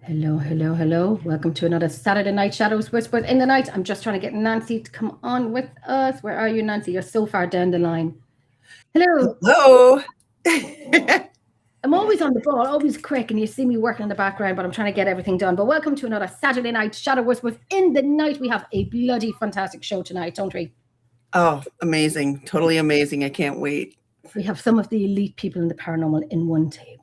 Hello, hello, hello. Welcome to another Saturday Night Shadows Whispers in the Night. I'm just trying to get Nancy to come on with us. Where are you, Nancy? You're so far down the line. Hello. Hello. I'm always on the ball, always quick, and you see me working in the background, but I'm trying to get everything done. But welcome to another Saturday Night Shadow Whispers in the Night. We have a bloody fantastic show tonight, don't we? Oh, amazing. Totally amazing. I can't wait. We have some of the elite people in the paranormal in one table.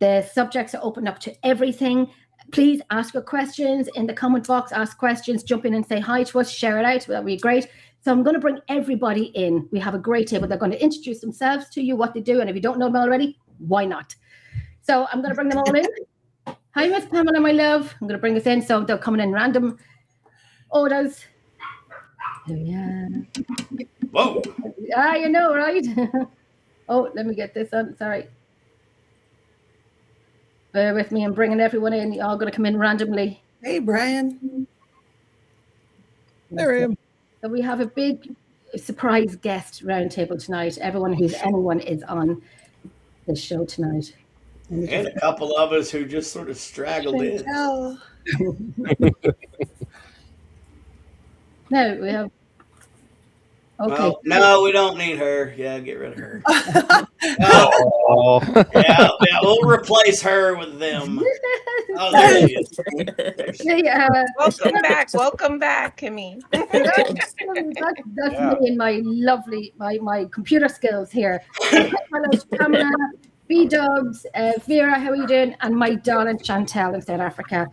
The subjects are open up to everything. Please ask your questions in the comment box. Ask questions, jump in and say hi to us, share it out. That would be great. So I'm going to bring everybody in. We have a great table. They're going to introduce themselves to you, what they do. And if you don't know them already, why not? So I'm going to bring them all in. Hi, Miss Pamela, my love. I'm going to bring us in. So they're coming in random orders. Yeah. Whoa. You know, right? Oh, let me get this on. Sorry. Bear with me. I'm bringing everyone in. You're all going to come in randomly. Hey, Brian. There I am. So we have a big surprise guest roundtable tonight. Anyone is on the show tonight. And a couple of us who just sort of straggled in. No, we have. Okay. Well, no, we don't need her. Yeah, get rid of her. Yeah, we'll replace her with them. Oh, there she is. Welcome back, Kimmy. That's me and my lovely, my computer skills here. Hello, Pamela, B-Dubs, Vera, how are you doing? And my darling Chantel in South Africa.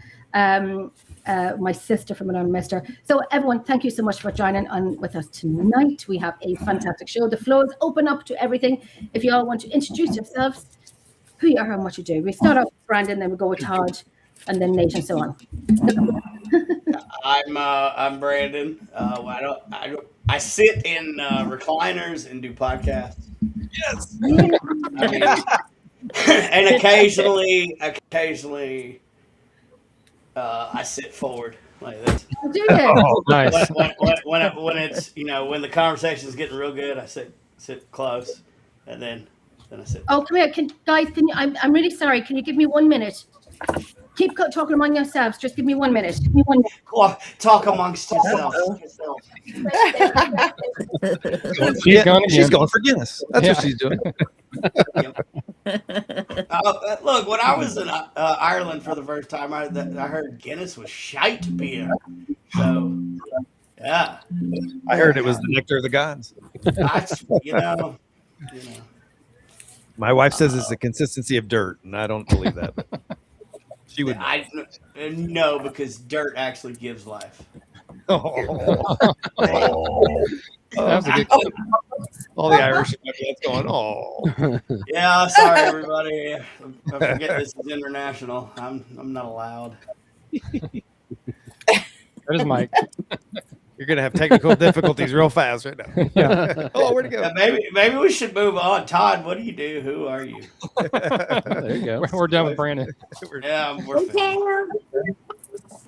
My sister from another mister. So everyone, thank you so much for joining on with us tonight. We have a fantastic show. The floor is open up to everything. If you all want to introduce yourselves, who you are and what you do. We start off with Brandon, then we go with Todd, and then Nate, and so on. I'm Brandon. I sit in recliners and do podcasts. Yes. I mean, and occasionally, I sit forward like this. Do you? Oh, nice. When it's when the conversation is getting real good, I sit close, and then I sit. Oh, come here, guys. Can you? I'm really sorry. Can you give me 1 minute? Keep talking among yourselves. Just give me 1 minute. Give me 1 minute. Talk amongst yourselves. She's going for Guinness. That's what she's doing. Look, when I was in Ireland for the first time, I heard Guinness was shite beer. So, yeah. I heard it was the nectar of the gods. You know. My wife says it's the consistency of dirt, and I don't believe that. But she would. No, because dirt actually gives life. That was a good all the Irish that's going, oh. Yeah, sorry everybody. I forget this is international. I'm not allowed. There's Mike. You're gonna have technical difficulties real fast right now. Yeah. Oh, where'd it go? Yeah, maybe we should move on. Todd, what do you do? Who are you? There you go. We're done with Brandon. Yeah, we're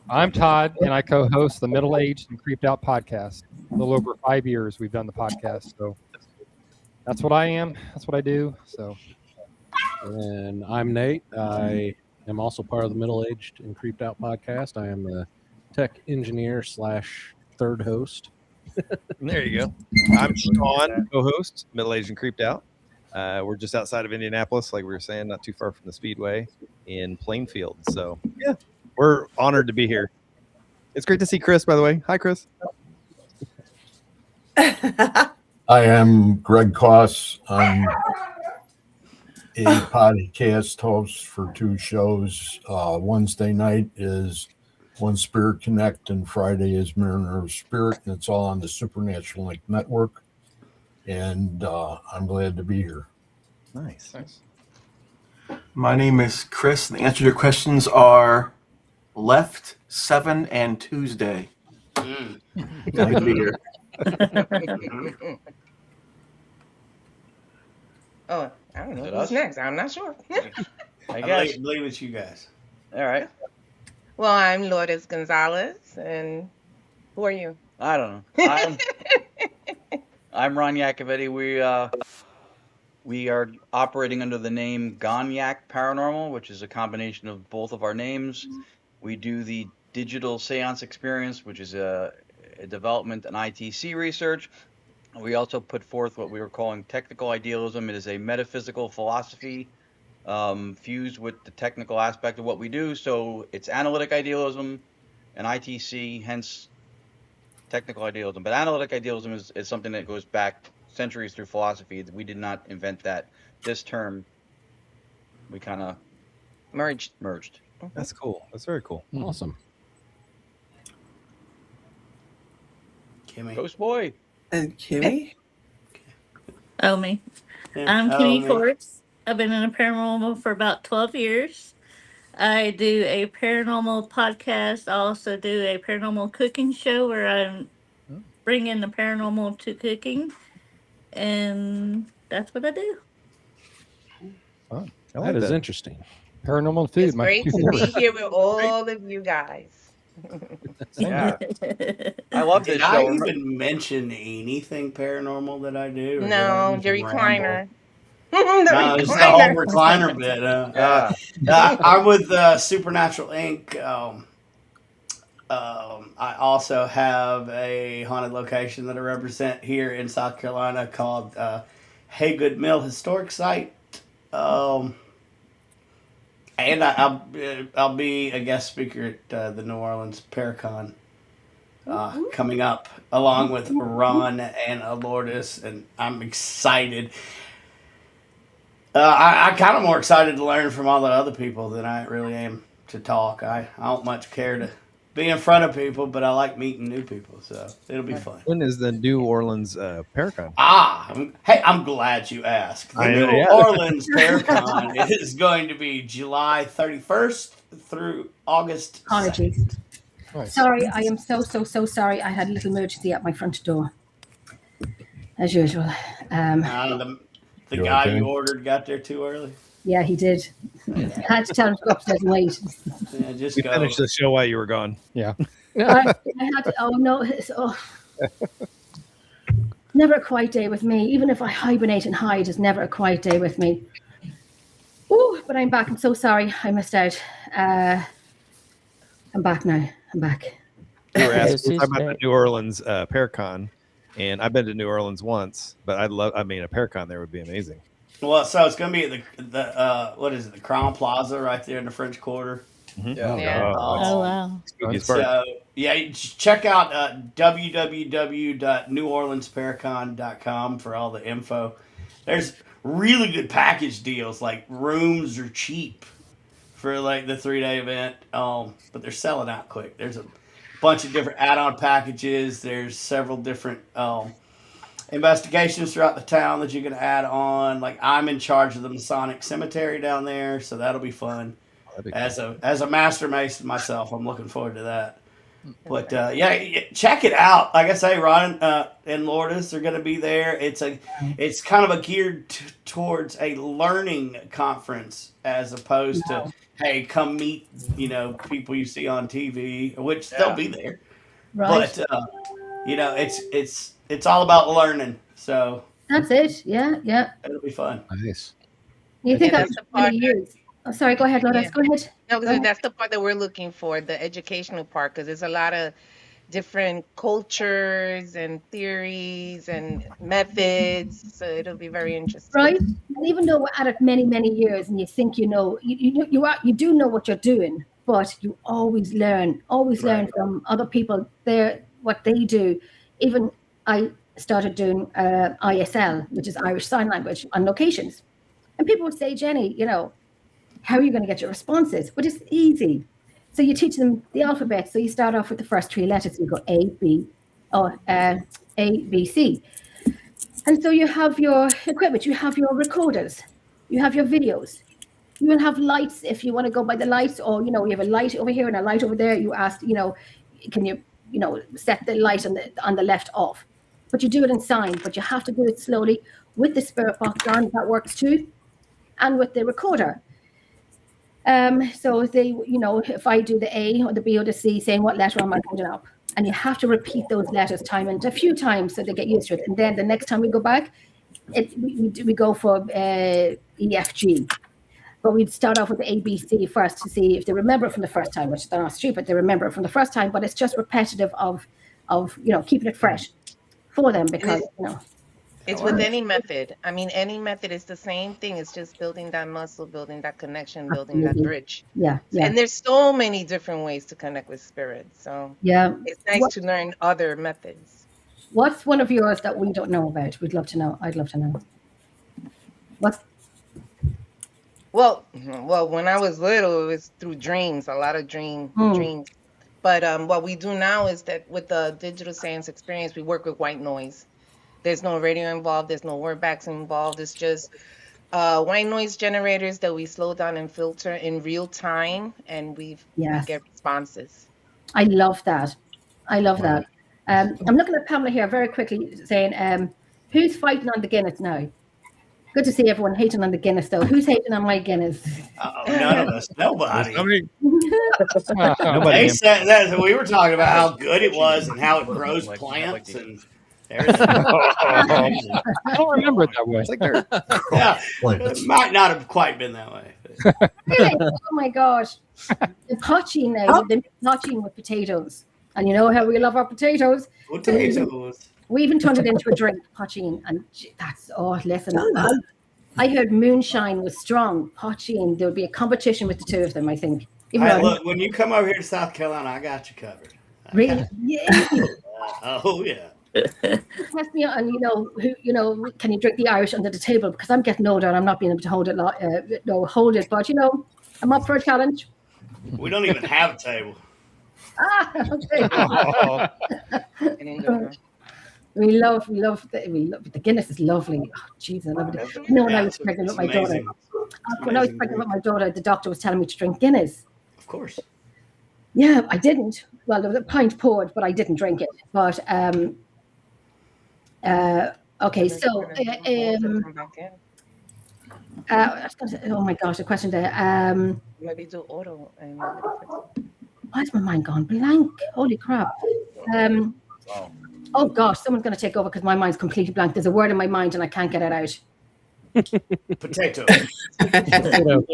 I'm Todd, and I co-host the Middle Aged and Creeped Out podcast. A little over 5 years we've done the podcast, so that's what I am. That's what I do. So, and I'm Nate. I am also part of the Middle Aged and Creeped Out podcast. I am the tech engineer / third host. There you go. I'm Shawn, co-host, Middle Aged and Creeped Out. We're just outside of Indianapolis, like we were saying, not too far from the Speedway in Plainfield. So, yeah, we're honored to be here. It's great to see Chris, by the way. Hi, Chris. I am Greg Koss. I'm a podcast host for 2 shows. Wednesday night is One Spirit Connect, and Friday is Mariner of Spirit, and it's all on the Supernatural Link Network. And I'm glad to be here. Nice. My name is Chris, and the answer to your questions are left, 7, and Tuesday. Glad to be here. Oh, I don't know. Who's next? I'm not sure. I believe it's you guys. All right. Well, I'm Lourdes Gonzalez, and who are you? I don't know. I'm Ron Yacovetti. We are operating under the name Gonyak Paranormal, which is a combination of both of our names. We do the digital seance experience, which is a development and ITC research. We also put forth what we were calling technical idealism. It is a metaphysical philosophy fused with the technical aspect of what we do. So it's analytic idealism and ITC, hence technical idealism. But analytic idealism is something that goes back centuries through philosophy. We did not invent that. This term, we kind of merged. That's cool. That's very cool. Awesome. Kimmy. Ghost boy. And Kimmy? Oh, me. Yeah. I'm Oh, Kimmy me. Courts. I've been in a paranormal for about 12 years. I do a paranormal podcast. I also do a paranormal cooking show where I bring in the paranormal to cooking. And that's what I do. Fun. I That like is that. interesting. Paranormal food. It's my great to be favorite. here with all of you guys. Yeah. I love this Did I show. even mention anything paranormal that I do? Or did I No, just the ramble? recliner. No, it's the whole recliner bit. I'm with Supernatural Inc. I also have a haunted location that I represent here in South Carolina called Haygood Mill Historic Site. And I'll be a guest speaker at the New Orleans Paracon coming up, along with Ron and Lourdes, and I'm excited. I'm kind of more excited to learn from all the other people than I really am to talk. I don't much care to be in front of people, but I like meeting new people, so it'll be fun. When is the New Orleans Paracon? I'm glad you asked. The New Orleans Paracon is going to be July 31st through August 2nd. Apologies. Nice. Sorry, I am so sorry. I had a little emergency at my front door, as usual. The guy you ordered got there too early. Yeah, he did. I had to tell him to go upstairs and wait. Yeah, just We go. finished the show while you were gone. Yeah. I had to. Oh no! Never a quiet day with me. Even if I hibernate and hide, it's never a quiet day with me. Ooh, but I'm back. I'm so sorry. I missed out. I'm back now. I'm back. We were talking about the New Orleans Paracon, and I've been to New Orleans once, but a Paracon there would be amazing. Well, so it's going to be at the what is it? The Crown Plaza right there in the French Quarter. Mm-hmm. Yeah. Oh, wow. So yeah, check out www.neworleansparacon.com for all the info. There's really good package deals, like rooms are cheap for like the 3-day event, but they're selling out quick. There's a bunch of different add-on packages. There's several different investigations throughout the town that you can add on. Like I'm in charge of the Masonic Cemetery down there, so that'll be fun. As a master mason myself, I'm looking forward to that. But yeah, check it out. Like I say, Ron and Lourdes are going to be there. It's kind of a geared towards a learning conference as opposed to hey, come meet people you see on TV, which they'll be there. Right. But it's all about learning. So that's it. Yeah. It'll be fun. Nice. You think that's that's the part years? Oh, sorry. Go ahead, Lourdes. Yeah. Go ahead. No, because that's the part that we're looking for, the educational part, because there's a lot of different cultures and theories and methods, so it'll be very interesting. Right. And even though we're at it many, many years, and you think you do know what you're doing, but you always learn from other people what they do. Even I started doing ISL, which is Irish Sign Language, on locations, and people would say, Jenny, how are you going to get your responses? But it's easy. So you teach them the alphabet. So you start off with the first 3 letters. You go A, B, C. And so you have your equipment. You have your recorders. You have your videos. You will have lights if you want to go by the lights, or you have a light over here and a light over there. You ask, can you set the light on the left off? But you do it in sign. But you have to do it slowly with the spirit box on. That works too, and with the recorder. So they, if I do the A or the B or the C, saying what letter am I putting up, and you have to repeat those letters a few times so they get used to it. And then the next time we go back, we go for EFG. But we'd start off with the ABC first to see if they remember it from the first time, which they're not stupid. They remember it from the first time, but it's just repetitive of keeping it fresh for them because it's with any method. I mean, any method is the same thing. It's just building that muscle, building that connection, building that bridge. Yeah. And there's so many different ways to connect with spirit. So it's nice to learn other methods. What's one of yours that we don't know about? We'd love to know. I'd love to know. Well, when I was little, it was through dreams, a lot of dreams. But what we do now is that with the digital seance experience, we work with white noise. There's no radio involved. There's no word backs involved. It's just white noise generators that we slow down and filter in real time, and we get responses. I love that. I'm looking at Pamela here very quickly saying, who's fighting on the Guinness now? Good to see everyone hating on the Guinness, though. Who's hating on my Guinness? None of us. Nobody. Nobody. They said that we were talking about how good it was and how it grows plants and everything. I don't remember it that way. It's like dirt. Yeah, it might not have quite been that way. Really? Oh my gosh! The poaching now. The poaching with potatoes, and you know how we love our potatoes. Potatoes. We even turned it into a drink, poaching, and that's listen. I heard moonshine was strong. Poaching, there would be a competition with the two of them. I think. Look, when you come over here to South Carolina, I got you covered. Really? Yeah. Oh yeah. Test me on, can you drink the Irish under the table? Because I'm getting older and I'm not being able to hold it. But I'm up for a challenge. We don't even have a table. Okay. We love the Guinness is lovely. Oh, jeez, I love it. When I was pregnant with my daughter, the doctor was telling me to drink Guinness. Of course. Yeah, I didn't. Well, there was a pint poured, but I didn't drink it. But okay, so oh my gosh, a question there. Maybe do auto. Why is my mind gone blank? Holy crap. Oh gosh, someone's going to take over because my mind's completely blank. There's a word in my mind and I can't get it out. Potato. Potato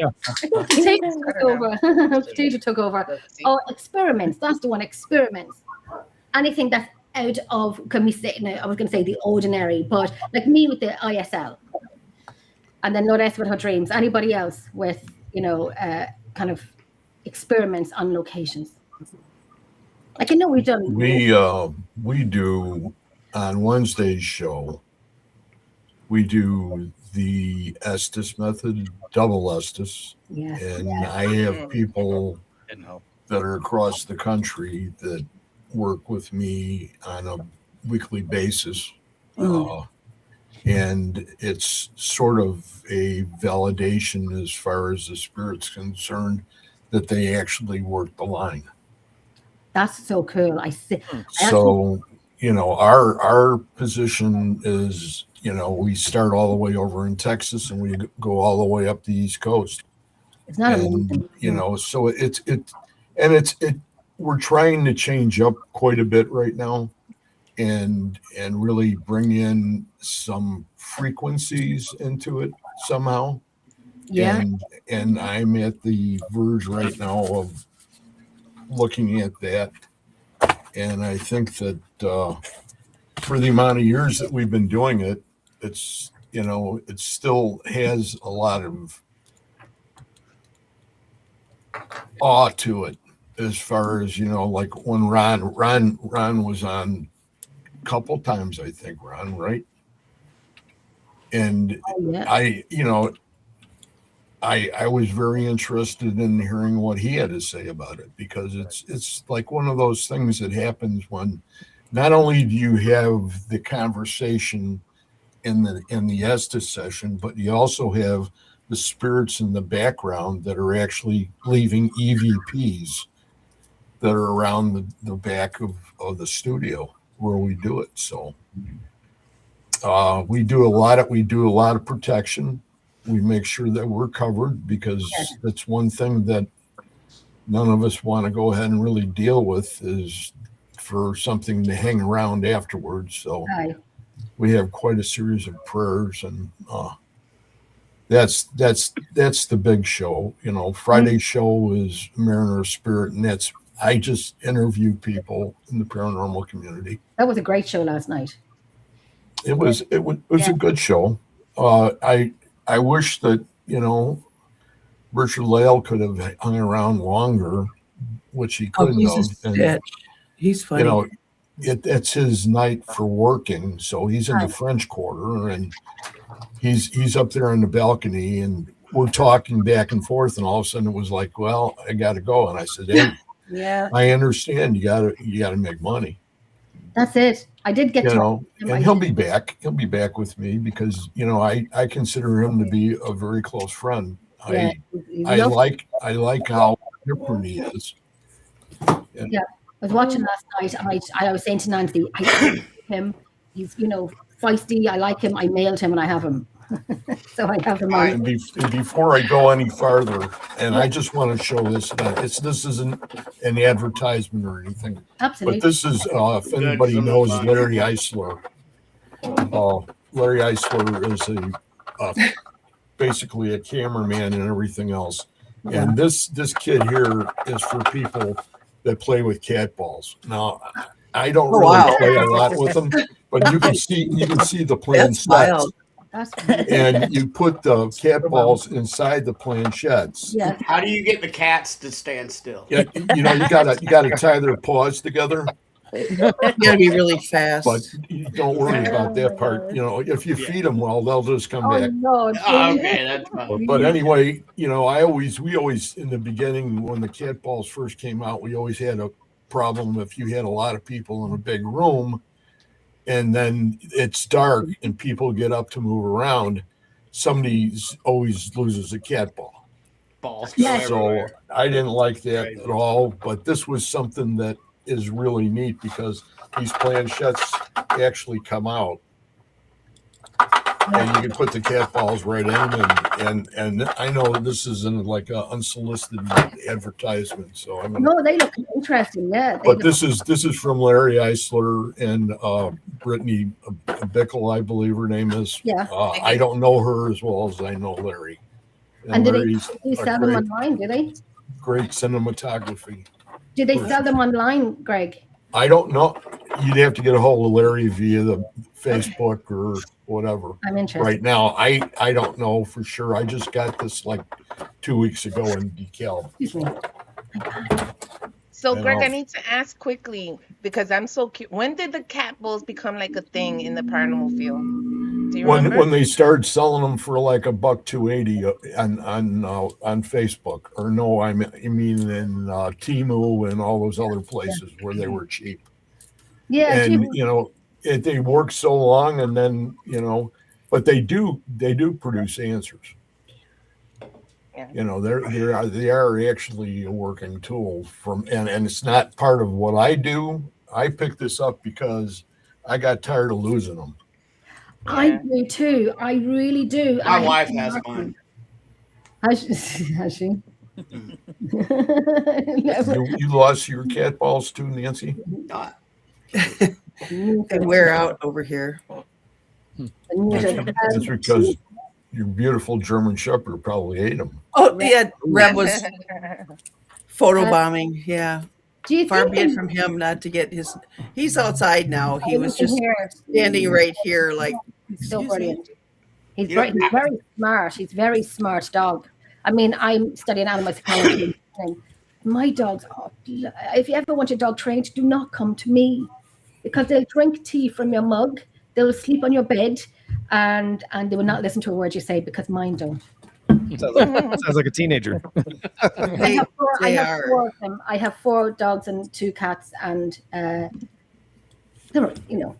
took over. Potato took over. Oh, experiments. That's the one. Experiments. Anything that's out of, can we say? No, I was going to say the ordinary, but like me with the ISL, and then Lourdes with her dreams. Anybody else with kind of experiments on locations? Like I know we've done. We do on Wednesday's show. We do the Estes method, double Estes, and I have people that are across the country that work with me on a weekly basis, and it's sort of a validation as far as the spirit's concerned that they actually work the line. That's so cool. I see. So, our position is, we start all the way over in Texas and we go all the way up the East Coast. It's not amazing. So we're trying to change up quite a bit right now and really bring in some frequencies into it somehow. Yeah. And I'm at the verge right now of looking at that, and I think that for the amount of years that we've been doing it, it's it still has a lot of awe to it as far as like when Ron was on a couple times, I think, Ron, right? And I was very interested in hearing what he had to say about it, because it's like one of those things that happens when not only do you have the conversation in the Estes session, but you also have the spirits in the background that are actually leaving EVPs that are around the back of the studio where we do it. So we do a lot of protection. We make sure that we're covered, because that's one thing that none of us want to go ahead and really deal with, is for something to hang around afterwards. So we have quite a series of prayers, and that's the big show. You know, Friday's show is Mariner Spirit, and I just interview people in the paranormal community. That was a great show last night. It was a good show. I wish that, you know, Richard Lale could have hung around longer, which he couldn't have. He's funny. You know, it's his night for working, so he's in the French Quarter, and he's up there on the balcony, and we're talking back and forth, and all of a sudden it was like, well, I got to go, and I said, hey, yeah, I understand. You gotta make money. That's it. I did get and he'll be back. He'll be back with me because, you know, I consider him to be a very close friend. Yeah, I like how different he is. Yeah, I was watching last night, and I was saying to Nancy, I like him. He's, you know, feisty. I like him. I mailed him, and I have him. So I have him on. And before I go any farther, and I just want to show this. This isn't an advertisement or anything. Absolutely. But this is, if anybody knows Larry Eisler. Larry Eisler is basically a cameraman and everything else. Yeah. And this kid here is for people that play with cat balls. Now, I don't really play a lot with them, but you can see the planchettes. And you put the cat balls inside the planchettes. Yeah. How do you get the cats to stand still? Yeah, you know, you gotta tie their paws together. You gotta be really fast. But don't worry about that part. You know, if you feed them well, they'll just come back. No, okay, that's fine. But anyway, you know, we always in the beginning when the cat balls first came out, we always had a problem if you had a lot of people in a big room. And then it's dark and people get up to move around. Somebody always loses a cat ball. Balls. So I didn't like that at all. But this was something that is really neat because these planchettes actually come out. And you can put the cat balls right in, and I know this isn't like an unsolicited advertisement, so I'm gonna. No, they look interesting. Yeah. But this is from Larry Eisler and Brittany Bickle, I believe her name is. Yeah. I don't know her as well as I know Larry. And did they sell them online? Do they? Great cinematography. Did they sell them online, Greg? I don't know. You'd have to get a hold of Larry via the Facebook or whatever. I'm interested. Right now, I don't know for sure. I just got this like 2 weeks ago in DeKalb. Excuse me. So, Greg, I need to ask quickly because I'm so curious. When did the cat balls become like a thing in the paranormal field? Do you remember? When they started selling them for like $1.280 on Facebook, or no, I mean in Temu and all those other places where they were cheap. Yeah, and you know they work so long, and then you know, but they do produce answers. Yeah. You know, they are actually a working tool and it's not part of what I do. I picked this up because I got tired of losing them. I do too. I really do. My wife has mine. Has she? You lost your cat balls too, Nancy? They wear out over here. That's because your beautiful German Shepherd probably ate them. Oh, yeah. Reb was photobombing. Yeah. Far be it from him not to get his. He's outside now. He was just standing right here, like. He's so brilliant. He's very smart. He's a very smart dog. I mean, I'm studying animal psychology. And my dogs, if you ever want your dog trained, do not come to me because they'll drink tea from your mug. They'll sleep on your bed, and they will not listen to a word you say because mine don't. Sounds like a teenager. I have four of them. I have 4 dogs and 2 cats, and you know,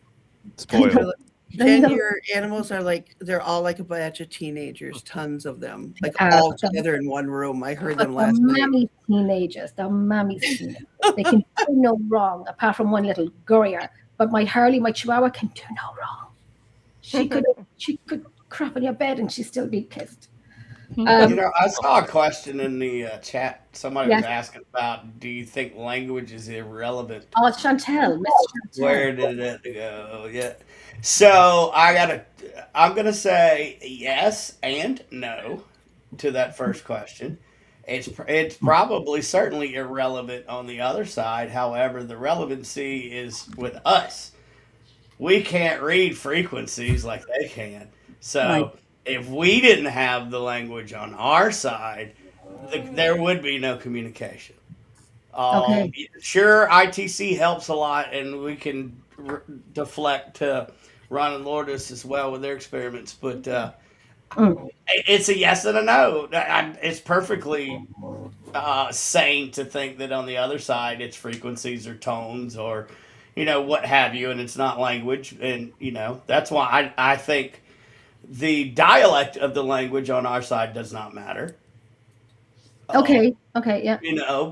spoiled. And your animals are like, they're all like a batch of teenagers, tons of them, like all together in one room. I heard them last night. Mammy's teenagers. They're mammy's teenagers. They can do no wrong, apart from one little Gurrier. But my Harley, my Chihuahua, can do no wrong. She could crap on your bed and she'd still be kissed. I saw a question in the chat. Somebody was Yes. asking about, do you think language is irrelevant? Oh, it's Chantel, Miss Chantel. Where did it go? Yeah. So I'm gonna say yes and no to that first question. It's probably certainly irrelevant on the other side. However, the relevancy is with us. We can't read frequencies like they can. So Right. if we didn't have the language on our side, there would be no communication. Okay. Sure, ITC helps a lot, and we can deflect to Ron and Lourdes as well with their experiments. But it's a yes and a no. It's perfectly sane to think that on the other side it's frequencies or tones or what have you, and it's not language. And that's why I think the dialect of the language on our side does not matter. Okay. Yeah.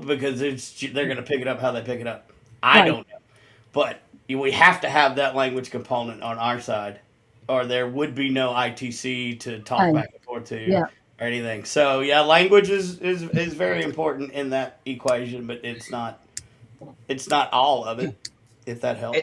Because they're going to pick it up how they pick it up. I don't know, but we have to have that language component on our side, or there would be no ITC to talk back and forth to or anything. So yeah, language is very important in that equation, but it's not all of it. If that helps.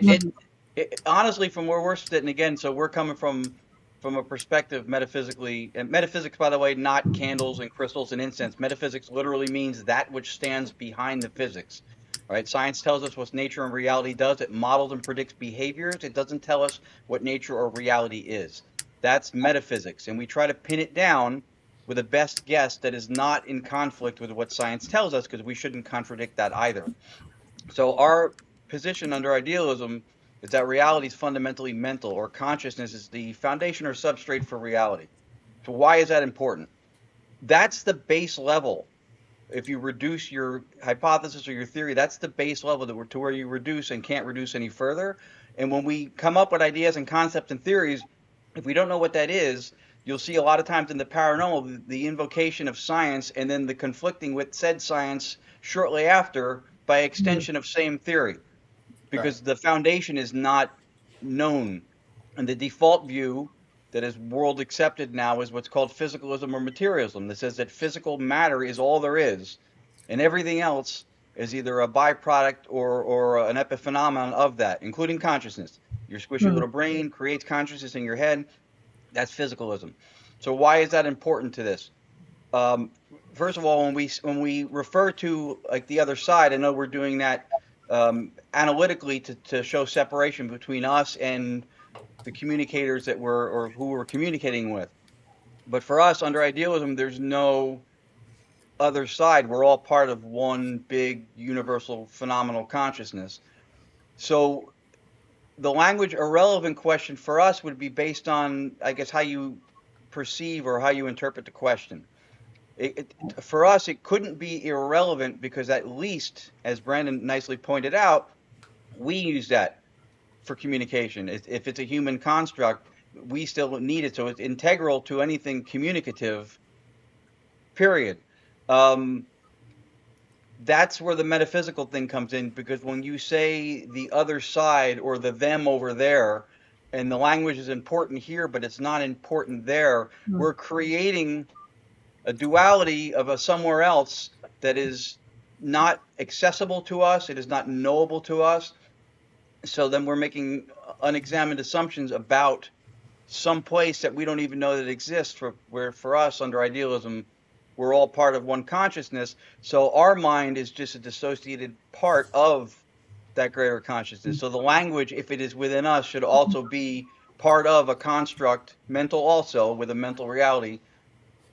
Honestly, from where we're sitting again, so we're coming from a perspective metaphysically, and metaphysics, by the way, not candles and crystals and incense. Metaphysics literally means that which stands behind the physics. Right? Science tells us what nature and reality does. It models and predicts behaviors. It doesn't tell us what nature or reality is. That's metaphysics, and we try to pin it down with a best guess that is not in conflict with what science tells us, because we shouldn't contradict that either. So our position under idealism is that reality is fundamentally mental, or consciousness is the foundation or substrate for reality. So why is that important? That's the base level. If you reduce your hypothesis or your theory, that's the base level to where you reduce and can't reduce any further. And when we come up with ideas and concepts and theories, if we don't know what that is, you'll see a lot of times in the paranormal the invocation of science and then the conflicting with said science shortly after by extension of same theory, because the foundation is not known. And the default view that is world accepted now is what's called physicalism or materialism, that says that physical matter is all there is, and everything else is either a byproduct or an epiphenomenon of that, including consciousness. Your squishy little brain creates consciousness in your head. That's physicalism. So why is that important to this? First of all, when we refer to like the other side, I know we're doing that analytically to show separation between us and the communicators who we're communicating with. But for us, under idealism, there's no other side. We're all part of one big universal phenomenal consciousness. So the language irrelevant question for us would be based on, I guess, how you perceive or how you interpret the question. For us, it couldn't be irrelevant because at least, as Brandon nicely pointed out, we use that for communication. If it's a human construct, we still need it. So it's integral to anything communicative, period. That's where the metaphysical thing comes in, because when you say the other side or the them over there, and the language is important here, but it's not important there, we're creating a duality of a somewhere else that is not accessible to us. It is not knowable to us. So then we're making unexamined assumptions about some place that we don't even know that exists. Where for us, under idealism, we're all part of one consciousness. So our mind is just a dissociated part of that greater consciousness. So the language, if it is within us, should also be part of a construct, mental also, with a mental reality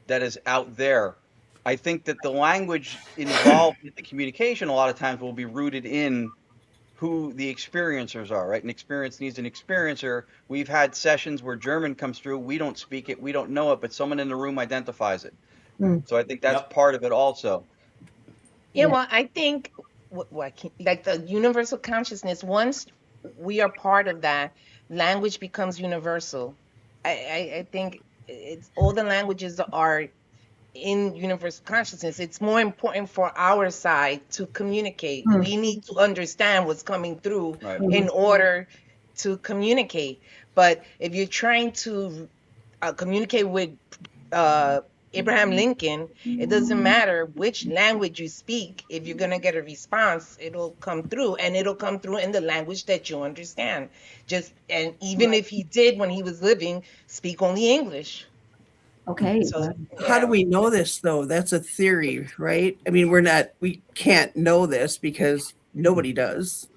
that is out there. I think that the language involved in the communication a lot of times will be rooted in who the experiencers are, right? An experience needs an experiencer. We've had sessions where German comes through. We don't speak it. We don't know it, but someone in the room identifies it. So I think that's part of it also. Yeah, well, I think like the universal consciousness, once we are part of that, language becomes universal. I think it's all the languages are in universal consciousness. It's more important for our side to communicate. We need to understand what's coming through in order to communicate. But if you're trying to communicate with Abraham Lincoln, it doesn't matter which language you speak. If you're going to get a response, it'll come through, and it'll come through in the language that you understand. And even if he did, when he was living, speak only English. Okay. So, how do we know this though? That's a theory, right? I mean, we can't know this because nobody does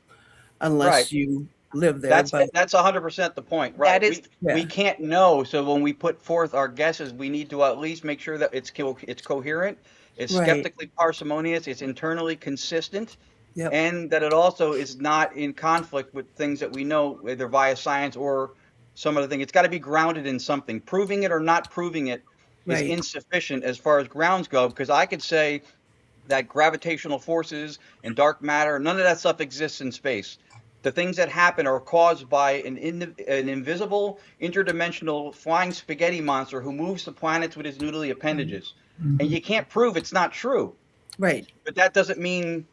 unless you live there. That's 100% the point, right? We can't know. So when we put forth our guesses, we need to at least make sure that it's coherent, it's skeptically parsimonious, it's internally consistent, and that it also is not in conflict with things that we know, either via science or some other thing. It's got to be grounded in something. Proving it or not proving it is insufficient as far as grounds go, because I could say that gravitational forces and dark matter, none of that stuff exists in space. The things that happen are caused by an invisible, interdimensional flying spaghetti monster who moves the planets with his noodly appendages. And you can't prove it's not true. Right. But that doesn't mean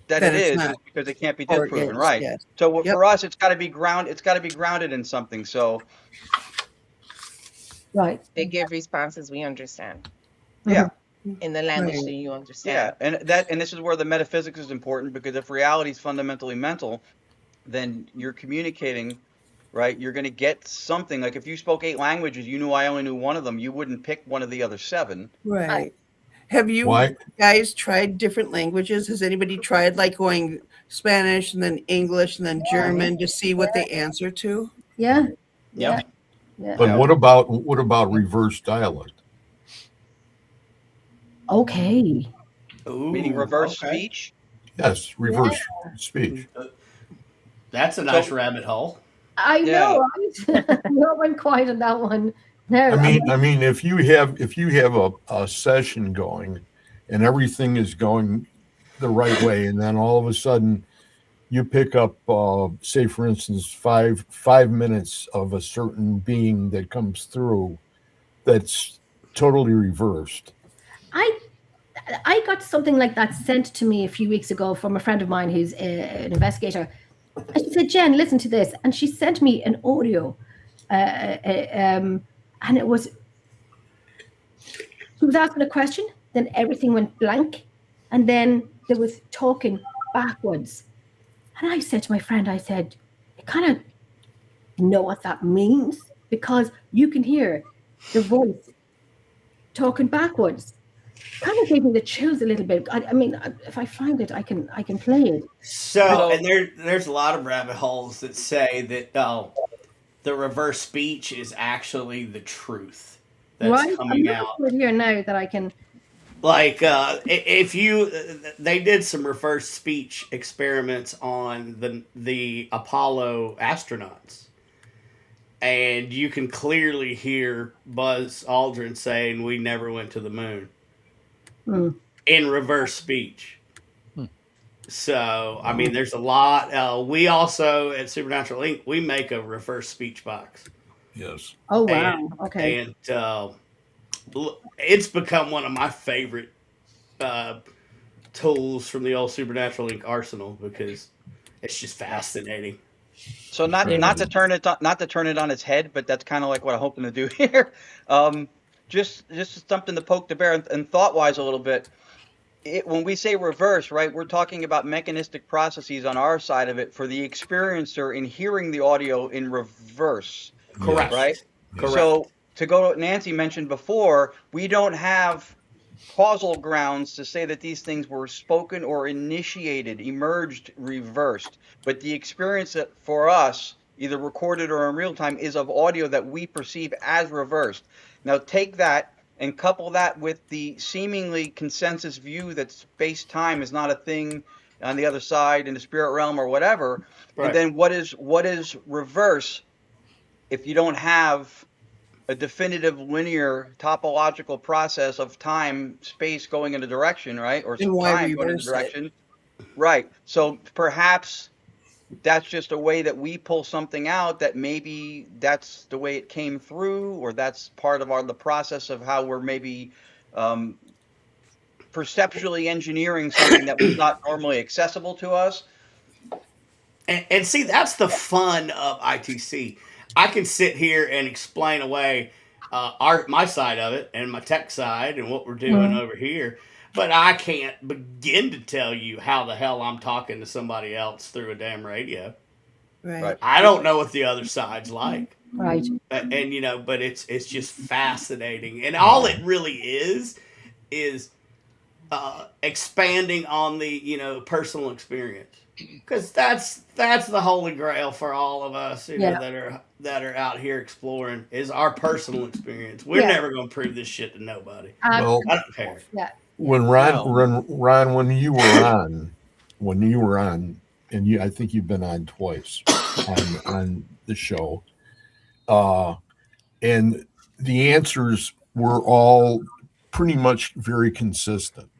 that it is, because it can't be disproven. Right. Yes. So for us, it's got to be grounded in something. So. Right. They give responses we understand. Yeah. In the language that you understand. Yeah. And this is where the metaphysics is important, because if reality is fundamentally mental, then you're communicating, right? You're going to get something. Like if you spoke 8 languages, you knew I only knew one of them, you wouldn't pick one of the other 7. Right. Have you guys tried different languages? Has anybody tried like going Spanish and then English and then German to see what they answer to? Yeah. But what about reverse dialect? Okay. Ooh, meaning reverse speech? Yes, reverse speech. That's a nice rabbit hole. I know, right? No one quite on that one. No, I mean, if you have a session going, and everything is going the right way, and then all of a sudden you pick up, say, for instance, five minutes of a certain being that comes through, that's totally reversed. I got something like that sent to me a few weeks ago from a friend of mine who's an investigator. And she said, Jen, listen to this. And she sent me an audio. And it was, she was asking a question, then everything went blank. And then there was talking backwards. And I said to my friend, I said, I kind of know what that means, because you can hear the voice talking backwards. Kind of gave me the chills a little bit. I mean, if I find it, I can play it. So, and there's a lot of rabbit holes that say that the reverse speech is actually the truth that's coming out. Here now that I can. Like, they did some reverse speech experiments on the Apollo astronauts, and you can clearly hear Buzz Aldrin saying, "We never went to the moon." In reverse speech. So, I mean, there's a lot. We also, at Supernatural Inc., we make a reverse speech box. Yes. Oh, wow. Okay. And it's become one of my favorite tools from the old Supernatural Inc. arsenal, because it's just fascinating. So not to turn it on its head, but that's kind of like what I'm hoping to do here. Just something to poke the bear and thought-wise a little bit. When we say reverse, right, we're talking about mechanistic processes on our side of it for the experiencer in hearing the audio in reverse. Correct. Right? Correct. So to go to what Nancy mentioned before, we don't have causal grounds to say that these things were spoken or initiated, emerged, reversed. But the experience that for us, either recorded or in real time, is of audio that we perceive as reversed. Now take that and couple that with the seemingly consensus view that space-time is not a thing on the other side in the spirit realm or whatever. Right. And then what is reverse if you don't have a definitive linear topological process of time, space going in a direction, right? Or some time going in a direction. Right. So perhaps that's just a way that we pull something out that maybe that's the way it came through, or that's part of the process of how we're maybe perceptually engineering something that was not normally accessible to us. And see, that's the fun of ITC. I can sit here and explain away my side of it and my tech side and what we're doing over here. But I can't begin to tell you how the hell I'm talking to somebody else through a damn radio. Right. I don't know what the other side's like. Right. And but it's just fascinating. And all it really is expanding on the personal experience. Because that's the holy grail for all of us, that are out here exploring, is our personal experience. We're never going to prove this shit to nobody. Well, I don't care. Yeah. When Ron, when you were on, and I think you've been on twice on the show, and the answers were all pretty much very consistent.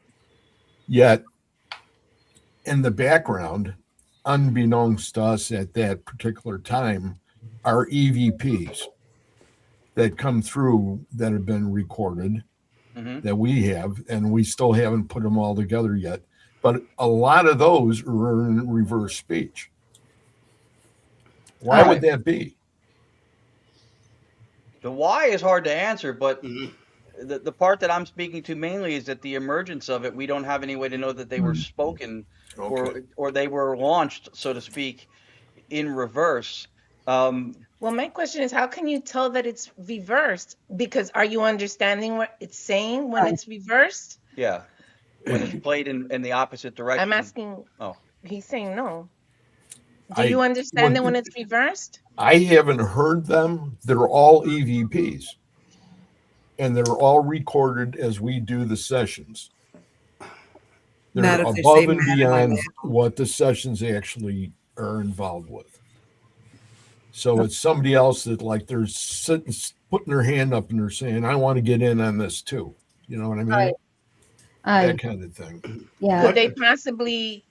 Yet, in the background, unbeknownst to us at that particular time, are EVPs that come through that have been recorded, that we have, and we still haven't put them all together yet. But a lot of those are in reverse speech. Why would that be? The why is hard to answer, but the part that I'm speaking to mainly is that the emergence of it, we don't have any way to know that they were spoken or they were launched, so to speak, in reverse. Well, my question is, how can you tell that it's reversed? Because are you understanding what it's saying when it's reversed? Yeah, when it's played in the opposite direction. I'm asking. Oh, he's saying no. Do you understand that when it's reversed? I haven't heard them. They're all EVPs. And they're all recorded as we do the sessions. They're above and beyond what the sessions actually are involved with. So it's somebody else that, like, they're sitting, putting their hand up and they're saying, I want to get in on this too. You know what I mean? That kind of thing. Yeah. Could they possibly,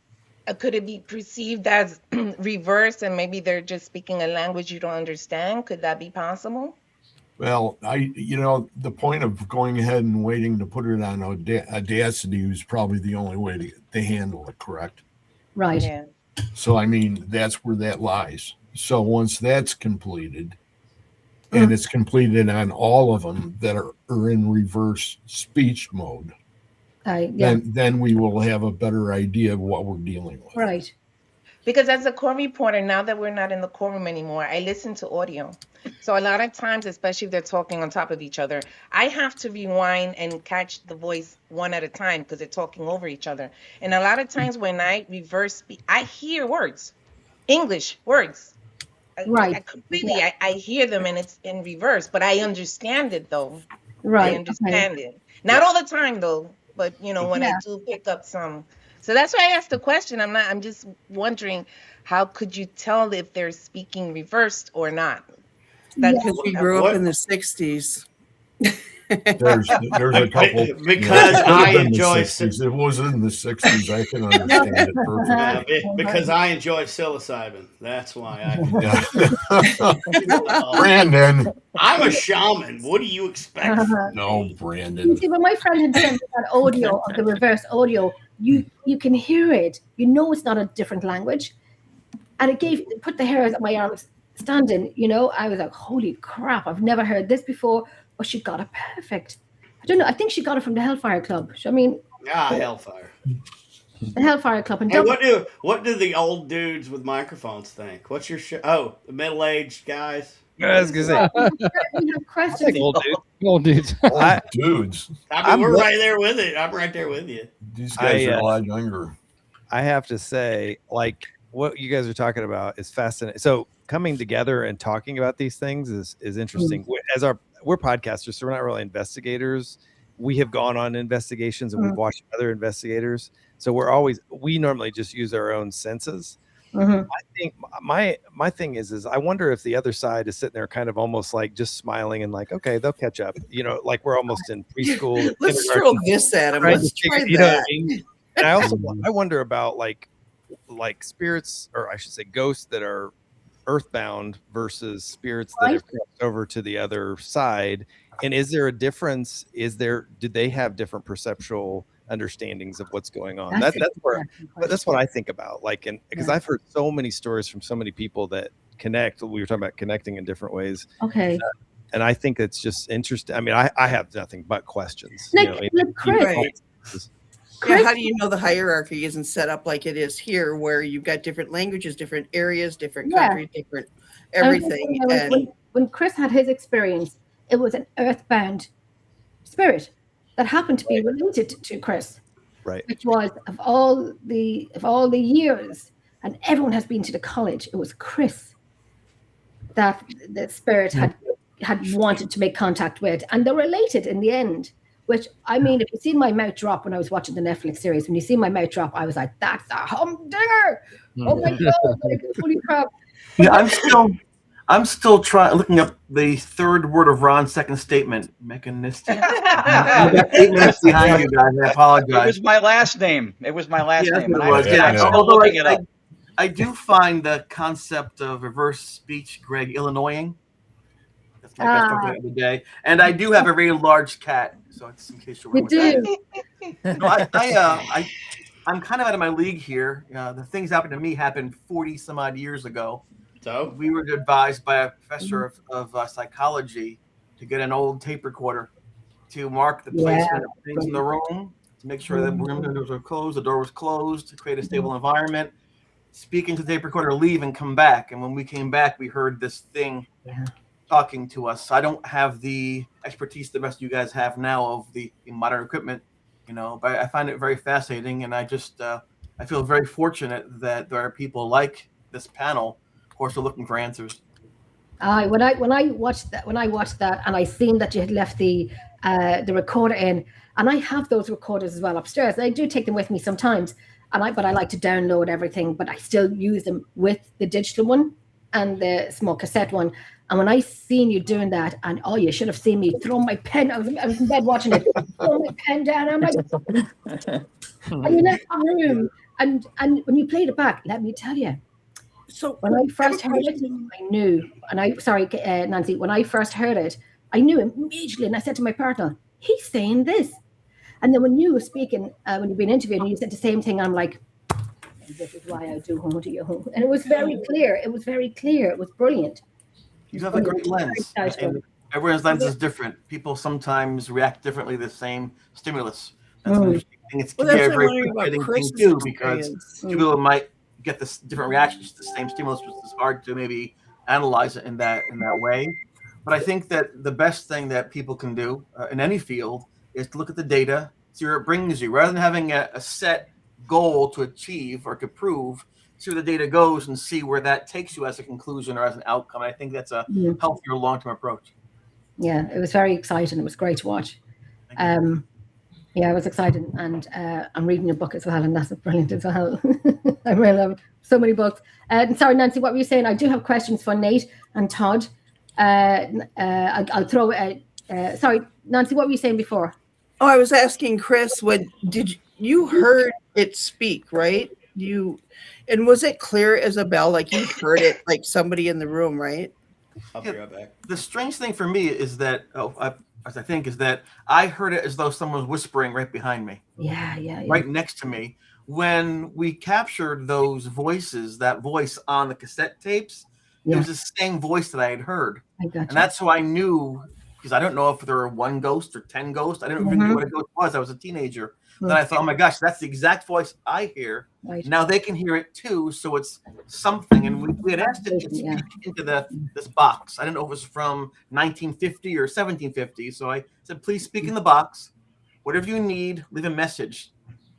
could it be perceived as reverse and maybe they're just speaking a language you don't understand? Could that be possible? Well, the point of going ahead and waiting to put it on Audacity was probably the only way to handle it, correct? Right. Yeah. So, I mean, that's where that lies. So once that's completed, and it's completed on all of them that are in reverse speech mode, then we will have a better idea of what we're dealing with. Right. Because as a court reporter, now that we're not in the courtroom anymore, I listen to audio. So a lot of times, especially if they're talking on top of each other, I have to rewind and catch the voice one at a time because they're talking over each other. And a lot of times when I reverse speak, I hear words, English words. Right. I hear them and it's in reverse, but I understand it though. Right. I understand it. Not all the time though, but when I do pick up some. So that's why I asked the question. I'm just wondering, how could you tell if they're speaking reversed or not? Because we grew up in the 60s. There's a couple. Because I enjoy it was in the 60s. I can understand it perfectly. Because I enjoy psilocybin. That's why Brandon. I'm a shaman. What do you expect? No, Brandon. See, when my friend had sent me that audio of the reverse audio, you can hear it. You know it's not a different language. And it put the hairs on my arms standing. I was like, holy crap, I've never heard this before. But she got it perfect. I don't know. I think she got it from the Hellfire Club. Hellfire. The Hellfire Club. And hey, what do the old dudes with microphones think? What's your show? Oh, the middle-aged guys. I was gonna say. We have questions. Old dudes. Dudes. I mean, we're right there with it. I'm right there with you. These guys are a lot younger. I have to say, like, what you guys are talking about is fascinating. So coming together and talking about these things is interesting. We're podcasters, so we're not really investigators. We have gone on investigations and we've watched other investigators. So we normally just use our own senses. I think my thing is I wonder if the other side is sitting there kind of almost like just smiling and like, okay, they'll catch up. Like we're almost in preschool. Let's throw this at them. Right? Let's try that. You know what I mean? And I wonder about like spirits, or I should say ghosts that are earthbound versus spirits that have crossed over to the other side. And is there a difference? Do they have different perceptual understandings of what's going on? That's what I think about. Like, and because I've heard so many stories from so many people that connect. We were talking about connecting in different ways. Okay. And I think it's just interesting. I mean, I have nothing but questions. Like Chris. Yeah, how do you know the hierarchy isn't set up like it is here, where you've got different languages, different areas, different countries, different everything? When Chris had his experience, it was an earthbound spirit that happened to be related to Chris, right? Which was of all the years, and everyone has been to the college. It was Chris that the spirit had wanted to make contact with, and they're related in the end. Which, I mean, if you see my mouth drop when I was watching the Netflix series, when you see my mouth drop, I was like, that's a humdinger. Oh my God, like, holy crap. Yeah, I'm still looking up the third word of Ron's second statement, mechanistic. I'm about 8 minutes behind you guys. I apologize. It was my last name. It was my last name. I'm still although looking it up. I do find the concept of reverse speech, Greg, Illinoising. That's my best book of the day. And I do have a very large cat, so it's in case you're wondering. I'm kind of out of my league here. The things happened to me happened 40 some odd years ago. So we were advised by a professor of psychology to get an old tape recorder to mark the placement of things in the room, to make sure that room windows were closed, the door was closed, to create a stable environment. Speak into the tape recorder, leave, and come back. And when we came back, we heard this thing talking to us. I don't have the expertise the rest of you guys have now of the modern equipment, but I find it very fascinating, and I just I feel very fortunate that there are people like this panel who are still looking for answers. When I watched that, and I seen that you had left the recorder in, and I have those recorders as well upstairs. I do take them with me sometimes, but I like to download everything, but I still use them with the digital one and the small cassette one. And when I seen you doing that, and you should have seen me throw my pen. I was in bed watching it, throw my pen down. I'm like, and you left the room, and when you played it back, let me tell you. So when I first heard it, I knew. And sorry, Nancy. When I first heard it, I knew immediately, and I said to my partner, "He's saying this." And then when you were speaking, when you've been interviewed, and you said the same thing, I'm like, "This is why I do home to your home." And it was very clear. It was very clear. It was brilliant. You have a great lens. And everyone's lens is different. People sometimes react differently to the same stimulus. That's an interesting thing. It's very frustrating thing too, because people might get this different reactions to the same stimulus, which is hard to maybe analyze it in that way. But I think that the best thing that people can do in any field is to look at the data, see where it brings you, rather than having a set goal to achieve or to prove. See where the data goes and see where that takes you as a conclusion or as an outcome. I think that's a healthier long-term approach. Yeah, it was very exciting. It was great to watch. I was excited, and I'm reading a book as well, and that's brilliant as well. I really love so many books. Sorry, Nancy, what were you saying? I do have questions for Nate and Todd. I'll throw. Sorry, Nancy, what were you saying before? Oh, I was asking Chris. You heard it speak, right? And was it clear as a bell, like you heard it, like somebody in the room, right? I'll be right back. The strange thing for me is that, I heard it as though someone was whispering right behind me. Yeah. Right next to me. When we captured those voices, that voice on the cassette tapes, it was the same voice that I had heard. I got you. And that's how I knew, because I don't know if there were 1 ghost or 10 ghosts. I didn't even know what a ghost was. I was a teenager. Then I thought, oh my gosh, that's the exact voice I hear. Right. Now they can hear it too, so it's something. And we had asked it to speak into this box. I didn't know if it was from 1950 or 1750. So I said, please speak in the box. Whatever you need, leave a message.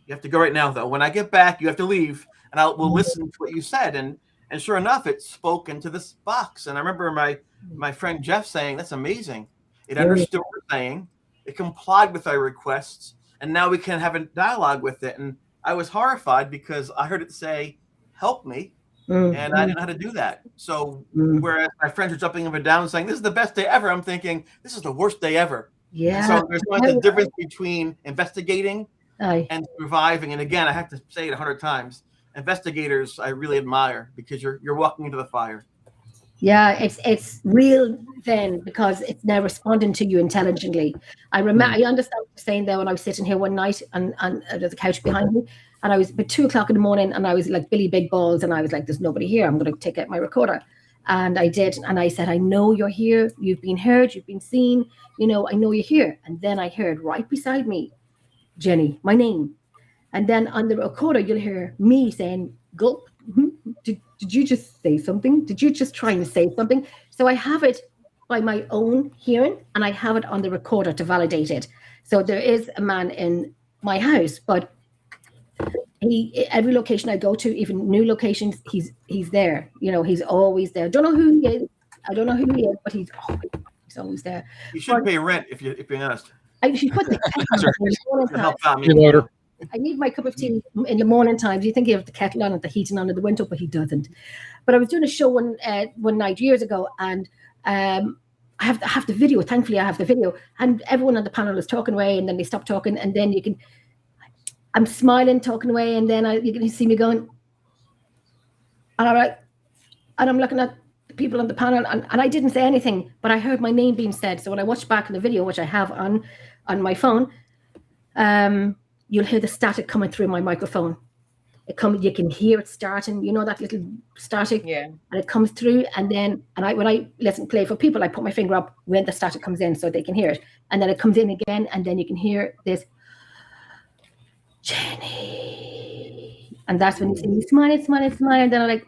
You have to go right now, though. When I get back, you have to leave, and we'll listen to what you said. And sure enough, it spoke into this box. And I remember my friend Jeff saying, that's amazing. It understood what we're saying. It complied with our requests. And now we can have a dialogue with it. And I was horrified because I heard it say, help me. And I didn't know how to do that. So whereas my friends are jumping up and down saying, this is the best day ever, I'm thinking, this is the worst day ever. Yeah. So there's a difference between investigating and surviving. And again, I have to say it 100 times. Investigators, I really admire, because you're walking into the fire. Yeah, it's real then, because it's now responding to you intelligently. I remember, I understand what you're saying there when I was sitting here one night and there's a couch behind me, and I was at 2:00 in the morning, and I was like Billy Big Balls, and I was like, there's nobody here. I'm going to take out my recorder. And I did. And I said, I know you're here. You've been heard. You've been seen. I know you're here. And then I heard right beside me, Jenny, my name. And then on the recorder, you'll hear me saying, gulp. Did you just say something? Did you just try to say something? So I have it by my own hearing, and I have it on the recorder to validate it. So there is a man in my house, but every location I go to, even new locations, he's there. He's always there. Don't know who he is. I don't know who he is, but he's always there. You should pay rent if you're honest. I should put the I need my cup of tea in the morning times. You think you have the kettle on and the heating on in the winter, but he doesn't. But I was doing a show one night years ago, and I have the video. Thankfully, I have the video, and everyone on the panel is talking away, and then they stop talking, and then I'm smiling, talking away, and then you can see me going, and I'm looking at the people on the panel, and I didn't say anything, but I heard my name being said. So when I watch back in the video, which I have on my phone, you'll hear the static coming through my microphone. You can hear it starting, that little static, and it comes through. And then, when I play for people, I put my finger up when the static comes in so they can hear it. And then it comes in again, and then you can hear this, Jenny. And that's when you see me smiling. And then I'm like,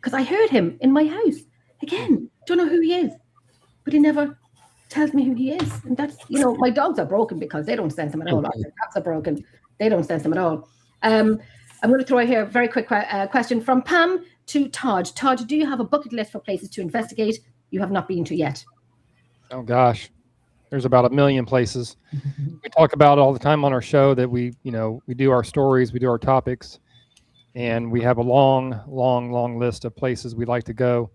because I heard him in my house again. Don't know who he is, but he never tells me who he is. And that's, my dogs are broken because they don't sense him at all. My cats are broken. They don't sense him at all. I'm going to throw out here a very quick question from Pam to Todd. Todd, do you have a bucket list for places to investigate you have not been to yet? Oh, gosh. There's about 1 million places. We talk about it all the time on our show that we do our stories, we do our topics, and we have a long list of places we like to go.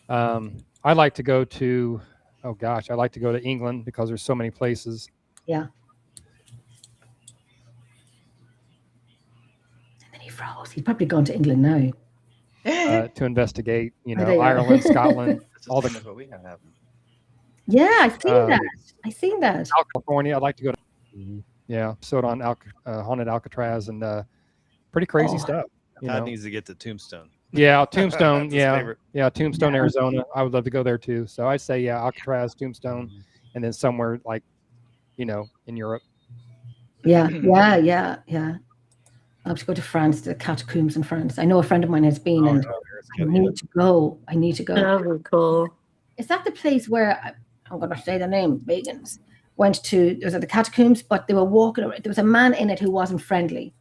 I like to go to, I like to go to England because there's so many places. Yeah. And then he froze. He's probably gone to England now. To investigate, Ireland, Scotland, all the. What we have. Yeah, I've seen that. California, I'd like to go to. So on haunted Alcatraz and pretty crazy stuff. Todd needs to get to Tombstone. Yeah, Tombstone. Tombstone, Arizona. I would love to go there too. So I'd say Alcatraz, Tombstone, and then somewhere like, in Europe. Yeah. I have to go to France, to the catacombs in France. I know a friend of mine has been, and I need to go. That would be cool. Is that the place where I'm going to say the name? Vegans went to. It was at the catacombs, but they were walking around. There was a man in it who wasn't friendly.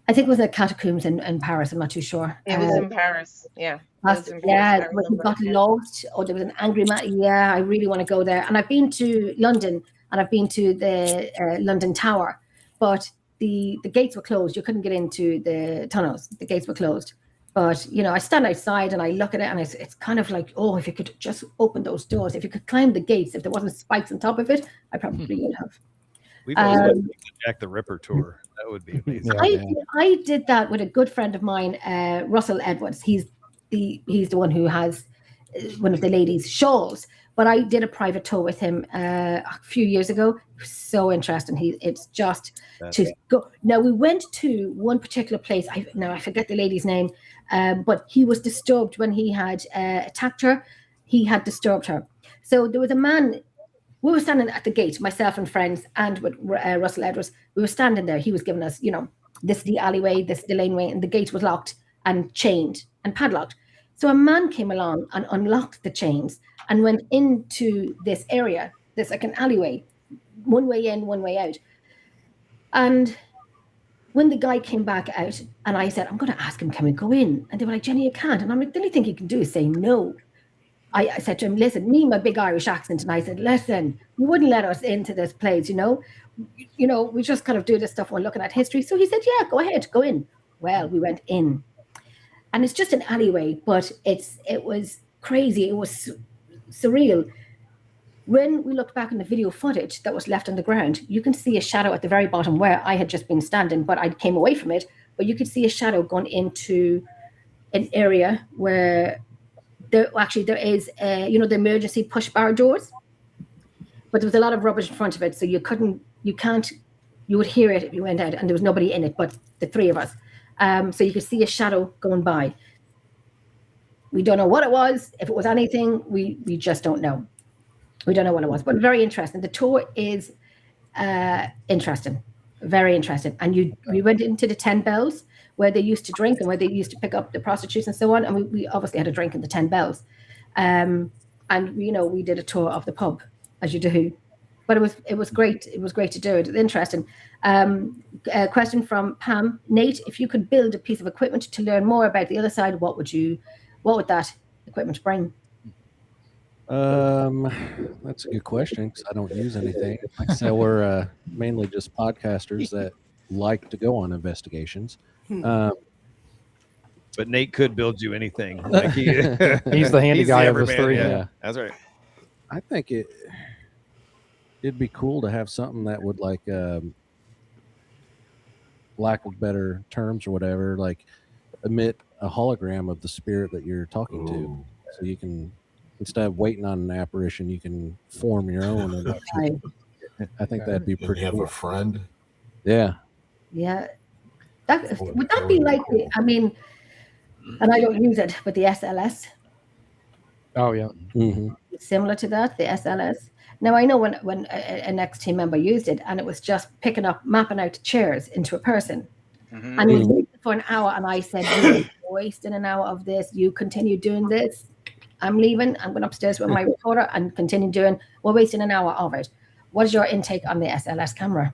I think it was the catacombs in Paris. I'm not too sure. It was in Paris. Yeah. But he got lost, or there was an angry man. Yeah, I really want to go there. And I've been to London, and I've been to the London Tower, but the gates were closed. You couldn't get into the tunnels. The gates were closed. But, I stand outside and I look at it, and it's kind of like, if you could just open those doors, if you could climb the gates, if there wasn't spikes on top of it, I probably would have. We've always done the Jack the Ripper tour. That would be amazing. I did that with a good friend of mine, Russell Edwards. He's the one who has one of the ladies' shawls. But I did a private tour with him a few years ago. It was so interesting. It's just to go. Now, we went to one particular place. I forget the lady's name, but he was disturbed when he had attacked her. He had disturbed her. So there was a man. We were standing at the gate, myself and friends, and with Russell Edwards. We were standing there. He was giving us, this is the alleyway, this is the laneway, and the gate was locked and chained and padlocked. So a man came along and unlocked the chains and went into this area. There's like an alleyway, one way in, one way out. And when the guy came back out, and I said, I'm going to ask him, can we go in? And they were like, Jenny, you can't. And I'm like, the only thing you can do is say no. I said to him, listen, me and my big Irish accent, and I said, listen, you wouldn't let us into this place, we just kind of do this stuff when looking at history. So he said, yeah, go ahead, go in. Well, we went in, and it's just an alleyway, but it was crazy. It was surreal. When we looked back on the video footage that was left on the ground, you can see a shadow at the very bottom where I had just been standing, but I came away from it. But you could see a shadow going into an area where there is, the emergency push bar doors, but there was a lot of rubbish in front of it. So you would hear it if you went out, and there was nobody in it, but the three of us. So you could see a shadow going by. We don't know what it was. If it was anything, we just don't know. We don't know what it was, but very interesting. The tour is interesting, very interesting. And we went into the 10 Bells where they used to drink and where they used to pick up the prostitutes and so on. And we obviously had a drink in the 10 Bells. And we did a tour of the pub, as you do. But it was great. It was great to do it. It's interesting. A question from Pam. Nate, if you could build a piece of equipment to learn more about the other side, what would that equipment bring? That's a good question because I don't use anything. Like I said, we're mainly just podcasters that like to go on investigations. But Nate could build you anything. Like he's the handy guy of us three. Yeah, that's right. I think it'd be cool to have something that would, like, lack of better terms or whatever, like emit a hologram of the spirit that you're talking to, so you can, instead of waiting on an apparition, you can form your own. And I think that'd be pretty. Have cool. a friend. Yeah. Yeah. Would that be like? I mean, and I don't use it, but the SLS. Oh yeah. Mm-hmm. It's similar to that, the SLS. Now I know when an ex-team member used it, and it was just mapping out chairs into a person, and he was for an hour, and I said, "You're wasting an hour of this. You continue doing this. I'm leaving. I'm going upstairs with my recorder and continue doing. We're wasting an hour of it." What is your intake on the SLS camera?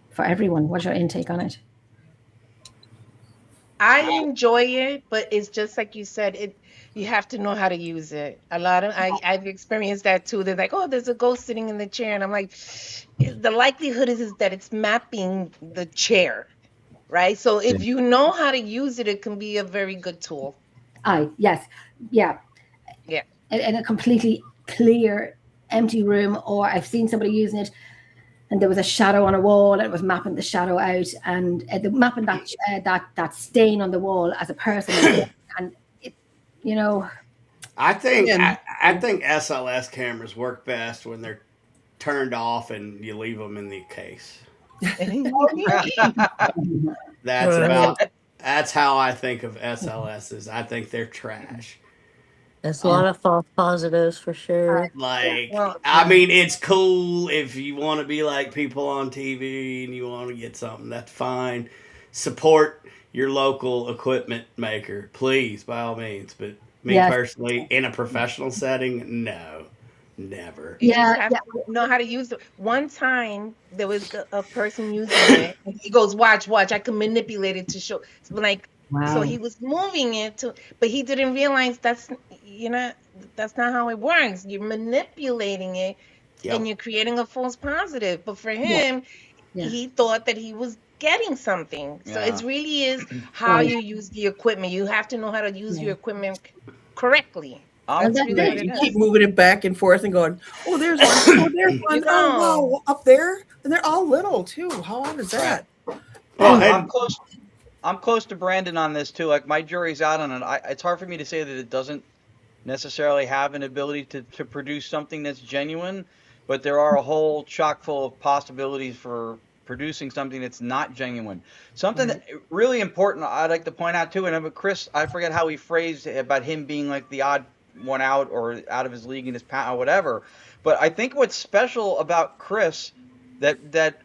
For everyone, what's your intake on it? I enjoy it, but it's just like you said, you have to know how to use it. I've experienced that too. They're like, "Oh, there's a ghost sitting in the chair," and I'm like, the likelihood is that it's mapping the chair, right? So if you know how to use it, it can be a very good tool. Yes, yeah. In a completely clear, empty room, or I've seen somebody using it, and there was a shadow on a wall, and it was mapping the shadow out, and mapping that stain on the wall as a person, and it, I think SLS cameras work best when they're turned off and you leave them in the case. That's how I think of SLSs. I think they're trash. There's a lot of false positives for sure. I mean, it's cool if you want to be like people on TV and you want to get something, that's fine. Support your local equipment maker, please, by all means. But me personally, in a professional setting, no, never. You just have to know how to use it. One time, there was a person using it, and he goes, watch, I can manipulate it to show, so he was moving it but he didn't realize that's not how it works. You're manipulating it, and you're creating a false positive. But for him, he thought that he was getting something. So it really is how you use the equipment. You have to know how to use your equipment correctly. You keep moving it back and forth and going, "Oh, there's one. Oh, there's one. Oh, wow, up there." And they're all little too. How odd is that? Well, I'm close to Brandon on this too. Like, my jury's out on it. It's hard for me to say that it doesn't necessarily have an ability to produce something that's genuine, but there are a whole chock full of possibilities for producing something that's not genuine. Something that really important I'd like to point out too, and Chris, I forget how he phrased it about him being like the odd one out or out of his league in his or whatever, but I think what's special about Chris that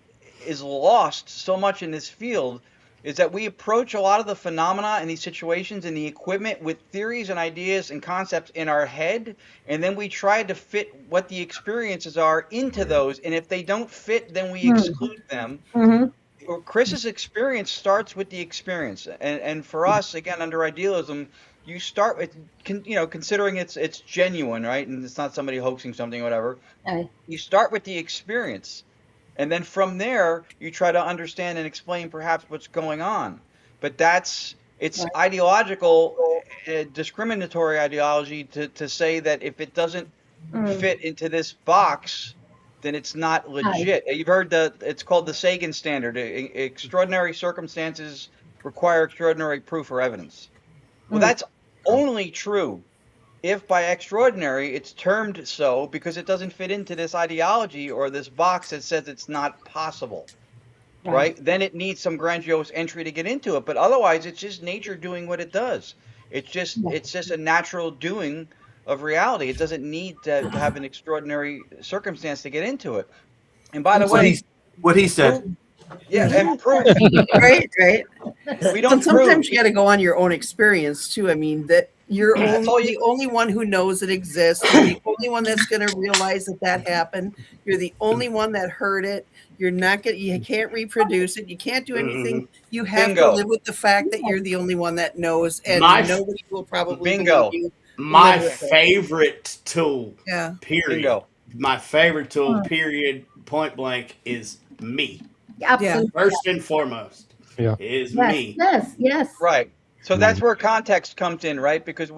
is lost so much in this field is that we approach a lot of the phenomena and these situations and the equipment with theories and ideas and concepts in our head, and then we try to fit what the experiences are into those, and if they don't fit, then we exclude them. Chris's experience starts with the experience, and for us, again, under idealism, you start with, considering it's genuine, right, and it's not somebody hoaxing something or whatever. You start with the experience. And then from there, you try to understand and explain perhaps what's going on. But it's ideological, discriminatory ideology to say that if it doesn't fit into this box, then it's not legit. You've heard it's called the Sagan standard. Extraordinary circumstances require extraordinary proof or evidence. Well, that's only true if by extraordinary it's termed so because it doesn't fit into this ideology or this box that says it's not possible, right? Then it needs some grandiose entry to get into it, but otherwise it's just nature doing what it does. It's just a natural doing of reality. It doesn't need to have an extraordinary circumstance to get into it. And by the way, what he said. And proof. Right. We don't sometimes you got to go on your own experience too. I mean, that you're the only one who knows it exists. You're the only one that's going to realize that happened. You're the only one that heard it. You're not going. You can't reproduce it. You can't do anything. You have to live with the fact that you're the only one that knows, and nobody will probably believe you. My favorite tool. Yeah. Period. My favorite tool. Period. Point blank is me. Absolutely. First and foremost, is me. Yes. Right. So that's where context comes in, right? Because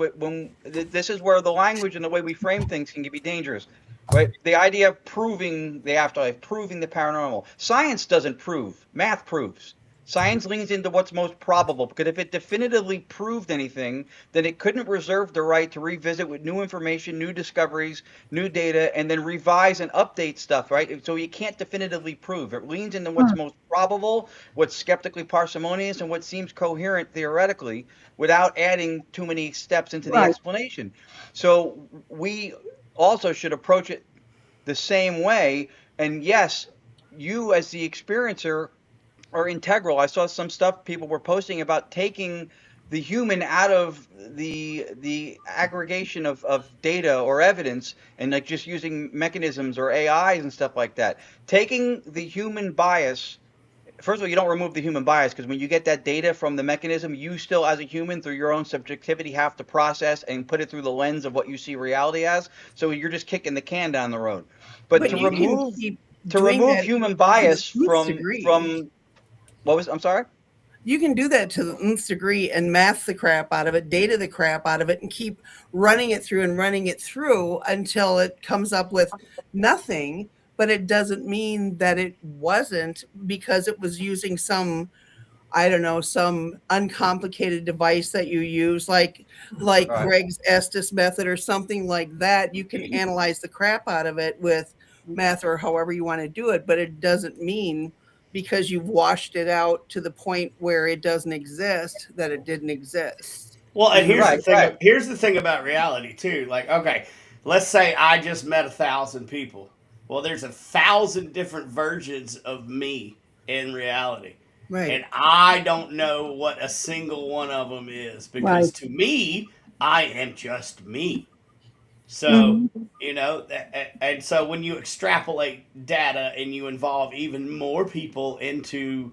this is where the language and the way we frame things can be dangerous, right? The idea of proving the afterlife, proving the paranormal. Science doesn't prove. Math proves. Science leans into what's most probable, because if it definitively proved anything, then it couldn't reserve the right to revisit with new information, new discoveries, new data, and then revise and update stuff, right? So you can't definitively prove. It leans into what's most probable, what's skeptically parsimonious, and what seems coherent theoretically, without adding too many steps into the explanation. So we also should approach it the same way. And yes, you as the experiencer are integral. I saw some stuff people were posting about taking the human out of the aggregation of data or evidence, and like just using mechanisms or AIs and stuff like that. Taking the human bias. First of all, you don't remove the human bias, because when you get that data from the mechanism, you still, as a human, through your own subjectivity, have to process and put it through the lens of what you see reality as. So you're just kicking the can down the road. But to remove human bias from I'm sorry? You can do that to the nth degree and math the crap out of it, data the crap out of it, and keep running it through until it comes up with nothing. But it doesn't mean that it wasn't, because it was using some uncomplicated device that you use, like Greg's Estes method or something like that. You can analyze the crap out of it with math or however you want to do it, but it doesn't mean, because you've washed it out to the point where it doesn't exist, that it didn't exist. Well, and here's the thing about reality too. Like, okay, let's say I just met 1,000 people. Well, there's 1,000 different versions of me in reality. Right. And I don't know what a single one of them is, because to me, I am just me. So, and so when you extrapolate data and you involve even more people into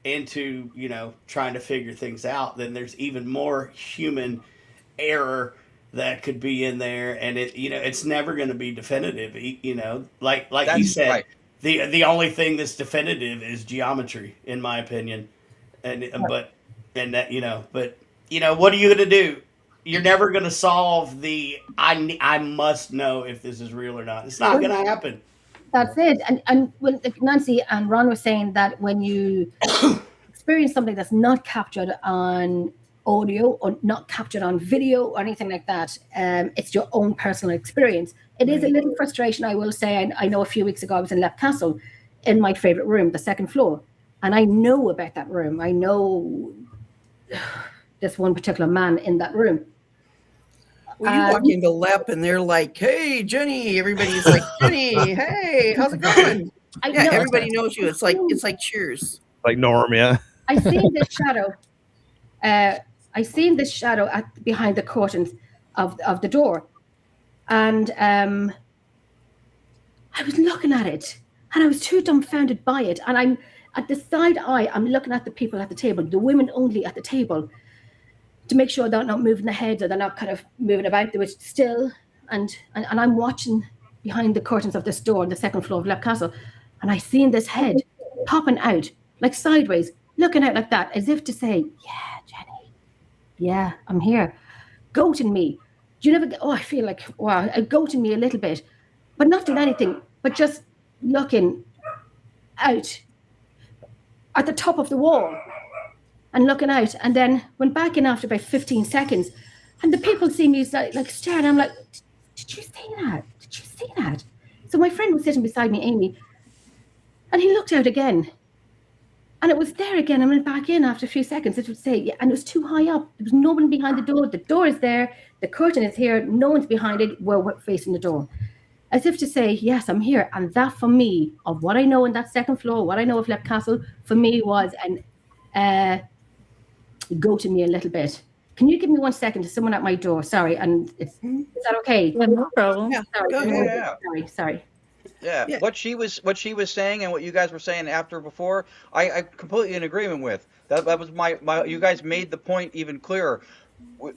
trying to figure things out, then there's even more human error that could be in there, and it's never going to be definitive. Like he said, the only thing that's definitive is geometry, in my opinion. What are you going to do? You're never going to solve the I must know if this is real or not. It's not going to happen. That's it. And when Nancy and Ron were saying that when you experience something that's not captured on audio or not captured on video or anything like that, it's your own personal experience. It is a little frustration, I will say. I know a few weeks ago I was in Louks Castle in my favorite room, the second floor. And I know about that room. I know this one particular man in that room. Well, you walk into Lep and they're like, "Hey, Jenny!" Everybody's like, "Jenny, hey, how's it going?" Everybody knows you. It's like Cheers. Like Norm, yeah. I seen this shadow. Behind the curtains of the door, and I was looking at it, and I was too dumbfounded by it. And I'm at the side eye. I'm looking at the people at the table, the women only at the table, to make sure they're not moving their heads or they're not kind of moving about. They were still, and I'm watching behind the curtains of this door on the second floor of Louks Castle, and I seen this head popping out, like sideways, looking out like that, as if to say, "Yeah, Jenny, yeah, I'm here," goating me. Do you never get, I feel like, wow, goating me a little bit, but not doing anything, but just looking out at the top of the wall. And looking out, and then went back in after about 15 seconds, and the people see me like staring. I'm like, "Did you see that? Did you see that?" So my friend was sitting beside me, Amy, and he looked out again, And it was there again. I went back in after a few seconds. It would say, yeah, and it was too high up. There was no one behind the door. The door is there. The curtain is here. No one's behind it. We're facing the door. As if to say, yes, I'm here. And that for me, of what I know in that second floor, what I know of Lep Castle, for me was an go to me a little bit. Can you give me 1 second? There's someone at my door. Sorry. And is that okay? Yeah, no problem. Yeah, Sorry. go ahead. Sorry. Yeah. Yeah. What she was saying and what you guys were saying after before, I completely in agreement with. That was my you guys made the point even clearer.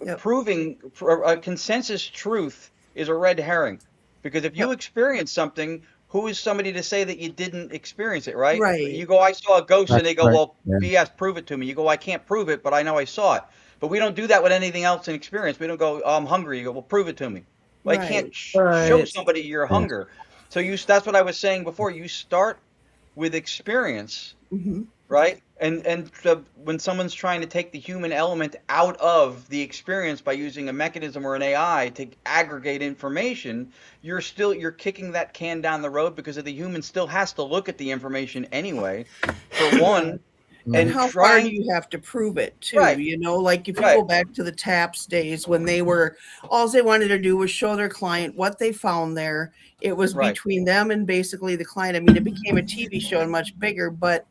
Yep. Proving a consensus truth is a red herring, because if you experience something, who is somebody to say that you didn't experience it, right? Right. You go, I saw a ghost, and they go, Right. well, Yeah. BS, prove it to me. You go, I can't prove it, but I know I saw it. But we don't do that with anything else in experience. We don't go, I'm hungry. You go, well, prove it to me. Well, I can't show Right. somebody your hunger. So that's what I was saying before. You start with experience, right? And when someone's trying to take the human element out of the experience by using a mechanism or an AI to aggregate information, you're kicking that can down the road, because the human still has to look at the information anyway, for one. And how far do you have to prove it too? Right. You know, like if you go back to the TAPS days when all they wanted to do was show their client what they found there. It was between them and basically the client. I mean, it became a TV show and much bigger, but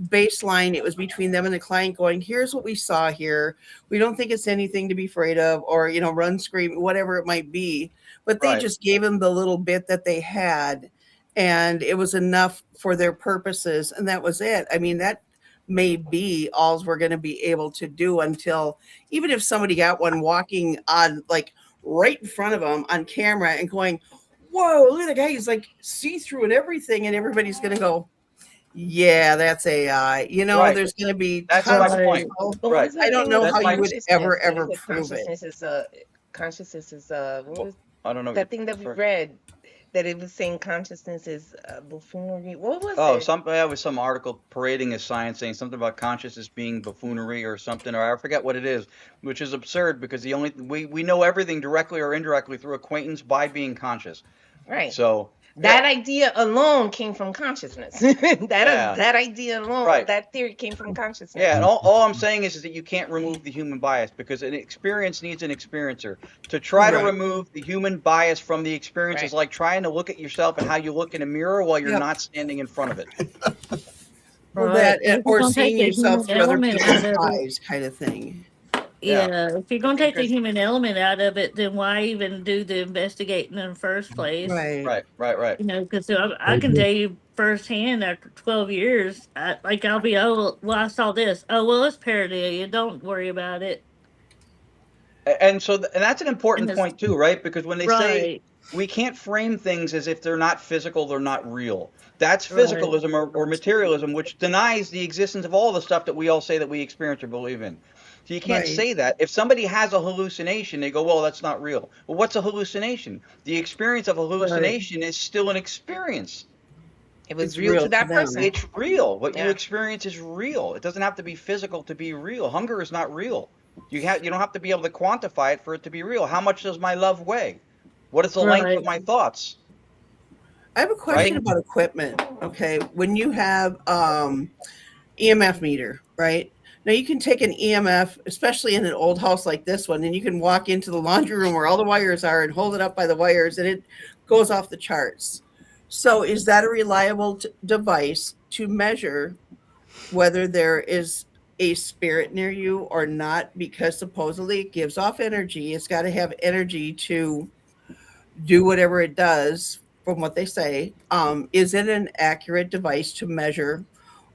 baseline, it was between them and the client going, here's what we saw here. We don't think it's anything to be afraid of, or, you know, run, scream, whatever it might be. But they just gave them the little bit that they had, and it was enough for their purposes. And that was it. I mean, that may be all we're going to be able to do until, even if somebody got one walking on, like, right in front of them on camera and going, whoa, look at the guy, he's like see-through and everything, and everybody's going to go, yeah, that's AI. You know, there's going to be that's tons my of point. people. Right. I don't know how you would ever prove it. Consciousness is what was I don't know that thing that we read, that it was saying consciousness is buffoonery. What was it? It was some article parading as science, saying something about consciousness being buffoonery or something, or I forget what it is, which is absurd, because we know everything directly or indirectly through acquaintance by being conscious. Right. So that idea alone came from consciousness. that idea alone, that theory came from consciousness. Yeah, and all I'm saying is that you can't remove the human bias, because an experience needs an experiencer. To try to remove the human bias from the experience is like trying to look at yourself and how you look in a mirror while you're not standing in front of it. Or seeing yourself through other people's eyes, kind of thing. Yeah, if you're going to take the human element out of it, then why even do the investigating in the first place? Right. You know, because I can tell you firsthand, after 12 years, I'll be, well, I saw this. Oh, well, it's pareidolia. Don't worry about it. And that's an important point too, right? Because when they say we can't frame things as if they're not physical, they're not real. That's physicalism or materialism, which denies the existence of all the stuff that we all say that we experience or believe in. So you can't say that. If somebody has a hallucination, they go, well, that's not real. Well, what's a hallucination? The experience of a hallucination is still an experience. It was real to that person. It's real. What you experience is real. It doesn't have to be physical to be real. Hunger is not real. You don't have to be able to quantify it for it to be real. How much does my love weigh? What is the length of my thoughts? I have a question about equipment. Okay, when you have EMF meter, right? Now you can take an EMF, especially in an old house like this one, and you can walk into the laundry room where all the wires are and hold it up by the wires, and it goes off the charts. So is that a reliable device to measure whether there is a spirit near you or not? Because supposedly it gives off energy. It's got to have energy to do whatever it does, from what they say. Is it an accurate device to measure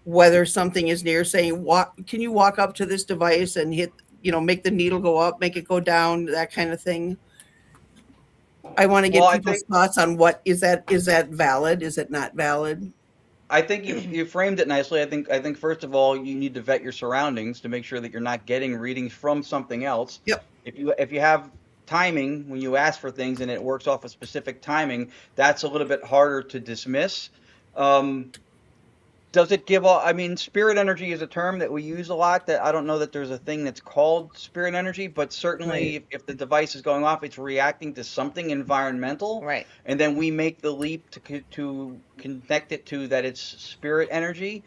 whether something is near? Saying, can you walk up to this device and hit, make the needle go up, make it go down, that kind of thing? I want to get people's thoughts on what is that valid? Is it not valid? I think you framed it nicely. I think first of all, you need to vet your surroundings to make sure that you're not getting readings from something else. Yep. If you have timing when you ask for things and it works off a specific timing, that's a little bit harder to dismiss. Does it give off? I mean, spirit energy is a term that we use a lot. That I don't know that there's a thing that's called spirit energy, but certainly if the device is going off, it's reacting to something environmental, right? And then we make the leap to connect it to that it's spirit energy.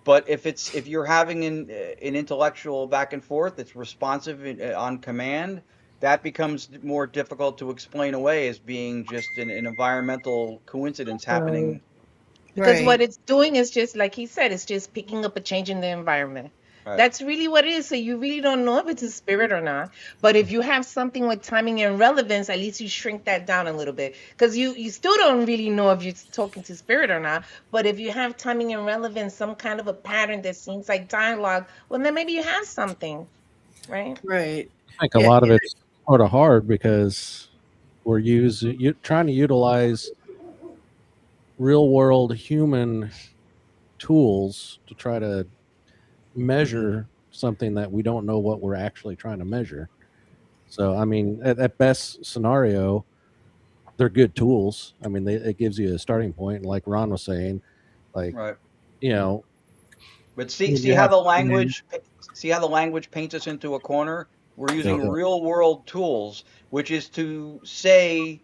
But if you're having an intellectual back and forth that's responsive on command, that becomes more difficult to explain away as being just an environmental coincidence happening. Because what it's doing is just like he said, it's just picking up a change in the environment. Right. That's really what it is. So you really don't know if it's a spirit or not. But if you have something with timing and relevance, at least you shrink that down a little bit. Because you still don't really know if you're talking to spirit or not. But if you have timing and relevance, some kind of a pattern that seems like dialogue, well, then maybe you have something. Right? Right. I think a lot of it's sort of hard because we're trying to utilize real world human tools to try to measure something that we don't know what we're actually trying to measure. So, I mean, at best scenario, they're good tools. I mean, it gives you a starting point. Like Ron was saying, like, you know. But see how the language paints us into a corner. We're using real world tools, which is to say,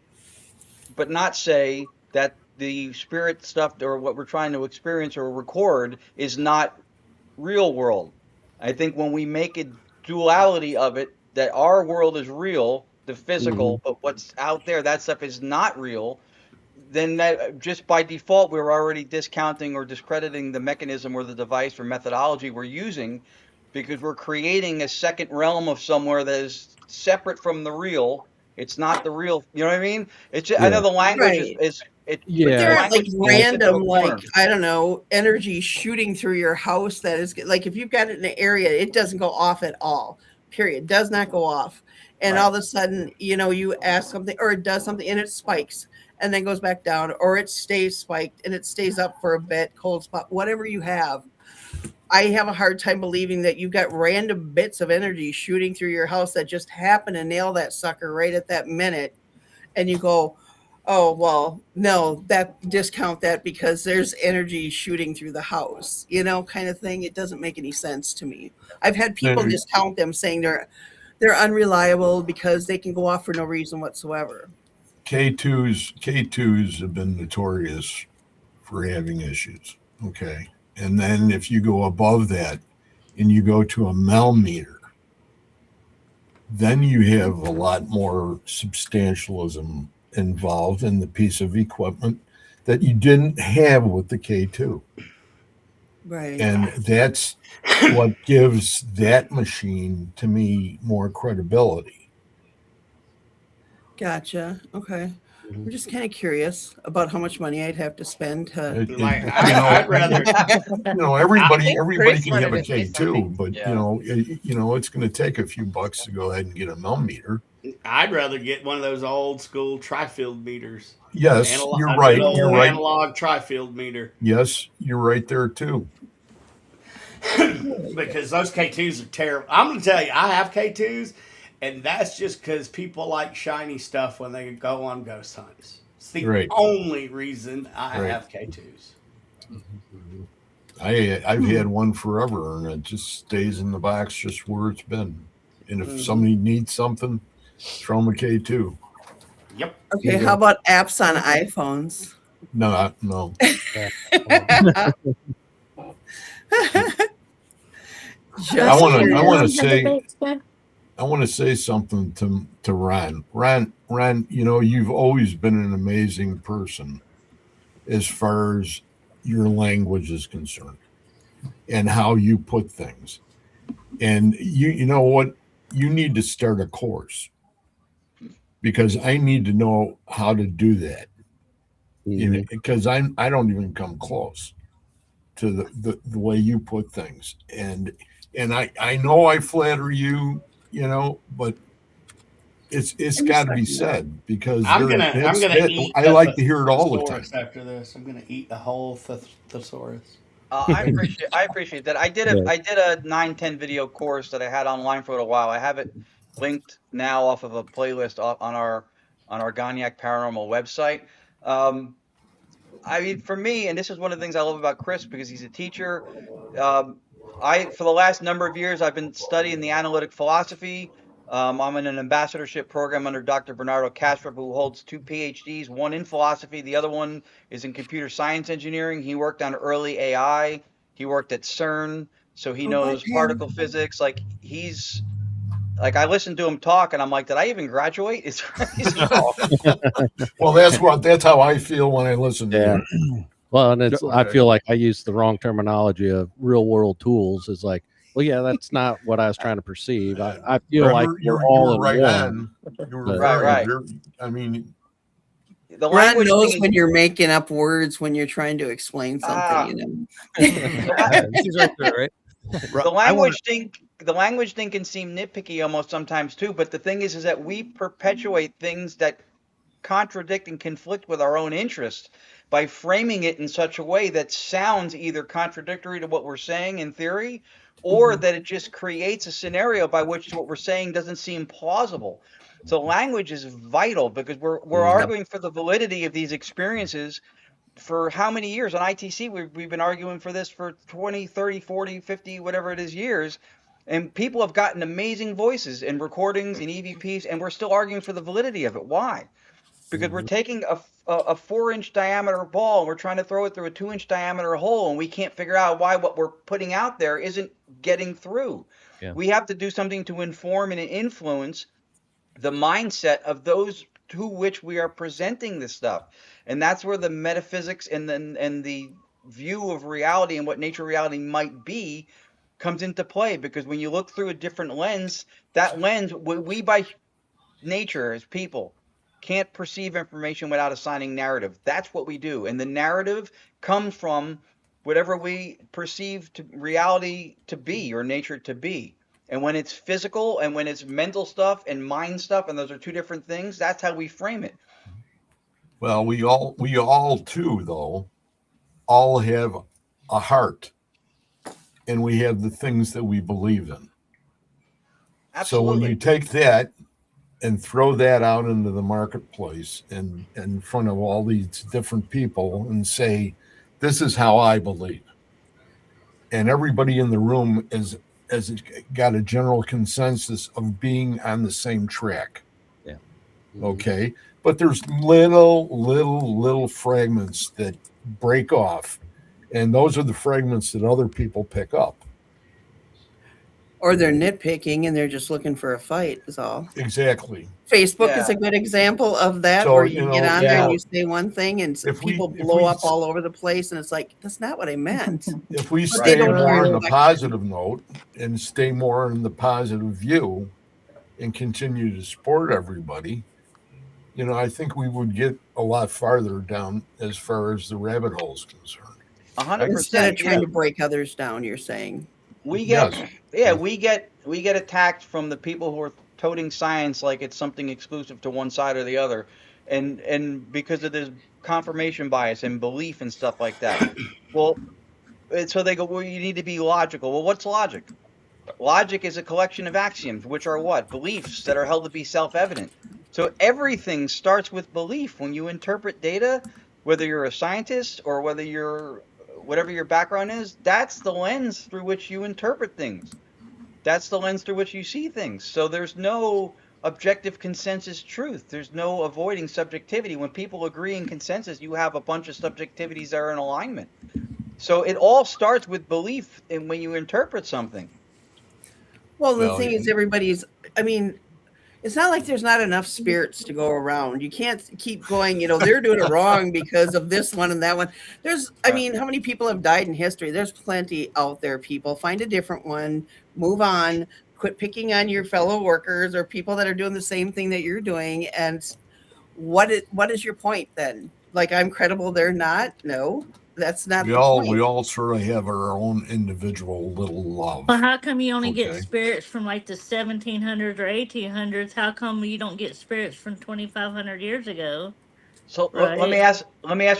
but not say that the spirit stuff or what we're trying to experience or record is not real world. I think when we make a duality of it, that our world is real, the physical, but what's out there, that stuff is not real, then that just by default, we're already discounting or discrediting the mechanism or the device or methodology we're using, because we're creating a second realm of somewhere that is separate from the real. It's not the real, you know what I mean? It's just, I know the language is but there aren't like random, like, I don't know, energy shooting through your house that is like, if you've got it in an area, it doesn't go off at all, period. Does not go off. And all of a sudden, you know, you ask something or it does something and it spikes and then goes back down, or it stays spiked and it stays up for a bit, cold spot, whatever you have. I have a hard time believing that you've got random bits of energy shooting through your house that just happen to nail that sucker right at that minute. And you go, oh, well, no, discount that because there's energy shooting through the house, you know, kind of thing. It doesn't make any sense to me. I've had people discount them saying they're unreliable because they can go off for no reason whatsoever. K2s have been notorious for having issues. Okay. And then if you go above that and you go to a millimeter, then you have a lot more substantialism involved in the piece of equipment that you didn't have with the K2. Right. And that's what gives that machine, to me, more credibility. Gotcha. Okay. I'm just kind of curious about how much money I'd have to spend to. I'd rather. You know, everybody can have a K2, but you know, it's going to take a few bucks to go ahead and get a millimeter. I'd rather get one of those old school tri-field meters. Yes, you're right. You're right. Analog tri-field meter. Yes, you're right there too. Because those K2s are terrible. I'm going to tell you, I have K2s, and that's just because people like shiny stuff when they go on ghost hunts. It's the only reason I have K2s. I've had one forever, and it just stays in the box just where it's been. And if somebody needs something, throw them a K2. Yep. Okay, how about apps on iPhones? No. I want to say something to Ron. Ron, you know, you've always been an amazing person as far as your language is concerned and how you put things. And you know what? You need to start a course because I need to know how to do that. Because I don't even come close to the way you put things. And I know I flatter you, you know, but it's got to be said because I like to hear it all the time. After this, I'm gonna eat the whole thesaurus. I appreciate that. I did a 9-10 video course that I had online for a while. I have it linked now off of a playlist on our Gonyak Paranormal website. I mean, for me, and this is one of the things I love about Chris because he's a teacher. For the last number of years, I've been studying the analytic philosophy. I'm in an ambassadorship program under Dr. Bernardo Castro, who holds 2 PhDs, one in philosophy, the other one is in computer science engineering. He worked on early AI. He worked at CERN, so he knows particle physics. Like he's like, I listened to him talk, and I'm like, did I even graduate? It's crazy. Well, that's how I feel when I listen to you. Well, and I feel like I use the wrong terminology of real world tools. It's like, well, yeah, that's not what I was trying to perceive. I feel like you're all in right one. You were right. I mean, the Ron language knows thing when you're making up words when you're trying to explain something. She's right there, right? The language thing can seem nitpicky almost sometimes too, but the thing is that we perpetuate things that contradict and conflict with our own interests by framing it in such a way that sounds either contradictory to what we're saying in theory, or that it just creates a scenario by which what we're saying doesn't seem plausible. So language is vital because we're arguing for the validity of these experiences for how many years? On ITC, we've been arguing for this for 20, 30, 40, 50, whatever it is years. And people have gotten amazing voices and recordings and EVPs, and we're still arguing for the validity of it. Why? Because we're taking a 4-inch diameter ball and we're trying to throw it through a 2-inch diameter hole, and we can't figure out why what we're putting out there isn't getting through. Yeah. We have to do something to inform and influence the mindset of those to which we are presenting this stuff. And that's where the metaphysics and the view of reality and what nature reality might be comes into play. Because when you look through a different lens, that lens, we by nature as people can't perceive information without assigning narrative. That's what we do. And the narrative comes from whatever we perceive to reality to be or nature to be. And when it's physical and when it's mental stuff and mind stuff, and those are two different things, that's how we frame it. Well, we all too, though, all have a heart, and we have the things that we believe in. Absolutely. So when you take that and throw that out into the marketplace and in front of all these different people and say, this is how I believe, and everybody in the room has got a general consensus of being on the same track. Yeah. Okay. But there's little fragments that break off, and those are the fragments that other people pick up. Or they're nitpicking and they're just looking for a fight is all. Exactly. Facebook is a good example of that, so, where you get on there and you say one thing and people blow up all over the place, and it's like, that's not what I meant. If we stay more on the positive note and stay more in the positive view and continue to support everybody, I think we would get a lot farther down as far as the rabbit hole is concerned. 100%. Instead of trying to break others down, you're saying. We get attacked from the people who are toting science like it's something exclusive to one side or the other, and because of this confirmation bias and belief and stuff like that. Well, so they go, well, you need to be logical. Well, what's logic? Logic is a collection of axioms, which are what? Beliefs that are held to be self-evident. So everything starts with belief. When you interpret data, whether you're a scientist or whether you're whatever your background is, that's the lens through which you interpret things. That's the lens through which you see things. So there's no objective consensus truth. There's no avoiding subjectivity. When people agree in consensus, you have a bunch of subjectivities that are in alignment. So it all starts with belief in when you interpret something. Well, the thing is, it's not like there's not enough spirits to go around. You can't keep going, they're doing it wrong because of this one and that one. How many people have died in history? There's plenty out there, people. Find a different one, move on, quit picking on your fellow workers or people that are doing the same thing that you're doing. And what is your point then? Like, I'm credible, they're not? No. That's not we all sort of have our own individual little love. Well, how come you only get spirits from like the 1700s or 1800s? How come you don't get spirits from 2,500 years ago? So let me ask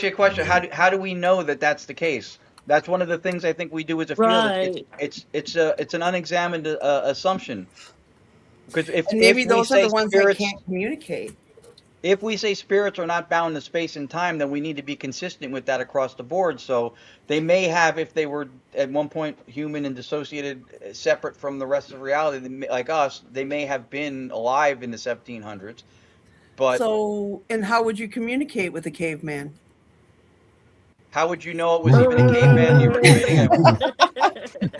you a question. How do we know that that's the case? That's one of the things I think we do as a field. Right. It's an unexamined assumption. Because if those are the ones that can't communicate. If we say spirits are not bound to space and time, then we need to be consistent with that across the board. So they may have, if they were at one point human and dissociated, separate from the rest of reality, like us, they may have been alive in the 1700s. But and how would you communicate with a caveman? How would you know it was even a caveman you were communicating with?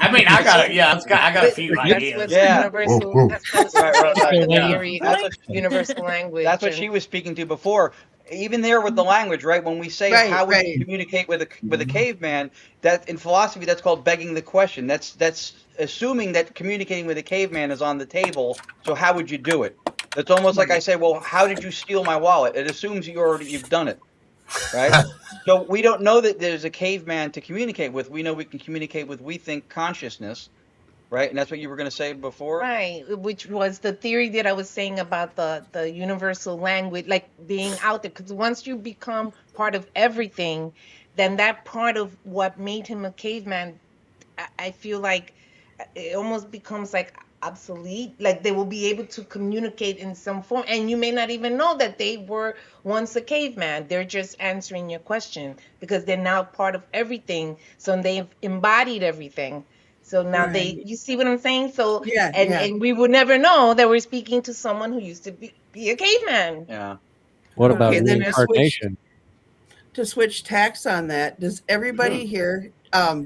I mean, I got a few ideas. Universal. That's the theory of That's universal language. That's what she was speaking to before. Even there with the language, right? When we say how would you communicate with a caveman, that in philosophy that's called begging the question. That's assuming that communicating with a caveman is on the table. So how would you do it? It's almost like I say, well, how did you steal my wallet? It assumes you've done it, right? So we don't know that there's a caveman to communicate with. We know we can communicate with, we think, consciousness, right? And that's what you were going to say before, right? Which was the theory that I was saying about the universal language, like being out there. Because once you become part of everything, then that part of what made him a caveman, I feel like it almost becomes like obsolete. Like they will be able to communicate in some form, and you may not even know that they were once a caveman. They're just answering your question because they're now part of everything. So they've embodied everything. So now you see what I'm saying? So and we would never know that we're speaking to someone who used to be a caveman. Yeah. What about reincarnation? To switch tacks on that, does everybody here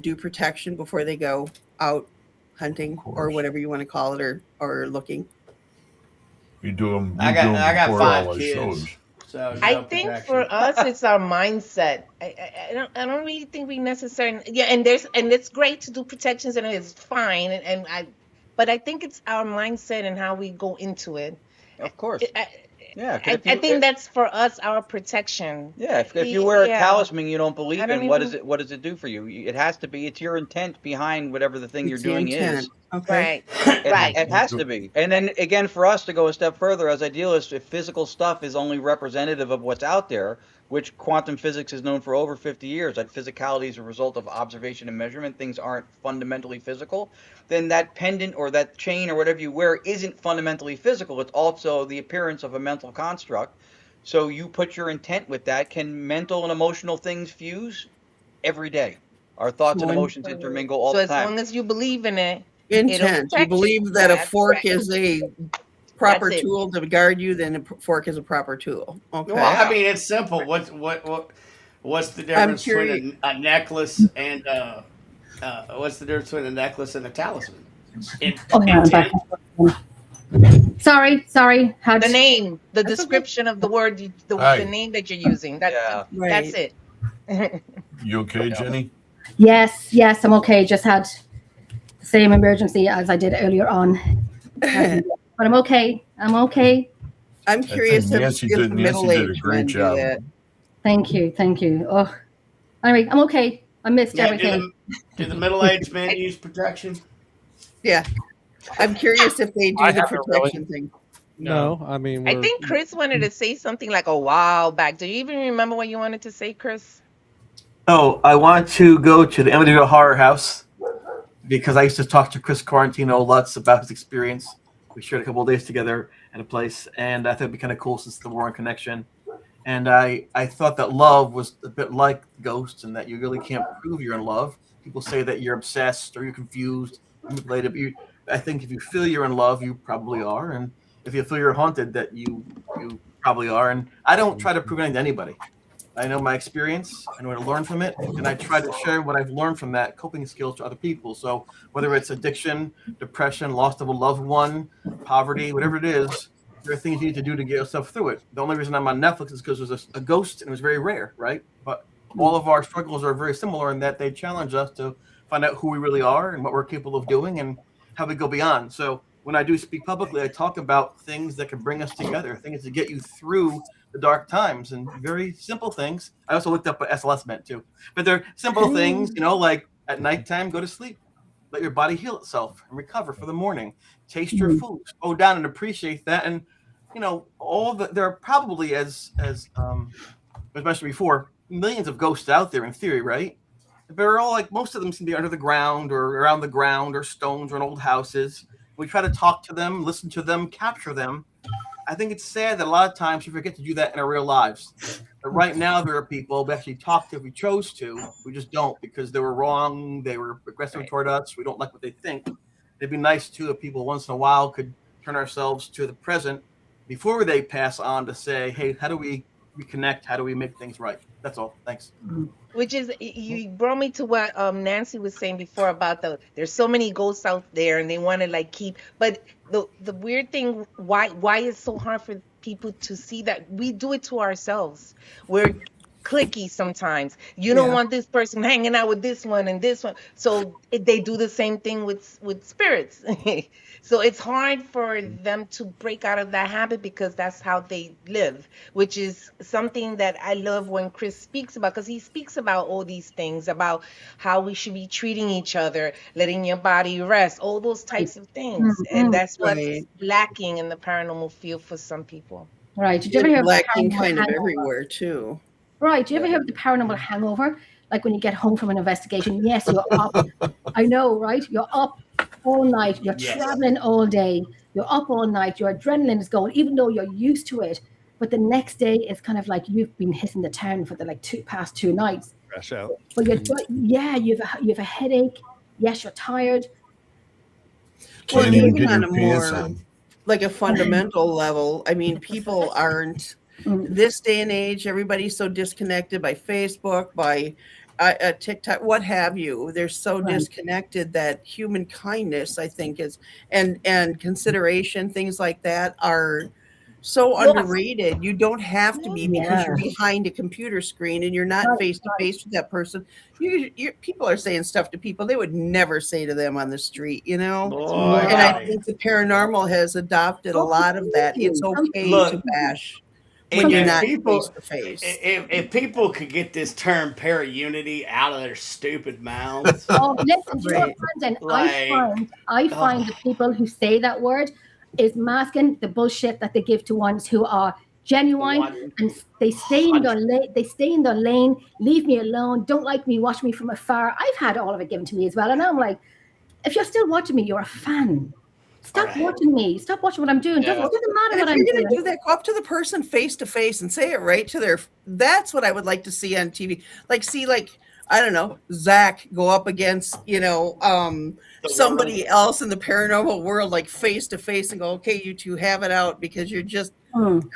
do protection before they go out hunting or whatever you want to call it, or looking? We do them. I got 5 kids. So I think for us, it's our mindset. I don't really think we necessarily, and it's great to do protections and it's fine. But I think it's our mindset and how we go into it. Of course. I think that's for us, our protection. Yeah, if you wear a talisman you don't believe in, what does it do for you? It has to be, it's your intent behind whatever the thing you're doing is. Okay. It has to be. And then again, for us to go a step further as idealists, if physical stuff is only representative of what's out there, which quantum physics has known for over 50 years, that physicality is a result of observation and measurement, things aren't fundamentally physical, then that pendant or that chain or whatever you wear isn't fundamentally physical. It's also the appearance of a mental construct. So you put your intent with that. Can mental and emotional things fuse? Every day. Our thoughts and emotions intermingle all the time. So as long as you believe in it, intent. You believe that a fork is a proper tool to guard you, then a fork is a proper tool. Okay. Well, I mean, it's simple. What's the difference between a necklace and what's the difference between a necklace and a talisman? Sorry. The name, the description of the word, the name that you're using. That's it. You okay, Jenny? Yes, I'm okay. Just had the same emergency as I did earlier on. But I'm okay. I'm curious if Nancy the did a great job. Thank you. Oh, anyway, I'm okay. I missed everything. Do the middle-aged men use protection? Yeah. I'm curious if they do the protection thing. No, I mean, I think Chris wanted to say something like a while back. Do you even remember what you wanted to say, Chris? Oh, I want to go to the Amityville Horror House because I used to talk to Chris Quarantino Lutz about his experience. We shared a couple of days together at a place, and I thought it'd be kind of cool since the war and connection. And I thought that love was a bit like ghosts and that you really can't prove you're in love. People say that you're obsessed or you're confused, manipulated. I think if you feel you're in love, you probably are. And if you feel you're haunted, that you probably are. And I don't try to prove anything to anybody. I know my experience. I know what I learned from it. And I try to share what I've learned from that coping skills to other people. So whether it's addiction, depression, loss of a loved one, poverty, whatever it is, there are things you need to do to get yourself through it. The only reason I'm on Netflix is because it was a ghost and it was very rare, right? But all of our struggles are very similar in that they challenge us to find out who we really are and what we're capable of doing and how we go beyond. So when I do speak publicly, I talk about things that can bring us together, things to get you through the dark times, and very simple things. I also looked up what SLS meant too, but they're simple things, like at nighttime, go to sleep, let your body heal itself and recover for the morning. Taste your food, slow down and appreciate that. And there are probably as mentioned before, millions of ghosts out there in theory, right? But they're all most of them seem to be under the ground or around the ground or stones or in old houses. We try to talk to them, listen to them, capture them. I think it's sad that a lot of times we forget to do that in our real lives. But right now, there are people we actually talk to if we chose to. We just don't because they were wrong. They were aggressive toward us. We don't like what they think. It'd be nice, too, if people once in a while could turn ourselves to the present before they pass on to say, hey, how do we we connect? How do we make things right? That's all. Thanks. Which is, you brought me to what Nancy was saying before about there's so many ghosts out there and they want to like keep, but the weird thing, why it's so hard for people to see that we do it to ourselves. We're clicky sometimes. You don't want this person hanging out with this one and this one, so they do the same thing with spirits. So it's hard for them to break out of that habit because that's how they live, which is something that I love when Chris speaks about, because he speaks about all these things, about how we should be treating each other, letting your body rest, all those types of things. And that's what's lacking in the paranormal field for some people. Right. Did you ever hear lacking kind of everywhere too? Right. Do you ever hear of the paranormal hangover? Like when you get home from an investigation, yes, you're up. I know, right? You're up all night. You're traveling all day. You're up all night. Your adrenaline is going, even though you're used to it. But the next day, it's kind of like you've been hitting the town for the past 2 nights. Crash out. But you have a headache. Yes, you're tired. Well, even on a more like a fundamental level, I mean, people aren't. This day and age, everybody's so disconnected by Facebook, by TikTok, what have you. They're so disconnected that human kindness, I think, is and consideration, things like that are so underrated. You don't have to be, because you're behind a computer screen and you're not face to face with that person. People are saying stuff to people they would never say to them on the street, you know. And I think the paranormal has adopted a lot of that. It's okay to bash when you're not face to face. If people could get this term para-unity out of their stupid mouths. Oh, listen, I find the people who say that word is masking the bullshit that they give to ones who are genuine, and they stay in their lane, leave me alone, don't like me, watch me from afar. I've had all of it given to me as well, and I'm like, if you're still watching me, you're a fan. Stop watching me. Stop watching what I'm doing. Doesn't matter what I'm doing. If you're going to do that, go up to the person face to face and say it right to their. That's what I would like to see on TV. I don't know, Zach go up against, somebody else in the paranormal world, like face to face, and go, okay, you two have it out, because you're just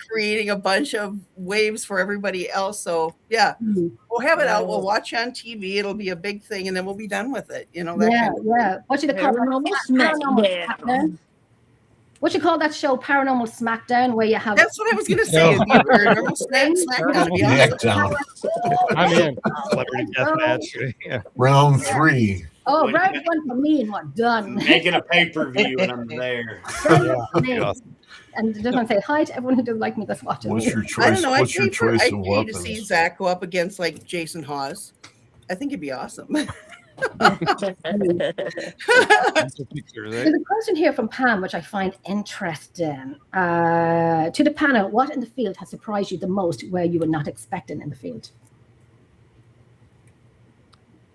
creating a bunch of waves for everybody else. So we'll have it out. We'll watch on TV. It'll be a big thing, and then we'll be done with it. Kind of What should they call it? What you call that show, Paranormal Smackdown, where you have... That's what I was going to say. Paranormal Smackdown. I'm in. Celebrity Deathmatch. Round 3. Oh, round 1 for me, and what done? Making a pay-per-view when I'm there. And they're going to say hi to everyone who doesn't like me that's watching. What's your choice? I don't know. What's your choice of I'd pay weapons? to see Zach go up against Jason Hawes. I think it'd be awesome. There's a question here from Pam, which I find interesting. To the panel, what in the field has surprised you the most, where you were not expecting in the field?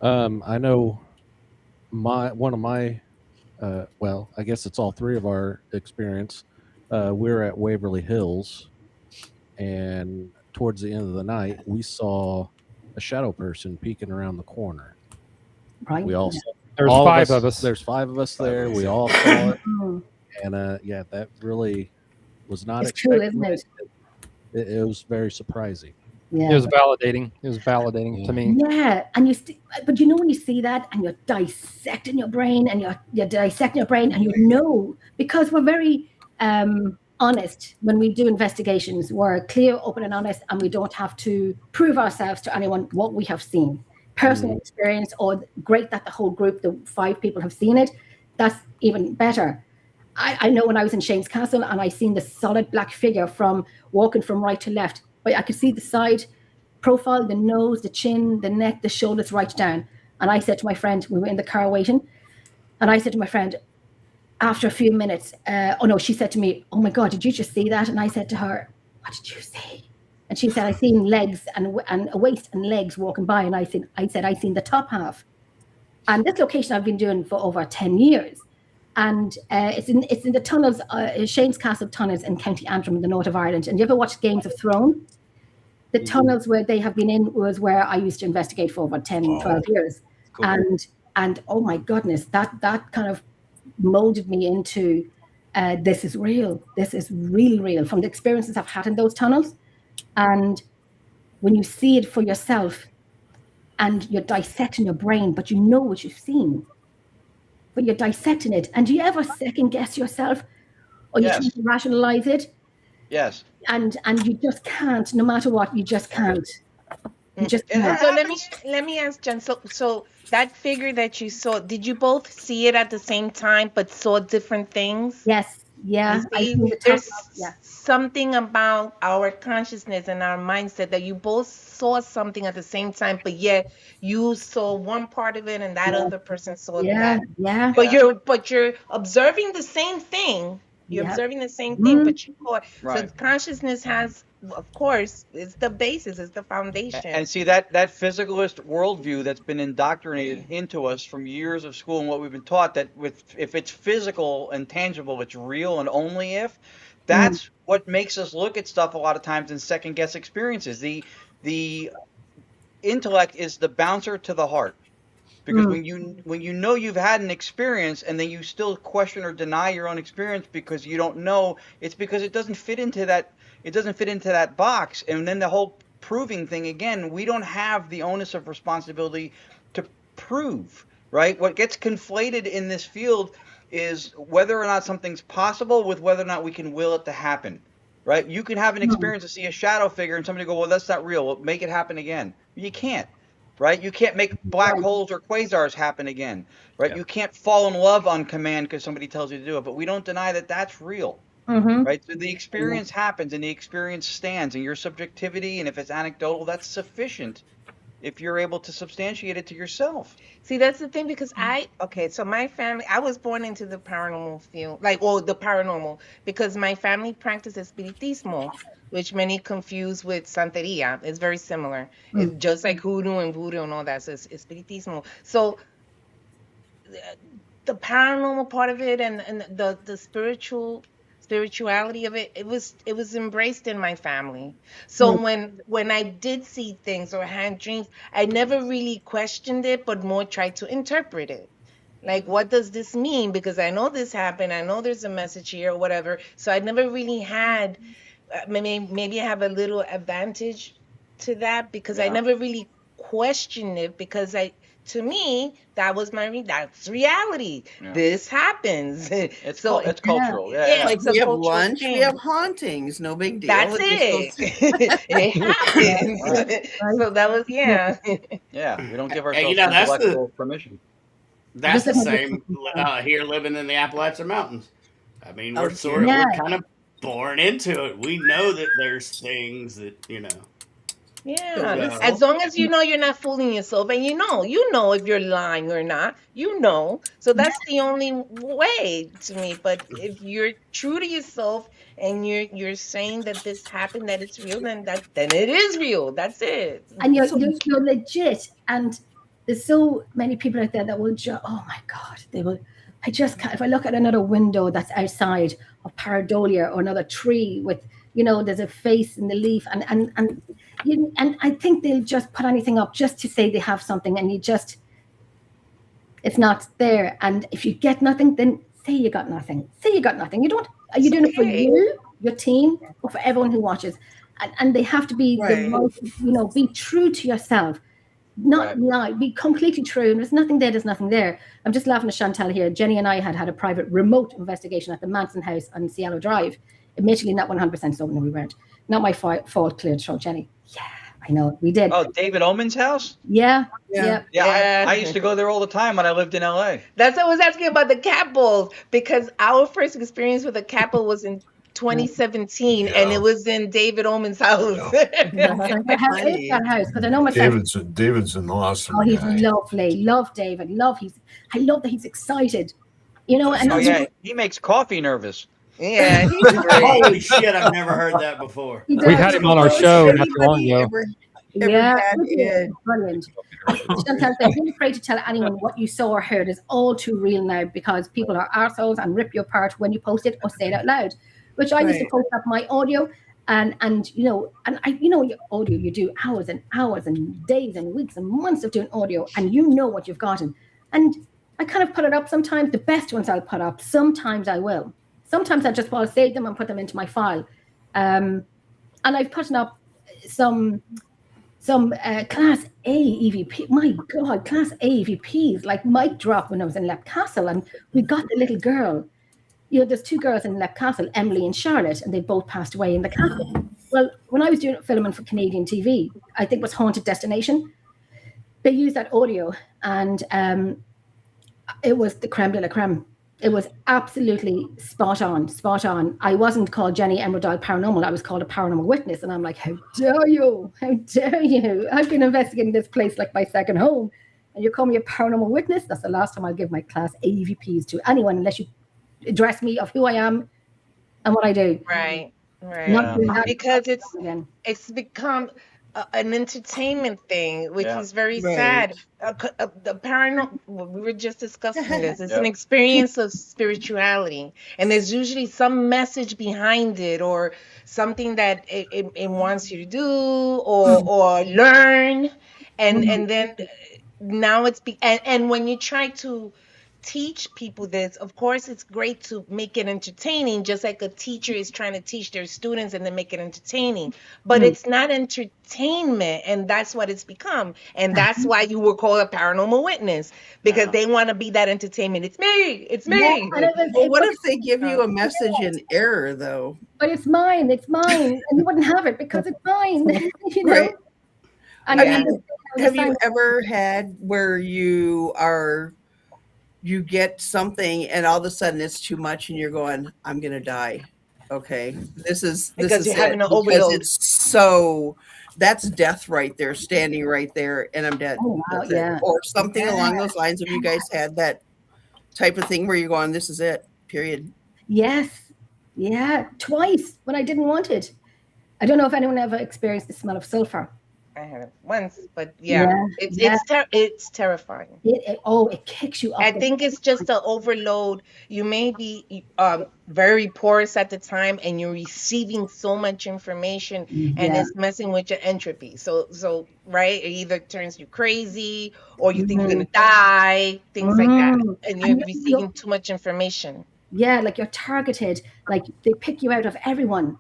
I know one of my, I guess it's all 3 of our experience. We're at Waverly Hills, and towards the end of the night, we saw a shadow person peeking around the corner. Right. We all There's 5 of us. There's 5 of us there. We all saw it, and that really was not expected. It's true, isn't it? It was very surprising. Yeah. It was validating to me. Yeah, and but when you see that and you're dissecting your brain, and you're dissecting your brain, and because we're very honest when we do investigations. We're clear, open, and honest, and we don't have to prove ourselves to anyone what we have seen. Personal experience, or great that the whole group, the 5 people, have seen it. That's even better. I know when I was in Shane's Castle and I seen the solid black figure from walking from right to left, but I could see the side profile, the nose, the chin, the neck, the shoulders right down. And I said to my friend, we were in the car waiting, and I said to my friend, after a few minutes, she said to me, oh my God, did you just see that? And I said to her, what did you see? And she said, I seen legs and a waist and legs walking by. And I said, I seen the top half. And this location I've been doing for over 10 years. And it's in the tunnels, Shane's Castle tunnels in County Antrim in the north of Ireland. And you ever watched Games of Thrones? The tunnels where they have been in was where I used to investigate for over 10, 12 years. Cool. And oh my goodness, that kind of molded me into this is real. This is really real from the experiences I've had in those tunnels. And when you see it for yourself and you're dissecting your brain, but you know what you've seen, but you're dissecting it. And do you ever second guess yourself, or you try to rationalize it? Yes. And you just can't, no matter what, you just can't. You just can't. So let me ask Jen. So that figure that you saw, did you both see it at the same time but saw different things? Yes. Yeah. There's something about our consciousness and our mindset that you both saw something at the same time, but yet you saw one part of it and that other person saw that. Yeah. But you're observing the same thing. You're observing the same thing, but you caught. So consciousness has, of course, it's the basis, it's the foundation. And see that physicalist worldview that's been indoctrinated into us from years of school and what we've been taught, that if it's physical and tangible, it's real, and only if. That's what makes us look at stuff a lot of times and second guess experiences. The intellect is the bouncer to the heart. Because when you know you've had an experience and then you still question or deny your own experience because you don't know, it's because it doesn't fit into that box. And then the whole proving thing, again, we don't have the onus of responsibility to prove, right? What gets conflated in this field is whether or not something's possible with whether or not we can will it to happen, right? You can have an experience to see a shadow figure and somebody go, well, that's not real. Well, make it happen again. You can't. Right? You can't make black holes or quasars happen again. Right? Yeah. You can't fall in love on command because somebody tells you to do it. But we don't deny that that's real. Right? So the experience happens and the experience stands, and your subjectivity, and if it's anecdotal, that's sufficient if you're able to substantiate it to yourself. See, that's the thing, because so my family, I was born into the paranormal field, the paranormal, because my family practices spiritismo, which many confuse with Santeria. It's very similar. It's just like hoodoo and voodoo and all that. So it's spiritismo. So the paranormal part of it and the spirituality of it, it was embraced in my family. So when I did see things or had dreams, I never really questioned it, but more tried to interpret it. Like, what does this mean? Because I know this happened. I know there's a message here or whatever. So I never really had, maybe I have a little advantage to that, because I never really questioned it, because to me, that's reality. Yeah. This happens. It's cultural. Like we have lunch, we have hauntings. No big deal. That's it. It happens. So that was, Yeah, we don't give ourselves intellectual permission. That's the same here living in the Appalachian Mountains. I mean, we're we're kind of born into it. We know that there's things that, Yeah, as long as you know you're not fooling yourself, and you know if you're lying or not, So that's the only way to me. But if you're true to yourself and you're saying that this happened, that it's real, then it is real. That's it. And you're legit. And there's so many people out there that will oh my God, they will. I just can't. If I look at another window that's outside of pareidolia, or another tree with, there's a face in the leaf, and I think they'll just put anything up just to say they have something, and it's not there. And if you get nothing, then say you got nothing. Say you got nothing. Are you doing it for you, your team, or for everyone who watches? And they have to be the most, be true to yourself. Not lie, be completely true. And there's nothing there, there's nothing there. I'm just laughing at Chantal here. Jenny and I had a private remote investigation at the Manson house on Cielo Drive. Admittedly, not 100% so, no, we weren't. Not my fault, clear to show Jenny. Yeah, I know, we did. Oh, David Omen's house? Yeah. I used to go there all the time when I lived in LA. That's what I was asking about the cat balls, because our first experience with a cat ball was in 2017, and it was in David Omen's house. That house, because I know my David's an awesome guy. He's guy. Lovely. Love David. I love that he's excited. And he makes coffee nervous. Yeah, he's great. Holy shit, I've never heard that before. We had him on our show not too long ago. Brilliant. Sometimes they're really afraid to tell anyone what you saw or heard is all too real now, because people are arseholes and rip you apart when you post it or say it out loud. Which I used to post up my audio, and your audio, you do hours and hours and days and weeks and months of doing audio, and you know what you've gotten. And I kind of put it up sometimes. The best ones I'll put up. Sometimes I will. Sometimes I just will save them and put them into my file. And I've put up some some class A EVP. My God, class A EVPs, like mic drop when I was in Lep Castle, and we got the little girl. There's 2 girls in Lep Castle, Emily and Charlotte, and they both passed away in the castle. Well, when I was doing filming for Canadian TV, I think it was Haunted Destination, they used that audio, and it was the creme de la creme. It was absolutely spot on. I wasn't called Jenny Emerald Paranormal. I was called a paranormal witness. And I'm like, how dare you? How dare you? I've been investigating this place like my second home. And you call me a paranormal witness? That's the last time I'll give my class AVPs to anyone unless you address me of who I am and what I do. Right. Because it's become an entertainment thing, which is very sad. The paranormal, we were just discussing this. It's an experience of spirituality, and there's usually some message behind it, or something that it wants you to do or learn, and then now and when you try to teach people this, of course it's great to make it entertaining, just like a teacher is trying to teach their students and then make it entertaining, but it's not entertainment, and that's what it's become. And that's why you were called a paranormal witness, because they want to be that entertainment. It's me. Well, what if they give you a message in error though? But it's mine, and you wouldn't have it because it's mine. Right. And have you ever had where you get something and all of a sudden it's too much and you're going, I'm going to die. Okay. This is you're having an overload. That's death right there, standing right there, and I'm dead. Oh, wow, Or something along those lines. Have you guys had that type of thing where you're going, this is it, period? Yes. Yeah. Twice when I didn't want it. I don't know if anyone ever experienced the smell of sulfur. I had it once, but it's terrifying. It kicks you up. I think it's just the overload. You may be very porous at the time, and you're receiving so much information, and it's messing with your entropy. So right, it either turns you crazy, or you think you're gonna die, things like that, and you're receiving too much information. Yeah, like you're targeted. Like they pick you out of everyone.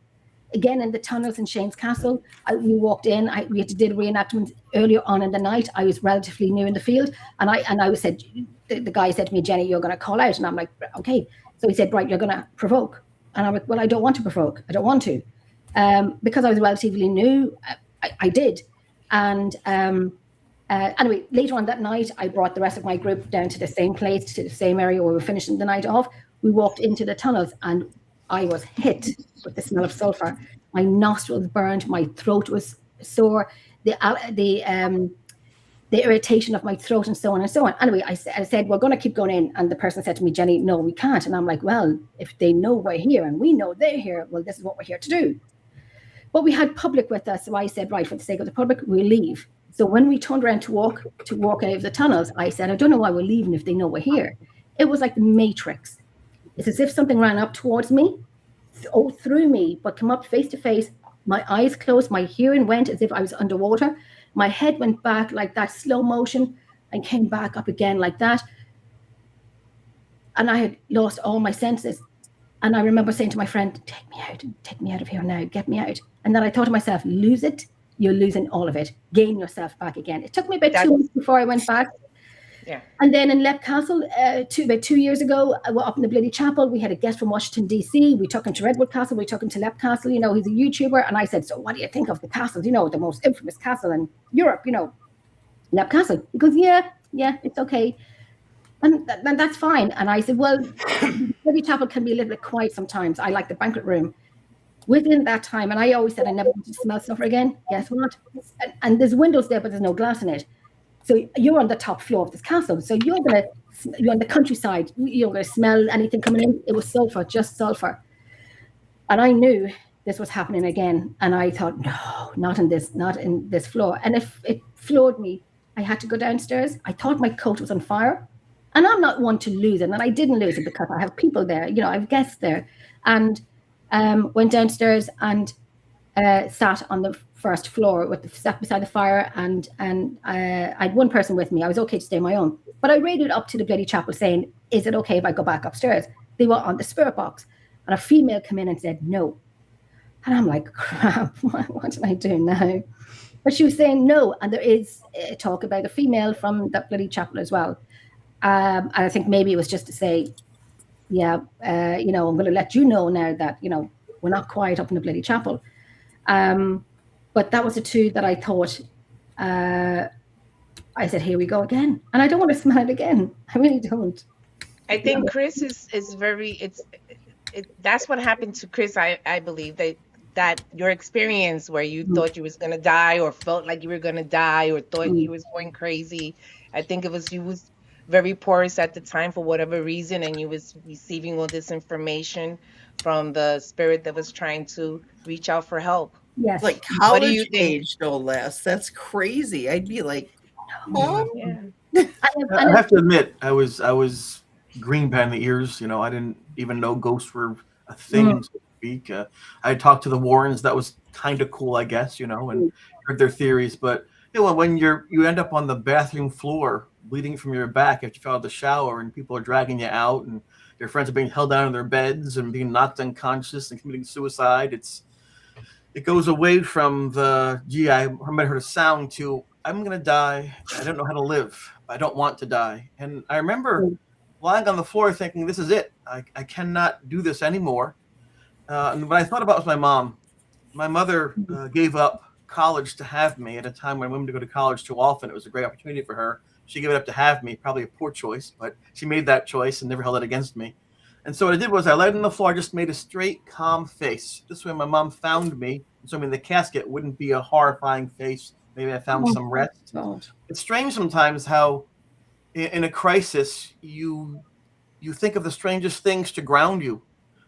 Again, in the tunnels in Shane's Castle, we walked in. We had to do reenactments earlier on in the night. I was relatively new in the field, and I said, the guy said to me, Jenny, you're going to call out, and I'm like, okay. So he said, right, you're going to provoke, and I'm like, well, I don't want to provoke. I don't want to, because I was relatively new. I did, and anyway, later on that night, I brought the rest of my group down to the same place, to the same area where we were finishing the night off. We walked into the tunnels, and I was hit with the smell of sulfur. My nostrils burned. My throat was sore. The irritation of my throat, and so on and so on. Anyway, I said, we're going to keep going in. And the person said to me, Jenny, no, we can't. And I'm like, well, if they know we're here and we know they're here, well, this is what we're here to do. But we had public with us. So I said, right, for the sake of the public, we'll leave. So when we turned around to walk out of the tunnels, I said, I don't know why we're leaving if they know we're here. It was like the Matrix. It's as if something ran up towards me, through me, but come up face to face. My eyes closed, my hearing went as if I was underwater. My head went back like that, slow motion, and came back up again like that. And I had lost all my senses. And I remember saying to my friend, take me out of here now, get me out. And then I thought to myself, lose it, you're losing all of it. Gain yourself back again. It took me about 2 months before I went back. Yeah. And then in Lep Castle, about 2 years ago, we're up in the Bloody Chapel. We had a guest from Washington, D.C. We took him to Redwood Castle. We took him to Lep Castle. He's a YouTuber. And I said, so what do you think of the castle? The most infamous castle in Europe, Lep Castle. He goes, yeah, it's okay. And that's fine. And I said, well, Bloody Chapel can be a little bit quiet sometimes. I like the banquet room. Within that time, and I always said I never wanted to smell sulfur again. Guess what? And there's windows there, but there's no glass in it. So you're on the top floor of this castle. So you're on the countryside. You're going to smell anything coming in. It was sulfur, just sulfur. And I knew this was happening again. And I thought, no, not in this floor. And if it floored me, I had to go downstairs. I thought my coat was on fire. And I'm not one to lose it. And I didn't lose it because I have people there. I have guests there. And went downstairs and sat on the first floor sat beside the fire, and I had one person with me. I was okay to stay on my own, but I raided up to the Bloody Chapel saying, is it okay if I go back upstairs? They were on the spirit box, and a female came in and said no. And I'm like, crap, what did I do now? But she was saying no, and there is talk about a female from that bloody chapel as well. And I think maybe it was just to say, yeah, I'm going to let you know now that, we're not quiet up in the bloody chapel. But that was the two that I thought, I said, here we go again. And I don't want to smell it again. I really don't. I think Chris is very, that's what happened to Chris. I believe that your experience where you thought you was going to die or felt like you were going to die or thought you was going crazy. I think it was, you was very porous at the time for whatever reason. And you was receiving all this information from the spirit that was trying to reach out for help. Yes. Like college age, no less. That's crazy. I'd be like, Mom? Yeah. I have to admit, I was green behind the ears. I didn't even know ghosts were a thing, so to speak. I talked to the Warrens. That was kind of cool, I guess, and heard their theories. But when you end up on the bathroom floor bleeding from your back after you fell out of the shower and people are dragging you out and your friends are being held down in their beds and being knocked unconscious and committing suicide, it goes away from the, gee, I might have heard a sound to, I'm going to die. I don't know how to live. I don't want to die. And I remember lying on the floor thinking, this is it. I cannot do this anymore. And what I thought about was my mom. My mother gave up college to have me at a time when women to go to college too often. It was a great opportunity for her. She gave it up to have me, probably a poor choice, but she made that choice and never held it against me. And so what I did was I laid on the floor, just made a straight, calm face. This way my mom found me. So the casket wouldn't be a horrifying face. Maybe I found some rest. It's strange sometimes how in a crisis you think of the strangest things to ground you.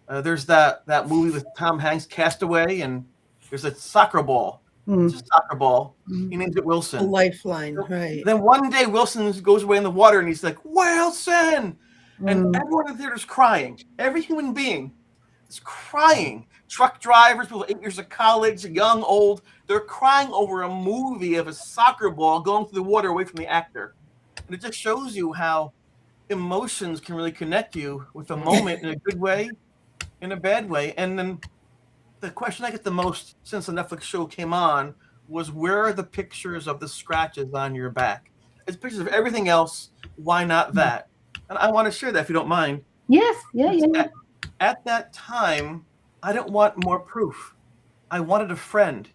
There's that movie with Tom Hanks, Castaway, and there's a soccer ball. It's a soccer ball. He names it Wilson. A lifeline, right. Then one day Wilson goes away in the water and he's like, Wilson! And everyone in the theater is crying. Every human being is crying. Truck drivers, people 8 years of college, young, old, they're crying over a movie of a soccer ball going through the water away from the actor. And it just shows you how emotions can really connect you with a moment in a good way, in a bad way. And then the question I get the most since the Netflix show came on was, where are the pictures of the scratches on your back? It's pictures of everything else. Why not that? And I want to share that if you don't mind. Yes. Yeah. At that time, I didn't want more proof. I wanted a friend.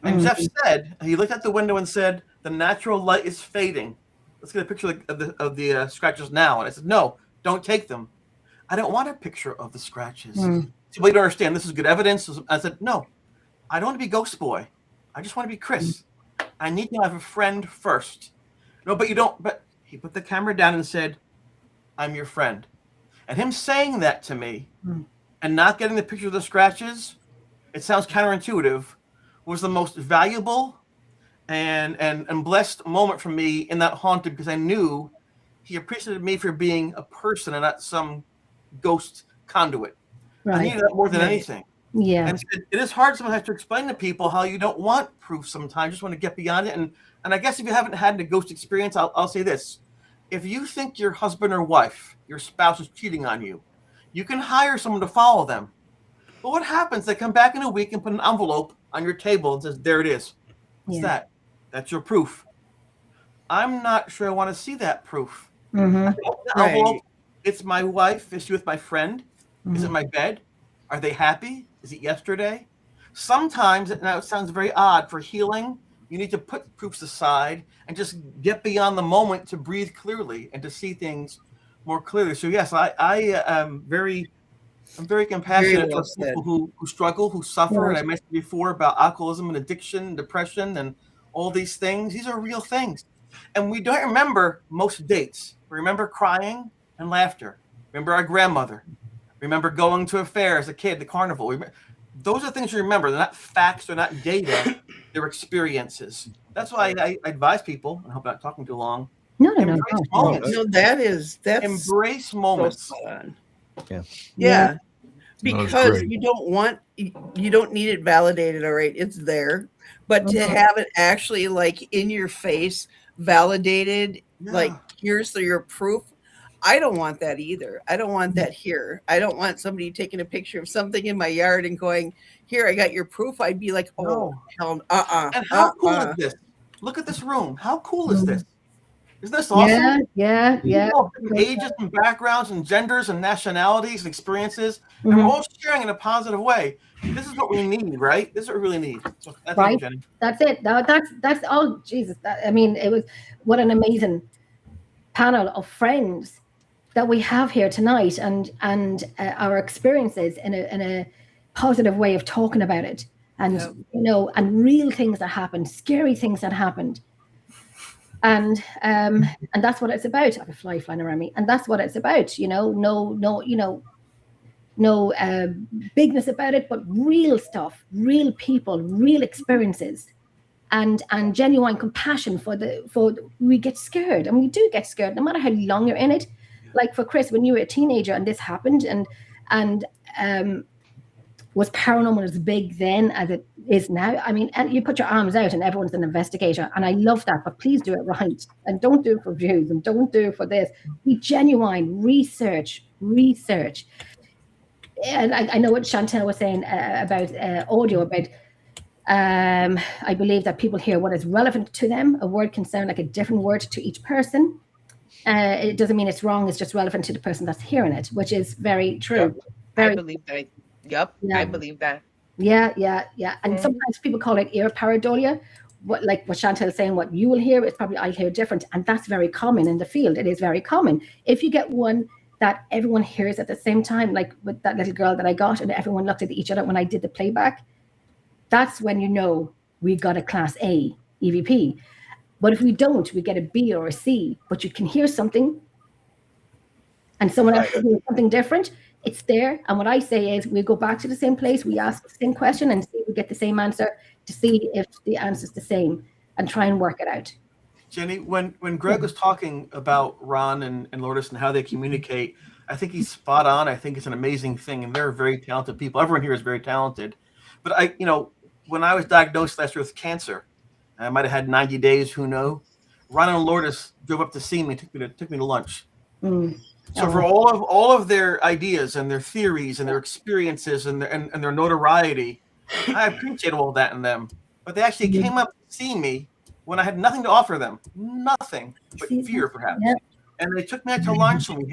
And Jeff said, he looked out the window and said, the natural light is fading. Let's get a picture of the scratches now. And I said, no, don't take them. I don't want a picture of the scratches. So you don't understand. This is good evidence. I said, no, I don't want to be Ghost Boy. I just want to be Chris. I need to have a friend first. No, but you don't. But he put the camera down and said, I'm your friend. And him saying that to me and not getting the picture of the scratches, it sounds counterintuitive, was the most valuable and blessed moment for me in that haunted, because I knew he appreciated me for being a person and not some ghost conduit. Right. I needed that more than anything. Yeah. And it is hard sometimes to explain to people how you don't want proof sometimes, just want to get beyond it. And I guess if you haven't had a ghost experience, I'll say this. If you think your husband or wife, your spouse is cheating on you, you can hire someone to follow them. But what happens? They come back in a week and put an envelope on your table and says, there it is. What's that? That's your proof. I'm not sure I want to see that proof. Envelope, it's my wife. Is she with my friend? Is it my bed? Are they happy? Is it yesterday? Sometimes, now it sounds very odd, for healing, you need to put proofs aside and just get beyond the moment to breathe clearly and to see things more clearly. So yes, I am very compassionate for people who struggle, who suffer. And I mentioned before about alcoholism and addiction, depression, and all these things. These are real things. And we don't remember most dates. We remember crying and laughter. Remember our grandmother. Remember going to a fair as a kid, the carnival. Those are things you remember. They're not facts. They're not data. They're experiences. That's why I advise people, I hope I'm not talking too long. No. Moments. No, that's embrace moments. Yeah. Because you don't need it validated. All right, it's there, but to have it actually like in your face, validated, like here's your proof. I don't want that either. I don't want that here. I don't want somebody taking a picture of something in my yard and going, here, I got your proof. I'd be like, oh, hell, And how cool is this? Look at this room. How cool is this? Isn't this awesome? Yeah. People of different ages and backgrounds and genders and nationalities and experiences, and we're all sharing in a positive way. This is what we need, right? This is what we really need. So, Right. you, Jenny. That's it. That's all. Jesus. I mean, it was what an amazing panel of friends that we have here tonight, and our experiences in a positive way of talking about it, and and real things that happened, scary things that happened. And that's what it's about. I have a fly flying around me, and that's what it's about. No bigness about it, but real stuff, real people, real experiences, and genuine compassion for we get scared, and we do get scared, no matter how long you're in it. Like for Chris, when you were a teenager and this happened, and was paranormal as big then as it is now? I mean, and you put your arms out and everyone's an investigator, and I love that, but please do it right, and don't do it for views, and don't do it for this. Be genuine, research. And I know what Chantel was saying about audio, about I believe that people hear what is relevant to them. A word can sound like a different word to each person. It doesn't mean it's wrong, it's just relevant to the person that's hearing it, which is very true. Yep. I believe that. Yep, yeah. I believe that. Yeah. And sometimes people call it ear pareidolia. What Chantel is saying, what you will hear is probably I'll hear different. And that's very common in the field. It is very common. If you get one that everyone hears at the same time, like with that little girl that I got, and everyone looked at each other when I did the playback, that's when you know we got a class A EVP. But if we don't, we get a B or a C, but you can hear something and someone else hears something different, it's there. And what I say is we go back to the same place, we ask the same question and see if we get the same answer, to see if the answer is the same, and try and work it out. Jenny, when Greg was talking about Ron and Lourdes and how they communicate, I think he's spot on. I think it's an amazing thing, and they're very talented people. Everyone here is very talented. But when I was diagnosed last year with cancer, I might have had 90 days, who knows? Ron and Lourdes drove up to see me, took me to lunch. So for all of their ideas and their theories and their experiences and their notoriety, I appreciate all that in them. But they actually came up to see me when I had nothing to offer them, nothing but fear, perhaps. Yep. And they took me out to lunch, and we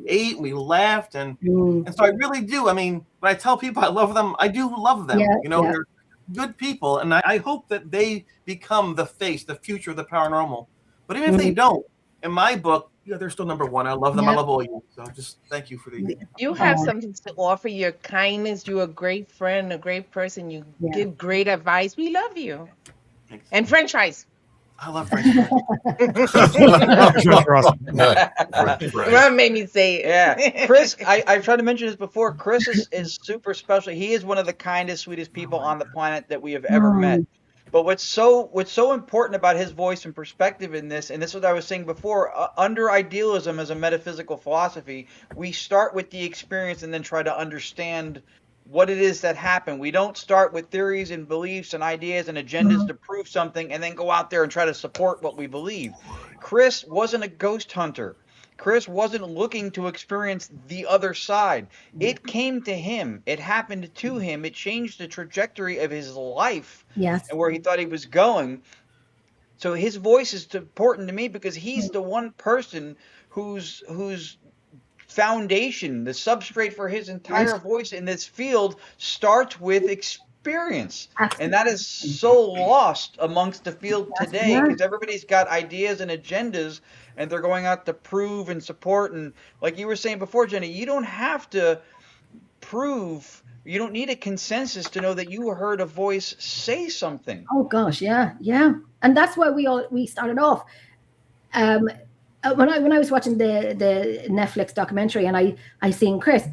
ate, and we laughed, and so I really do. I mean, when I tell people I love them, I do love them. They're good people, and I hope that they become the face, the future of the paranormal. But even if they don't, in my book, they're still number one. I love them. I love all you. So just thank you for the. You have something to offer. Your kindness. You're a great friend, a great person. You give great advice. We love you. Thanks. And French fries. I love French fries. Ron made me say it. Yeah, Chris. I've tried to mention this before. Chris is super special. He is one of the kindest, sweetest people on the planet that we have ever met. But what's so important about his voice and perspective in this, and this is what I was saying before, under idealism as a metaphysical philosophy, we start with the experience and then try to understand what it is that happened. We don't start with theories and beliefs and ideas and agendas to prove something and then go out there and try to support what we believe. Chris wasn't a ghost hunter. Chris wasn't looking to experience the other side. It came to him. It happened to him. It changed the trajectory of his life and where he thought he was going. So his voice is important to me because he's the one person whose foundation, the substrate for his entire voice in this field starts with experience. And that is so lost amongst the field today because everybody's got ideas and agendas and they're going out to prove and support. And like you were saying before, Jenny, you don't have to prove, you don't need a consensus to know that you heard a voice say something. Oh gosh, yeah. And that's why we started off. When I was watching the Netflix documentary and I seen Chris,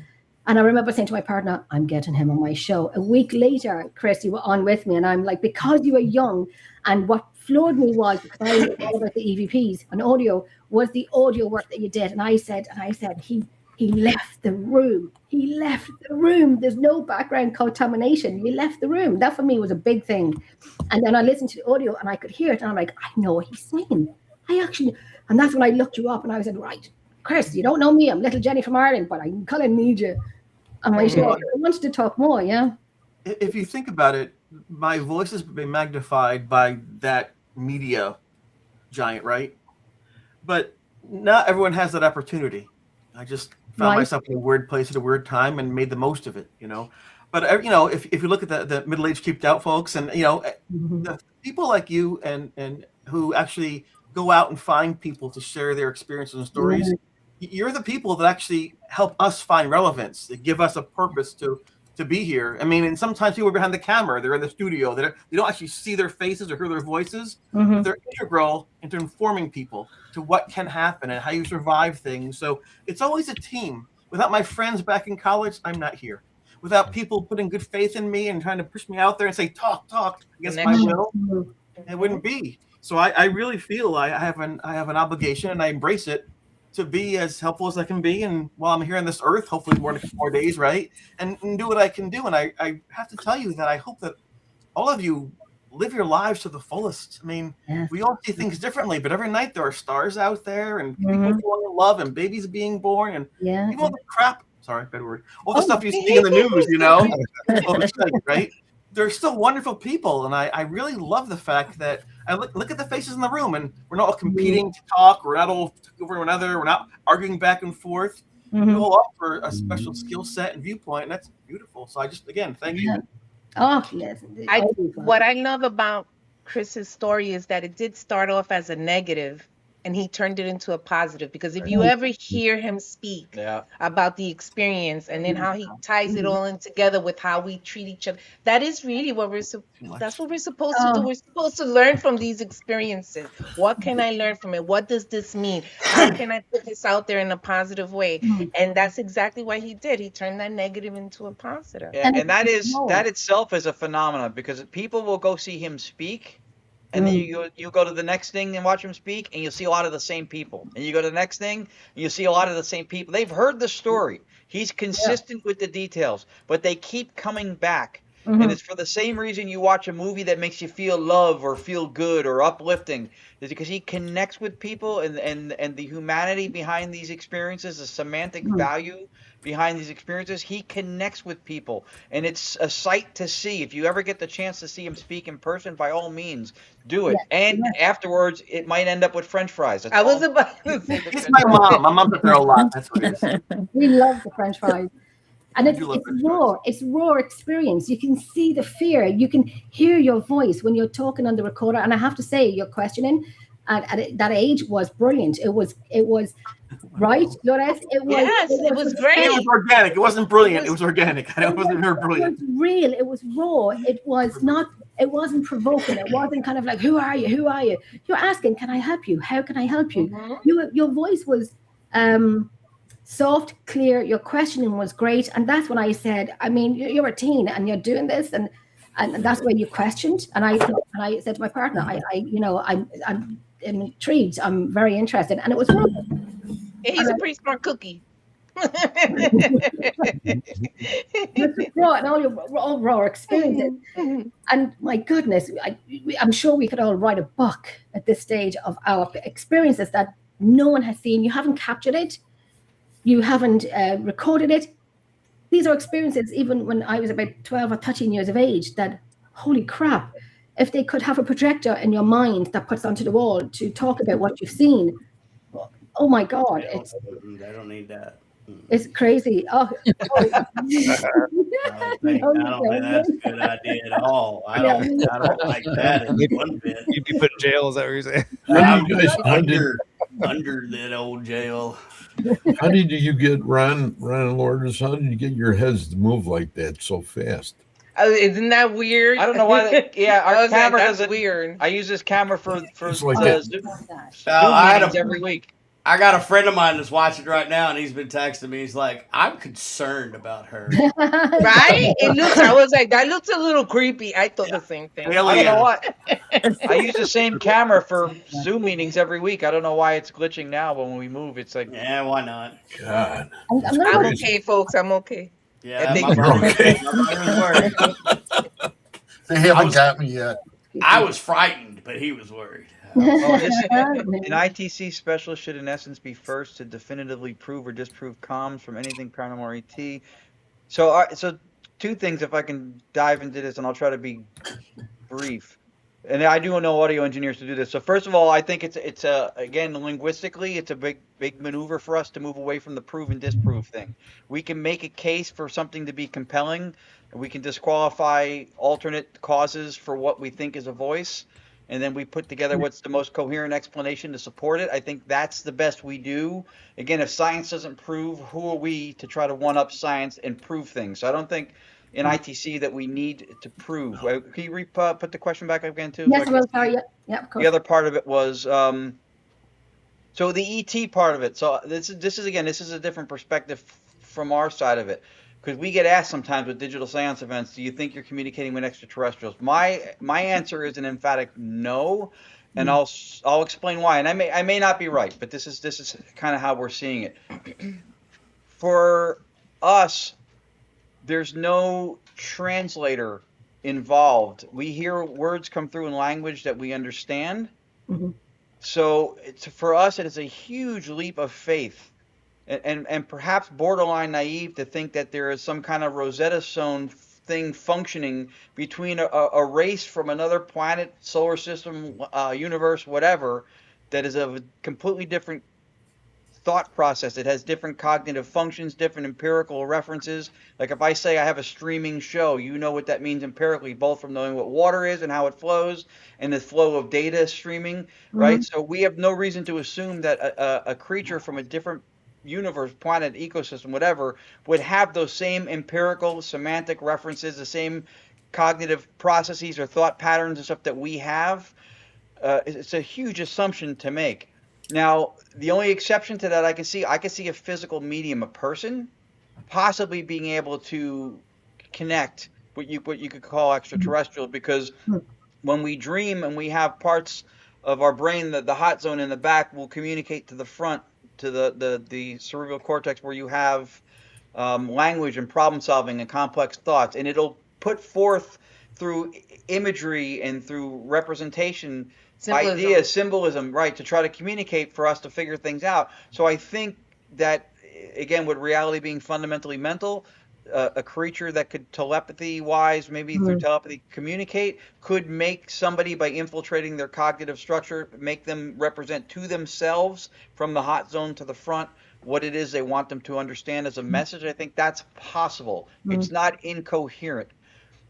and I remember saying to my partner, I'm getting him on my show. A week later, Chris, you were on with me, and I'm like, because you were young, and what floored me was, because I knew all about the EVPs and audio, was the audio work that you did. And I said, he left the room. He left the room. There's no background contamination. He left the room. That for me was a big thing. And then I listened to the audio and I could hear it. And I'm like, I know what he's saying. And that's when I looked you up and I said, right, Chris, you don't know me. I'm little Jenny from Ireland, but I kind of need you. And I wanted to talk more, yeah. If you think about it, my voice has been magnified by that media giant, right? But not everyone has that opportunity. I just found myself in a weird place at a weird time and made the most of it, you know. But you know, if you look at the middle-aged creeped out folks, and you know, the people like you and who actually go out and find people to share their experiences and stories, you're the people that actually help us find relevance, that give us a purpose to be here. I mean, and sometimes people are behind the camera, they're in the studio, they don't actually see their faces or hear their voices, but they're integral into informing people to what can happen and how you survive things. So it's always a team. Without my friends back in college, I'm not here. Without people putting good faith in me and trying to push me out there and say, talk against my will, it wouldn't be. So I really feel I have an obligation, and I embrace it, to be as helpful as I can be. And while I'm here on this earth, hopefully more than 4 days, right? And do what I can do. And I have to tell you that I hope that all of you live your lives to the fullest. I mean, we all see things differently, but every night there are stars out there and people falling in love and babies being born and even all the crap. Sorry, bad word. All the stuff you see in the news, you know, right? They're still wonderful people, and I really love the fact that I look at the faces in the room, and we're not all competing to talk. We're not all over one another. We're not arguing back and forth. We all offer a special skill set and viewpoint, and that's beautiful. So I just, again, thank you. Oh, yes. What I love about Chris's story is that it did start off as a negative, and he turned it into a positive. Because if you ever hear him speak about the experience and then how he ties it all in together with how we treat each other, that is really what that's what we're supposed to do. We're supposed to learn from these experiences. What can I learn from it? What does this mean? How can I put this out there in a positive way? And that's exactly what he did. He turned that negative into a positive. Yeah, and that itself is a phenomenon, because people will go see him speak, and then you go to the next thing and watch him speak, and you'll see a lot of the same people. And you go to the next thing, and you'll see a lot of the same people. They've heard the story. He's consistent with the details, but they keep coming back. And it's for the same reason you watch a movie that makes you feel love or feel good or uplifting. It's because he connects with people, and the humanity behind these experiences, the semantic value behind these experiences. He connects with people, and it's a sight to see. If you ever get the chance to see him speak in person, by all means, do it. And afterwards, it might end up with French fries. That's I was about to say it's my mom. My mom's up there a lot. That's what it is. We love the French fries. And it's raw. It's raw experience. You can see the fear. You can hear your voice when you're talking on the recorder. And I have to say, your questioning at that age was brilliant. It was right, Lourdes? It was great. It was organic. It wasn't brilliant. It was organic. It wasn't very brilliant. It was real. It was raw. It wasn't provoking. It wasn't kind of like, who are you? Who are you? You're asking, can I help you? How can I help you? Your voice was soft, clear. Your questioning was great. And that's when I said, I mean, you're a teen and you're doing this, and that's when you questioned. And I said to my partner, I'm intrigued. I'm very interested. And it was raw. He's a pretty smart cookie. all raw experiences. And my goodness, I'm sure we could all write a book at this stage of our experiences that no one has seen. You haven't captured it. You haven't recorded it. These are experiences, even when I was about 12 or 13 years of age, that, holy crap, if they could have a projector in your mind that puts onto the wall to talk about what you've seen, oh my God. I don't need that. It's crazy. I don't think that's a good idea at all. I don't like that one bit. You'd be put in jail, is that what you're saying? Under that old jail. How did you get Ron and Lourdes? How did you get your heads to move like that so fast? Isn't that weird? I don't know why. Our camera doesn't. Weird. I use this camera for like Zoom meetings every week. I got a friend of mine that's watching right now, and he's been texting me. He's like, I'm concerned about her. Right? I was like, that looks a little creepy. I thought the same thing. I don't know what. I use the same camera for Zoom meetings every week. I don't know why it's glitching now, but when we move, it's like, yeah, why not? God. I'm okay, folks. I'm okay. Yeah, you're okay. They haven't got me yet. I was frightened, but he was worried. An ITC specialist should, in essence, be first to definitively prove or disprove comms from anything paranormal or ET. So two things, if I can dive into this, and I'll try to be brief. And I do know audio engineers to do this. So first of all, I think it's again, linguistically, it's a big maneuver for us to move away from the prove and disprove thing. We can make a case for something to be compelling, and we can disqualify alternate causes for what we think is a voice, and then we put together what's the most coherent explanation to support it. I think that's the best we do. Again, if science doesn't prove, who are we to try to one-up science and prove things? So I don't think in ITC that we need to prove. Can you put the question back up again too? Yes, well, sorry. Yeah, of course. The other part of it was so the ET part of it. So this is a different perspective from our side of it, because we get asked sometimes with digital seance events, do you think you're communicating with extraterrestrials? My answer is an emphatic no, and I'll explain why. And I may not be right, but this is kind of how we're seeing it. For us, there's no translator involved. We hear words come through in language that we understand. Mm-hmm. So for us, it is a huge leap of faith, and perhaps borderline naive to think that there is some kind of Rosetta Stone thing functioning between a race from another planet, solar system, universe, whatever, that is of a completely different thought process. It has different cognitive functions, different empirical references. Like if I say I have a streaming show, you know what that means empirically, both from knowing what water is and how it flows, and the flow of data streaming, right? So we have no reason to assume that a creature from a different universe, planet, ecosystem, whatever, would have those same empirical semantic references, the same cognitive processes or thought patterns and stuff that we have. It's a huge assumption to make. Now, the only exception to that I can see a physical medium, a person, possibly being able to connect what you could call extraterrestrial, because when we dream and we have parts of our brain, the hot zone in the back will communicate to the front, to the cerebral cortex, where you have language and problem solving and complex thoughts, and it'll put forth through imagery and through representation ideas, symbolism, right, to try to communicate for us to figure things out. So I think that, again, with reality being fundamentally mental, a creature that could telepathy-wise, maybe through telepathy, communicate, could make somebody, by infiltrating their cognitive structure, make them represent to themselves from the hot zone to the front what it is they want them to understand as a message. I think that's possible. It's not incoherent.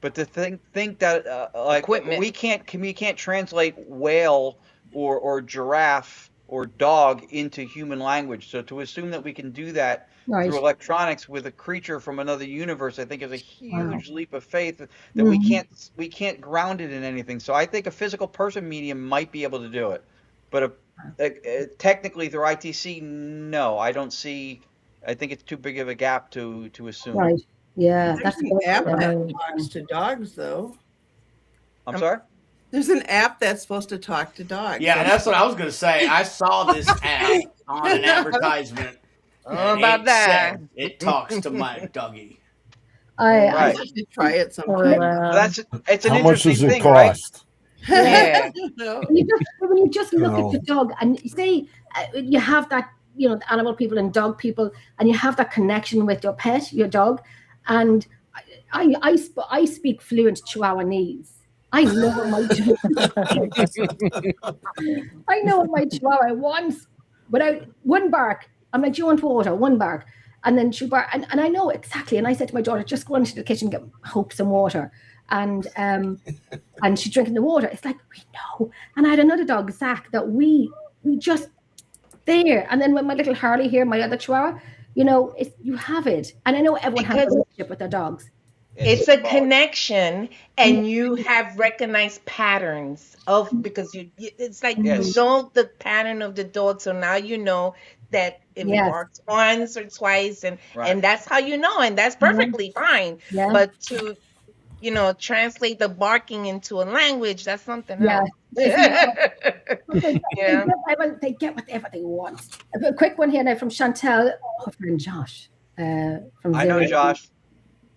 But to think that like we can't translate whale or giraffe or dog into human language. So to assume that we can do that through electronics with a creature from another universe, I think is a huge leap of faith that we can't ground it in anything. So I think a physical person medium might be able to do it, but technically through ITC, no, I don't see. I think it's too big of a gap to assume. Right. Yeah, there's an app that talks to dogs, though. I'm sorry? There's an app that's supposed to talk to dogs. Yeah, that's what I was going to say. I saw this app on an advertisement. About that. It talks to my doggy. I have to try it sometime. It's an How much does it thing, cost? Right? Yeah. When you just look at the dog and say you have that, the animal people and dog people, and you have that connection with your pet, your dog. And I speak fluent Chihuahuanese. I know what my Chihuahua wants without one bark. I'm like, do you want water? One bark. And then she bark, and I know exactly. And I said to my daughter, just go into the kitchen, get Hope some water. And she's drinking the water. It's like, we know. And I had another dog, Zach, that we just there. And then when my little Harley here, my other Chihuahua, you have it. And I know everyone has a relationship with their dogs. It's a connection, and you have recognized patterns because it's like you know the pattern of the dog. So now you know that if it barks once or twice, and that's how you know, and that's perfectly fine. Yeah. But to translate the barking into a language, that's something else. They get whatever they want. A quick one here now from Chantel, her friend Josh. I know Josh.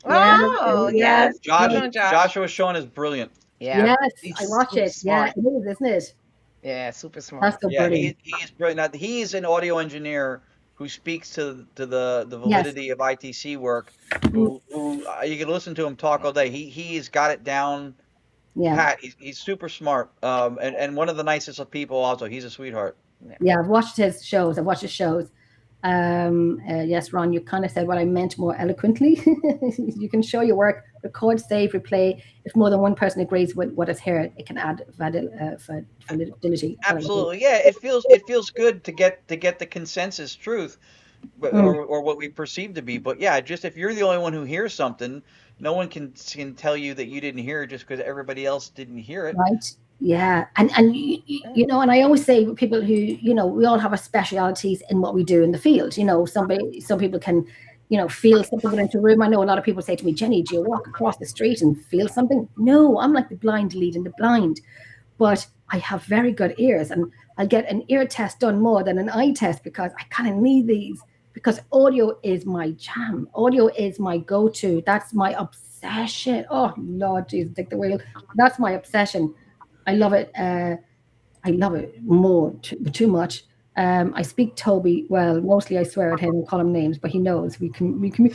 Oh, yes. Joshua Shawn is brilliant. Yeah. Yes, I watch it. Smart. Yeah, it is, isn't it? Yeah, super smart. That's so brilliant. He's brilliant. Now, he's an audio engineer who speaks to the validity of ITC work. Who you can listen to him talk all day. He's got it down. Yeah, Pat, he's super smart. And one of the nicest of people. Also, he's a sweetheart. Yeah, I've watched his shows. Yes, Ron, you kind of said what I meant more eloquently. You can show your work, record, save, replay. If more than one person agrees with what is heard, it can add validity. Absolutely, yeah. It feels good to get the consensus truth, or what we perceive to be. But yeah, just if you're the only one who hears something, no one can tell you that you didn't hear it just because everybody else didn't hear it. Right. Yeah, and you know, and I always say people who, you know, we all have our specialities in what we do in the field. You know, some people can, you know, feel something into a room. I know a lot of people say to me, Jenny, do you walk across the street and feel something? No, I'm like the blind leading the blind, but I have very good ears, and I get an ear test done more than an eye test because I kind of need these, because audio is my jam. Audio is my go-to. That's my obsession. Oh Lord Jesus, take the wheel. That's my obsession. I love it. I love it more, too much. I speak Toby well. Mostly I swear at him and call him names, but he knows we can. Chantel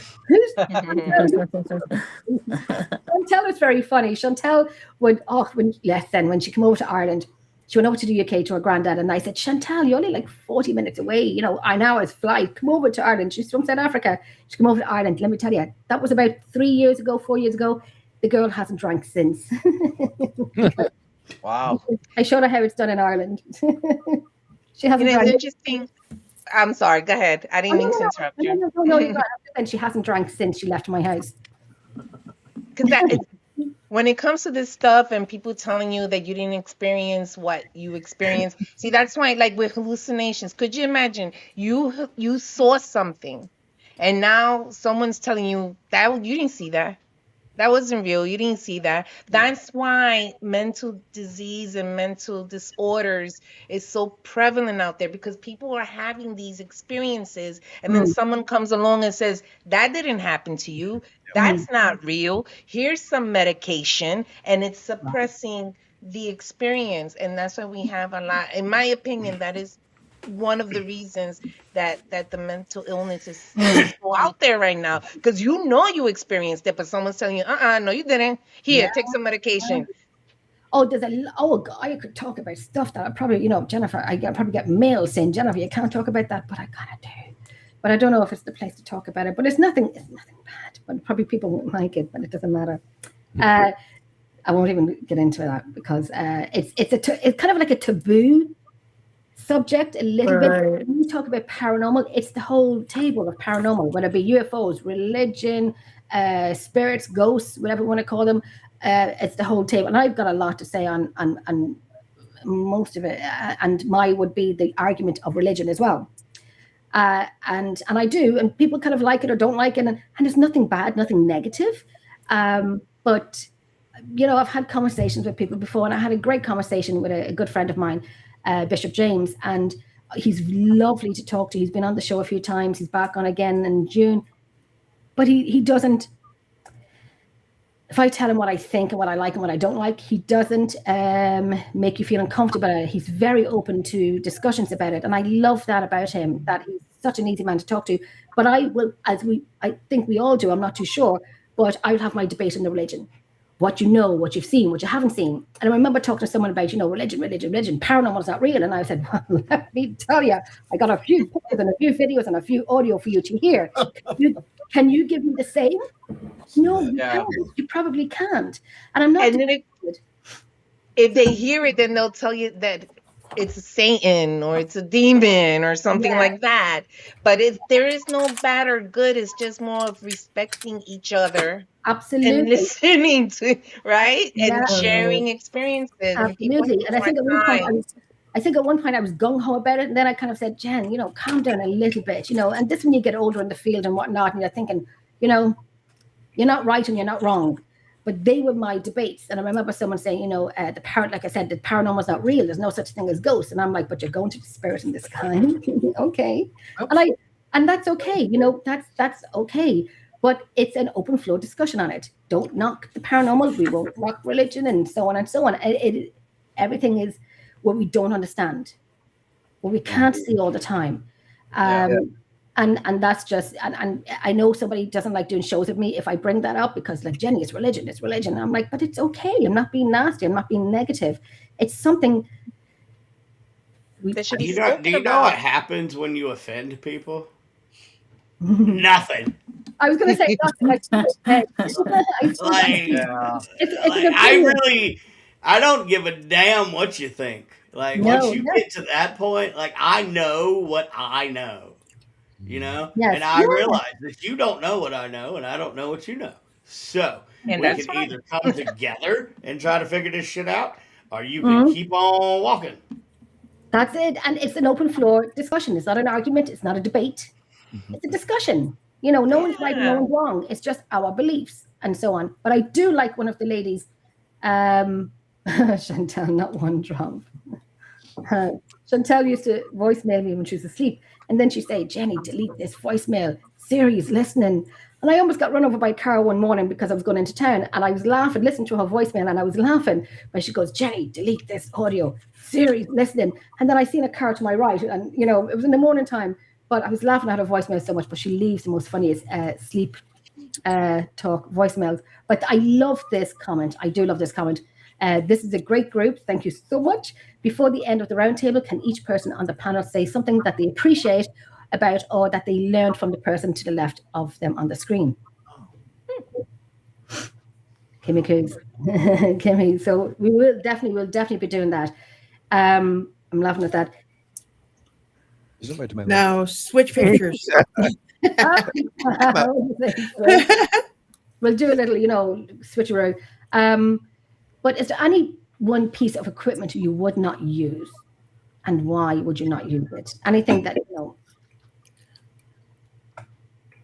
is very funny. Chantel would when she came over to Ireland, she went over to the UK to her granddad, and I said, Chantel, you're only like 40 minutes away. You know, an hour's flight. Come over to Ireland. She's from South Africa. She came over to Ireland. Let me tell you, that was about 4 years ago. The girl hasn't drank since. Wow. I showed her how it's done in Ireland. She hasn't drank. Interesting. I'm sorry. Go ahead. I didn't mean to interrupt you. No, you're right. And she hasn't drank since she left my house. Because when it comes to this stuff and people telling you that you didn't experience what you experienced, see, that's why, like with hallucinations, could you imagine you saw something and now someone's telling you that you didn't see that? That wasn't real. You didn't see that. That's why mental disease and mental disorders is so prevalent out there, because people are having these experiences and then someone comes along and says, that didn't happen to you. That's not real. Here's some medication, and it's suppressing the experience. And that's why we have a lot, in my opinion, that is one of the reasons that the mental illness is so out there right now, because you know you experienced it, but someone's telling you, no, you didn't. Here, take some medication. Oh, I could talk about stuff that I probably, you know, Jennifer, I probably get mail saying, Jennifer, you can't talk about that, but I kind of do. But I don't know if it's the place to talk about it. But it's nothing bad. But probably people won't like it, but it doesn't matter. I won't even get into that because it's kind of like a taboo subject a little bit. When you talk about paranormal, it's the whole table of paranormal, whether it be UFOs, religion, spirits, ghosts, whatever you want to call them. It's the whole table, and I've got a lot to say on most of it. And my would be the argument of religion as well. And I do, and people kind of like it or don't like it, and there's nothing bad, nothing negative. But you know, I've had conversations with people before, and I had a great conversation with a good friend of mine, Bishop James, and he's lovely to talk to. He's been on the show a few times. He's back on again in June, but he doesn't. If I tell him what I think and what I like and what I don't like, he doesn't make you feel uncomfortable about it. He's very open to discussions about it, and I love that about him. That he's such an easy man to talk to. But I will, I think we all do. I'm not too sure, but I will have my debate on the religion. What you know, what you've seen, what you haven't seen. And I remember talking to someone about, you know, religion, paranormal is not real. And I said, well, let me tell you, I got a few pictures and a few videos and a few audio for you to hear. Can you give me the same? No, you can't. You probably can't. And I'm not. And then if they hear it, then they'll tell you that it's a Satan or it's a demon or something like that. But there is no bad or good. It's just more of respecting each other. Absolutely. And listening to, right? And sharing experiences. Absolutely. And I think at one point I was gung-ho about it, and then I kind of said, Jen, you know, calm down a little bit, you know, and this when you get older in the field and whatnot, and you're thinking, you know, you're not right and you're not wrong. But they were my debates. And I remember someone saying, you know, like I said, the paranormal is not real. There's no such thing as ghosts. And I'm like, but you're going to the spirit in the sky. Okay. And that's okay. You know, that's okay. but it's an open floor discussion on it. Don't knock the paranormal. We won't knock religion and so on and so on. Everything is what we don't understand, what we can't see all the time. And that's just, and I know somebody doesn't like doing shows with me if I bring that up, because like, Jenny, it's religion. And I'm like, but it's okay. I'm not being nasty. I'm not being negative. It's something. Do you know what happens when you offend people? Nothing. I was going to say nothing. I don't give a damn what you think. Like, once you get to that point, like, I know what I know, you know? Yes. And I realize that you don't know what I know, and I don't know what you know. So we can either come together and try to figure this shit out, or you can keep on walking. That's it. And it's an open floor discussion. It's not an argument. It's not a debate. It's a discussion. You know, no one's right, no one's wrong. It's just our beliefs and so on. But I do like one of the ladies, Chantel, not one drop. Chantel used to voicemail me when she was asleep. And then she'd say, Jenny, delete this voicemail. Siri's listening. And I almost got run over by a car one morning because I was going into town. And I was laughing, listening to her voicemail, and I was laughing. But she goes, Jenny, delete this audio. Siri's listening. And then I seen a car to my right. And, you know, it was in the morning time. But I was laughing at her voicemail so much. But she leaves the most funniest sleep talk voicemails. But I love this comment. I do love this comment. This is a great group. Thank you so much. Before the end of the roundtable, can each person on the panel say something that they appreciate about or that they learned from the person to the left of them on the screen? Kimmy Coos. Kimmy. So we'll definitely be doing that. I'm laughing at that. Now switch pictures. We'll do a little, you know, switcheroo. But is there any one piece of equipment you would not use, and why would you not use it? Anything that, you know?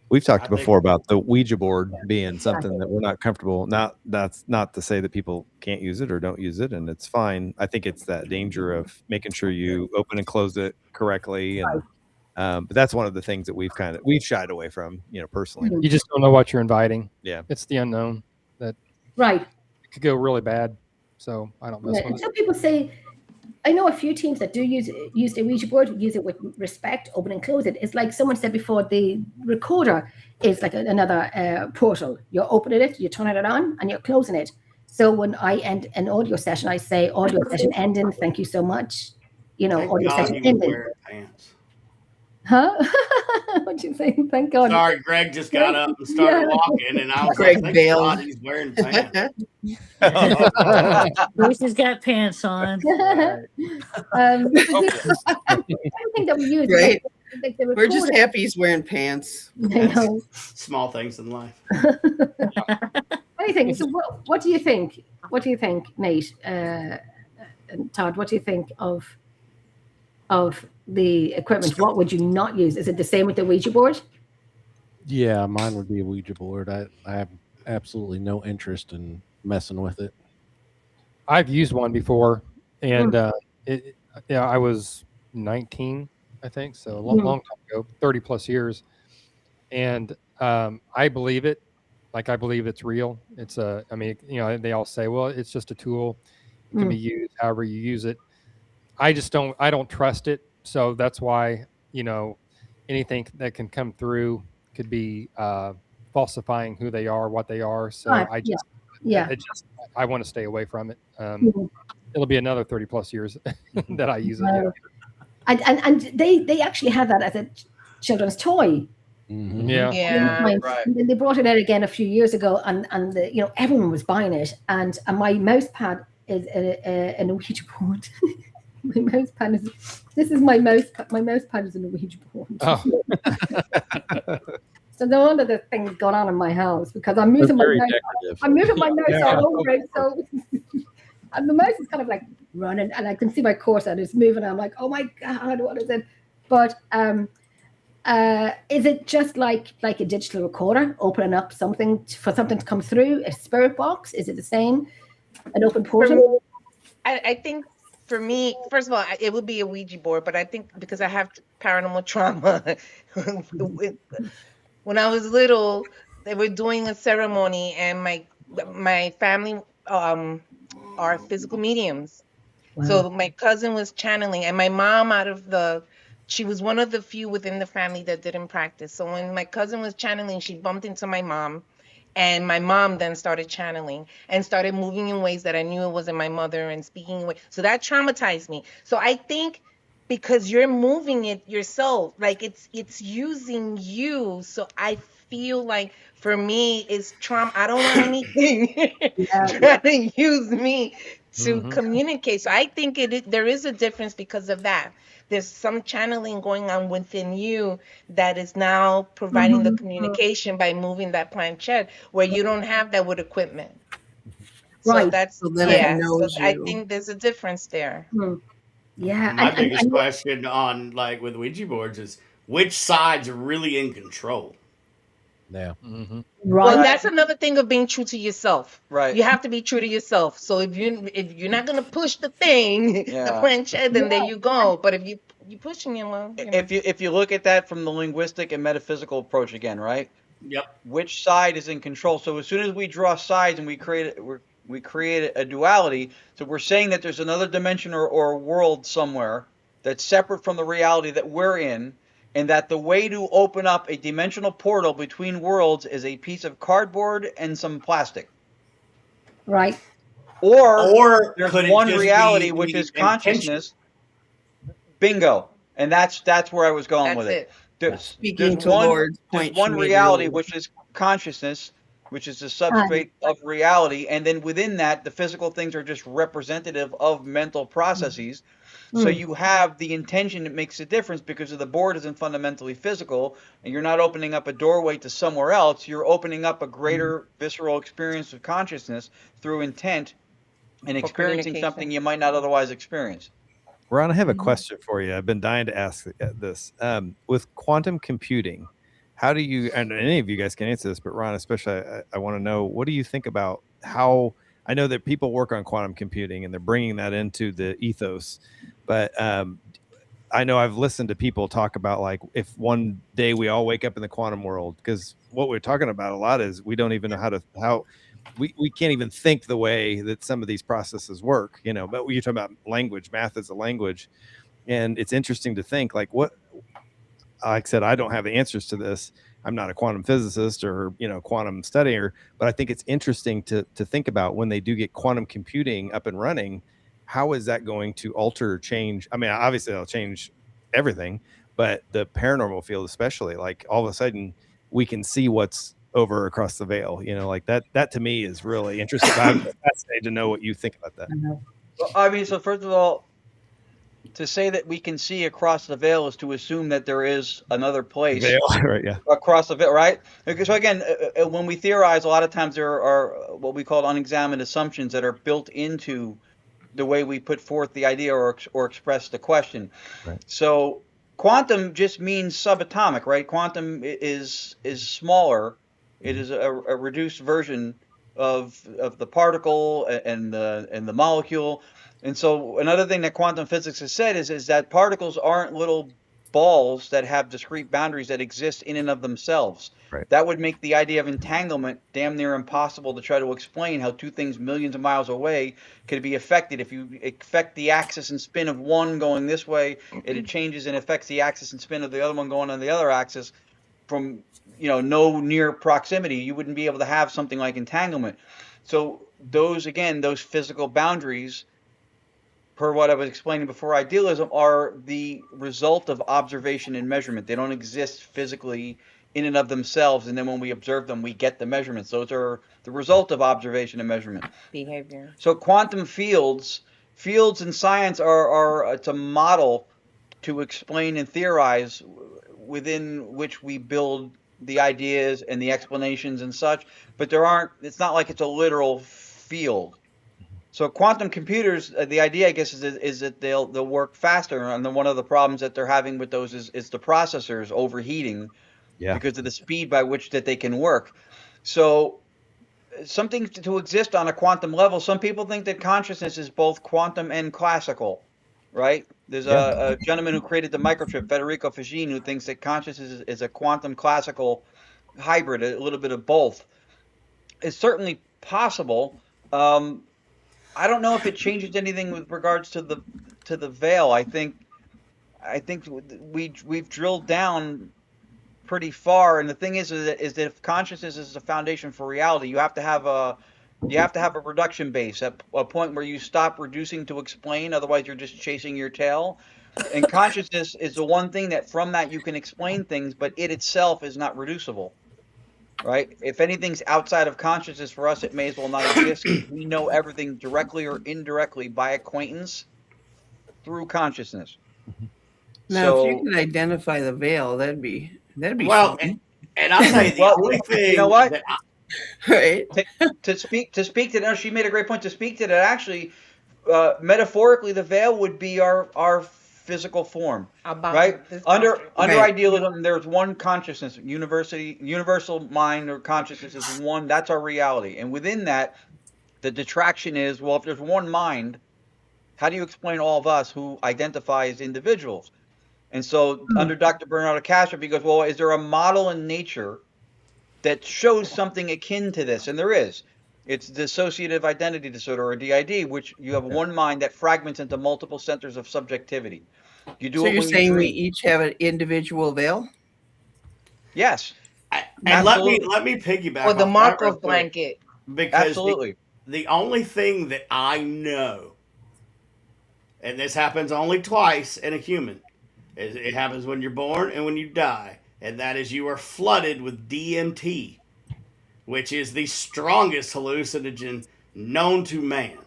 We've talked before about the Ouija board being something that we're not comfortable. That's not to say that people can't use it or don't use it, and it's fine. I think it's that danger of making sure you open and close it correctly, and but that's one of the things that we've shied away from, you know, personally. You just don't know what you're inviting. Yeah, it's the unknown that it could go really bad. So I don't mess with it. Some people say, I know a few teams that do use the Ouija board, use it with respect, open and close it. It's like someone said before, the recorder is like another portal. You're opening it, you're turning it on, and you're closing it. So when I end an audio session, I say, audio session ending, thank you so much. You know, Thank audio God session you ending. wear pants. Huh? What'd you say? Thank God. Sorry, Greg just got up and started walking, and I was Greg like, thank bailed. God he's wearing pants. Bruce's got pants on. Everything that we use. Right. Like the We're just recorder. happy he's wearing pants. I know. Small things in life. Anything. So what do you think? What do you think, Nate? And Todd, what do you think of the equipment? What would you not use? Is it the same with the Ouija board? Yeah, mine would be a Ouija board. I have absolutely no interest in messing with it. I've used one before, and I was 19, I think, so a long time ago, 30 plus years, and I believe it. Like, I believe it's real. It's I mean, you know, they all say, well, it's just a tool. It can be used however you use it. I don't trust it. So that's why, you know, anything that can come through could be falsifying who they are, what they are. So I want to stay away from it. It'll be another 30 plus years that I use it. And they actually had that as a children's toy. Yeah. Right. And then they brought it out again a few years ago, and you know, everyone was buying it. And my mouse pad is an Ouija board. My mouse pad is my mouse pad is an Ouija board. Oh. So no wonder the thing's gone on in my house, because I'm moving my mouse. I'm moving my mouse all over it. So and the mouse is kind of like running, and I can see my cursor and it's moving. I'm like, oh my God, what is it? But is it just like a digital recorder, opening up something for something to come through, a spirit box? Is it the same? An open portal? I think for me, first of all, it would be a Ouija board, but I think because I have paranormal trauma, when I was little, they were doing a ceremony, and my family are physical mediums. Wow. So my cousin was channeling, and my mom, she was one of the few within the family that didn't practice. So when my cousin was channeling, she bumped into my mom, and my mom then started channeling and started moving in ways that I knew it wasn't my mother and speaking in ways. So that traumatized me. So I think because you're moving it yourself, like it's using you. So I feel like for me it's trauma. I don't want anything trying to use me to communicate. So I think there is a difference because of that. There's some channeling going on within you that is now providing the communication by moving that planchette where you don't have that with equipment. So Right. that's So then it So knows I you. think there's a difference there. Yeah. My biggest question on like with Ouija boards is which side's really in control. Yeah. Right. Well, that's another thing of being true to yourself. Right. You have to be true to yourself. So if you're not gonna push the thing, the Yeah. planchette, then there you go. But if you pushing it, well, you know. If you look at that from the linguistic and metaphysical approach again, right? Yep. Which side is in control? So as soon as we draw sides and we create a duality, so we're saying that there's another dimension or world somewhere that's separate from the reality that we're in, and that the way to open up a dimensional portal between worlds is a piece of cardboard and some plastic. Right. Or there's could it one just reality, be which the is consciousness. Bingo. And that's where I was going with it. Speaking to Lourdes' point, there's one she made reality, earlier. which is consciousness, which is the substrate of reality, and then within that, the physical things are just representative of mental processes. So you have the intention that makes a difference because the board isn't fundamentally physical, and you're not opening up a doorway to somewhere else. You're opening up a greater visceral experience of consciousness through intent and experiencing something you might not otherwise experience. Ron, I have a question for you. I've been dying to ask this. With quantum computing, how do you, and any of you guys can answer this, but Ron, especially, I want to know, what do you think about how, I know that people work on quantum computing and they're bringing that into the ethos, but I know I've listened to people talk about like if one day we all wake up in the quantum world, because what we're talking about a lot is we don't even know how we can't even think the way that some of these processes work, you know. But you're talking about language, math is a language, and it's interesting to think like what, like I said, I don't have the answers to this. I'm not a quantum physicist or, you know, quantum studier, but I think it's interesting to think about when they do get quantum computing up and running, how is that going to alter or change? I mean, obviously it'll change everything, but the paranormal field, especially, like all of a sudden we can see what's over across the veil, you know, like that to me is really interesting. I'm fascinated to know what you think about that. Well, I mean, so first of all, to say that we can see across the veil is to assume that there is another place right, yeah. across the veil, right? So again, when we theorize, a lot of times there are what we call unexamined assumptions that are built into the way we put forth the idea or express the question. Right. So quantum just means subatomic, right? Quantum is smaller. It is a reduced version of the particle and the molecule. And so another thing that quantum physics has said is that particles aren't little balls that have discrete boundaries that exist in and of themselves. Right. That would make the idea of entanglement damn near impossible to try to explain how two things millions of miles away could be affected. If you affect the axis and spin of one going this way, it changes and affects the axis and spin of the other one going on the other axis from, you know, no near proximity. You wouldn't be able to have something like entanglement. So those physical boundaries, per what I was explaining before, idealism, are the result of observation and measurement. They don't exist physically in and of themselves, and then when we observe them, we get the measurements. Those are the result of observation and measurement. Behavior. So quantum fields in science are it's a model to explain and theorize within which we build the ideas and the explanations and such, but it's not like it's a literal field. So quantum computers, the idea, I guess, is that they'll work faster. And then one of the problems that they're having with those is the processors overheating because of the speed by which that they can work. So something to exist on a quantum level, some people think that consciousness is both quantum and classical, right? There's a gentleman who created the microchip, Federico Fagin, who thinks that consciousness is a quantum classical hybrid, a little bit of both. It's certainly possible. I don't know if it changes anything with regards to the veil. I think we've drilled down pretty far, and the thing is that if consciousness is the foundation for reality, you have to have a reduction base at a point where you stop reducing to explain. Otherwise, you're just chasing your tail. And consciousness is the one thing that from that you can explain things, but it itself is not reducible. Right? If anything's outside of consciousness for us, it may as well not exist. We know everything directly or indirectly by acquaintance through consciousness. Now, if you can identify the veil, that'd be well, fun. And I'll say the only thing. You know what? Right. To speak to no, she made a great point. To speak to that, actually, metaphorically, the veil would be our physical form, right? Under idealism, there's one consciousness, universal mind or consciousness is one. That's our reality, and within that, the detraction is, well, if there's one mind, how do you explain all of us who identify as individuals? And so, under Dr. Bernardo Kastrup, he goes, well, is there a model in nature that shows something akin to this? And there is. It's dissociative identity disorder, or DID, which you have one mind that fragments into multiple centers of subjectivity. You do. So you're saying we each have an individual veil? Yes. And let me piggyback on the Markov blanket. Because absolutely. The only thing that I know, and this happens only twice in a human, it happens when you're born and when you die, and that is you are flooded with DMT, which is the strongest hallucinogen known to man.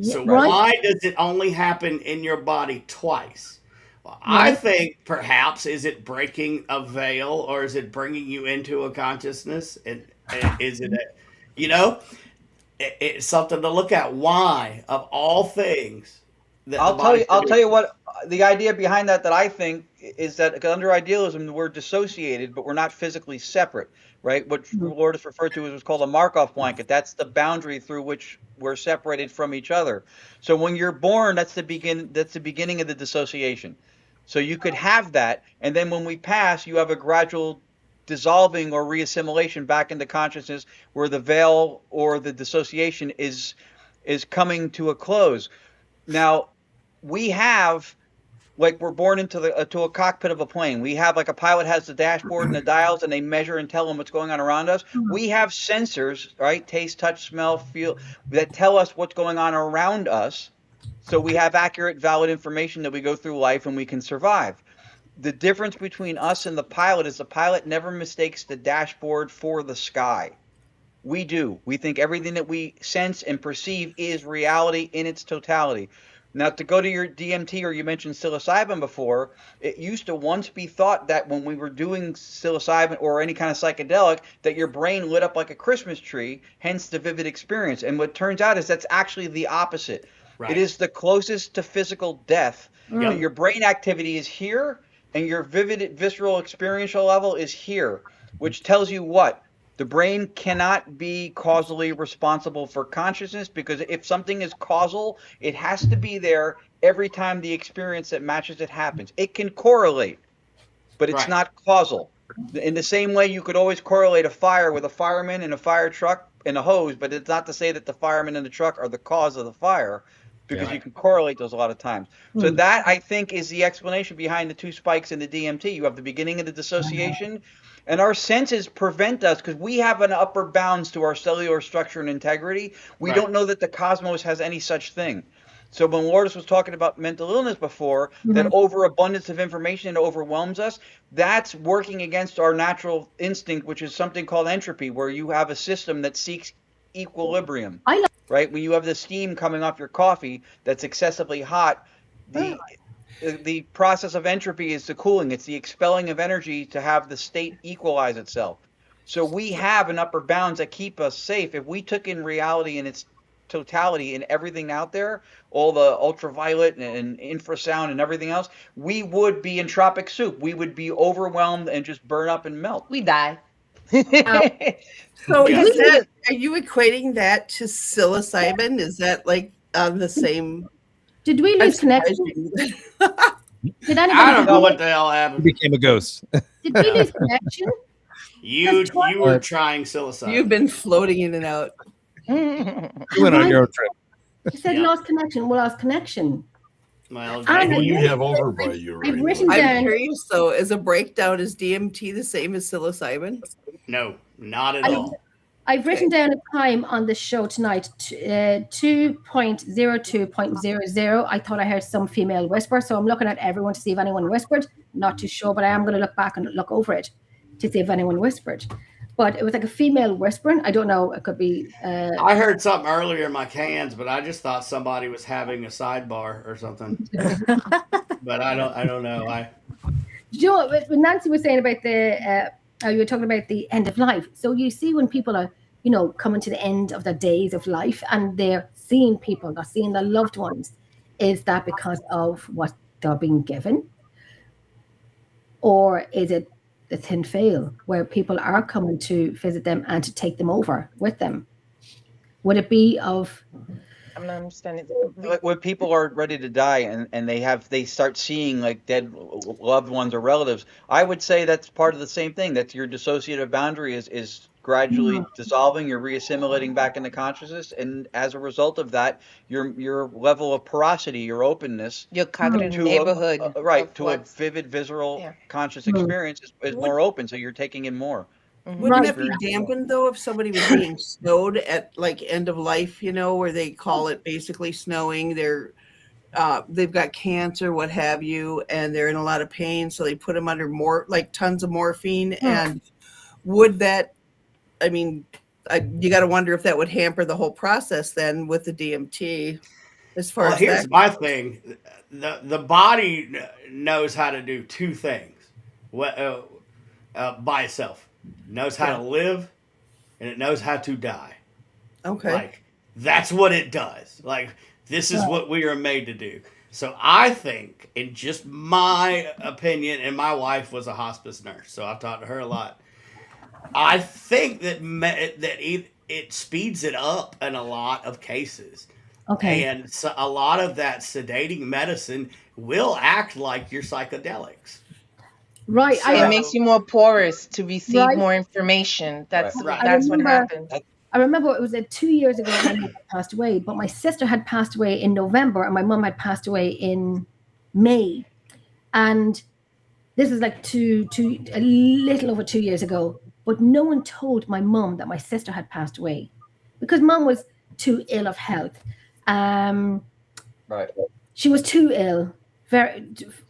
So why does it only happen in your body twice? Well, I think perhaps is it breaking a veil, or is it bringing you into a consciousness? And is it, it's something to look at. Why, of all things? I'll tell you what the idea behind that I think is that under idealism we're dissociated, but we're not physically separate, right? What Lourdes referred to as what's called a Markov blanket. That's the boundary through which we're separated from each other. So when you're born, that's the beginning of the dissociation. So you could have that, and then when we pass, you have a gradual dissolving or reassimilation back into consciousness, where the veil or the dissociation is coming to a close. Now, we have, like, we're born into a cockpit of a plane. We have, like, a pilot has the dashboard and the dials, and they measure and tell them what's going on around us. We have sensors, right? Taste, touch, smell, feel, that tell us what's going on around us. So we have accurate, valid information that we go through life and we can survive. The difference between us and the pilot is the pilot never mistakes the dashboard for the sky. We do. We think everything that we sense and perceive is reality in its totality. Now, to go to your DMT, or you mentioned psilocybin before, it used to once be thought that when we were doing psilocybin or any kind of psychedelic, that your brain lit up like a Christmas tree, hence the vivid experience. And what turns out is that's actually the opposite. Right. It is the closest to physical death. Yep. Your brain activity is here, and your vivid, visceral, experiential level is here, which tells you what? The brain cannot be causally responsible for consciousness, because if something is causal, it has to be there every time the experience that matches it happens. It can correlate, but it's not causal. In the same way, you could always correlate a fire with a fireman and a fire truck and a hose, but it's not to say that the fireman and the truck are the cause of the fire, because you can correlate those a lot of times. So that, I think, is the explanation behind the two spikes in the DMT. You have the beginning of the dissociation, and our senses prevent us, because we have an upper bounds to our cellular structure and integrity. We don't know that the cosmos has any such thing. So when Lourdes was talking about mental illness before, that overabundance of information overwhelms us, that's working against our natural instinct, which is something called entropy, where you have a system that seeks equilibrium. Right? When you have the steam coming off your coffee that's excessively hot, the process of entropy is the cooling. It's the expelling of energy to have the state equalize itself. So we have an upper bounds that keep us safe. If we took in reality in its totality and everything out there, all the ultraviolet and infrasound and everything else, we would be in tropic soup. We would be overwhelmed and just burn up and melt. We die. So are you equating that to psilocybin? Is that like on the same? Did we lose connection? I don't know what the hell happened. He became a ghost. Did we lose connection? You were trying psilocybin. You've been floating in and out. You went on your own trip. You said lost connection. Well, lost connection. Well, what do you have over by you right now? I'm curious though, is a breakdown, is DMT the same as psilocybin? No, not at all. I've written down a time on the show tonight, 2.02.00. I thought I heard some female whisper, so I'm looking at everyone to see if anyone whispered. Not too sure, but I am going to look back and look over it to see if anyone whispered. But it was like a female whispering. I don't know. It could be. I heard something earlier in my cans, but I just thought somebody was having a sidebar or something. But I don't know. You know what Nancy was saying about the. You were talking about the end of life. So you see when people are, coming to the end of their days of life and they're seeing people, they're seeing their loved ones. Is that because of what they're being given? Or is it the thin veil where people are coming to visit them and to take them over with them? Would it be of... I'm not understanding. When people are ready to die and they start seeing like dead loved ones or relatives, I would say that's part of the same thing. That your dissociative boundary is gradually dissolving. You're reassimilating back into consciousness, and as a result of that, your level of porosity, your openness, your cognitive neighborhood, to a vivid, visceral, conscious experience is more open. So you're taking in more. Wouldn't it be dampened though if somebody was being snowed at like end of life, where they call it basically snowing? They've got cancer, what have you, and they're in a lot of pain, so they put them under tons of morphine. And would that? I mean, you got to wonder if that would hamper the whole process then with the DMT. As far as here's my thing, the body knows how to do two things by itself. Knows how to live, and it knows how to die. Okay. That's what it does. This is what we are made to do. So I think, in just my opinion, and my wife was a hospice nurse, so I've talked to her a lot. I think that it speeds it up in a lot of cases. Okay. And so a lot of that sedating medicine will act like your psychedelics. Right. So it makes you more porous to receive more information. That's what happens. I remember it was 2 years ago when my mom passed away, but my sister had passed away in November and my mom had passed away in May. And this is like a little over 2 years ago. But no one told my mom that my sister had passed away because mom was too ill of health. She was too ill. Very,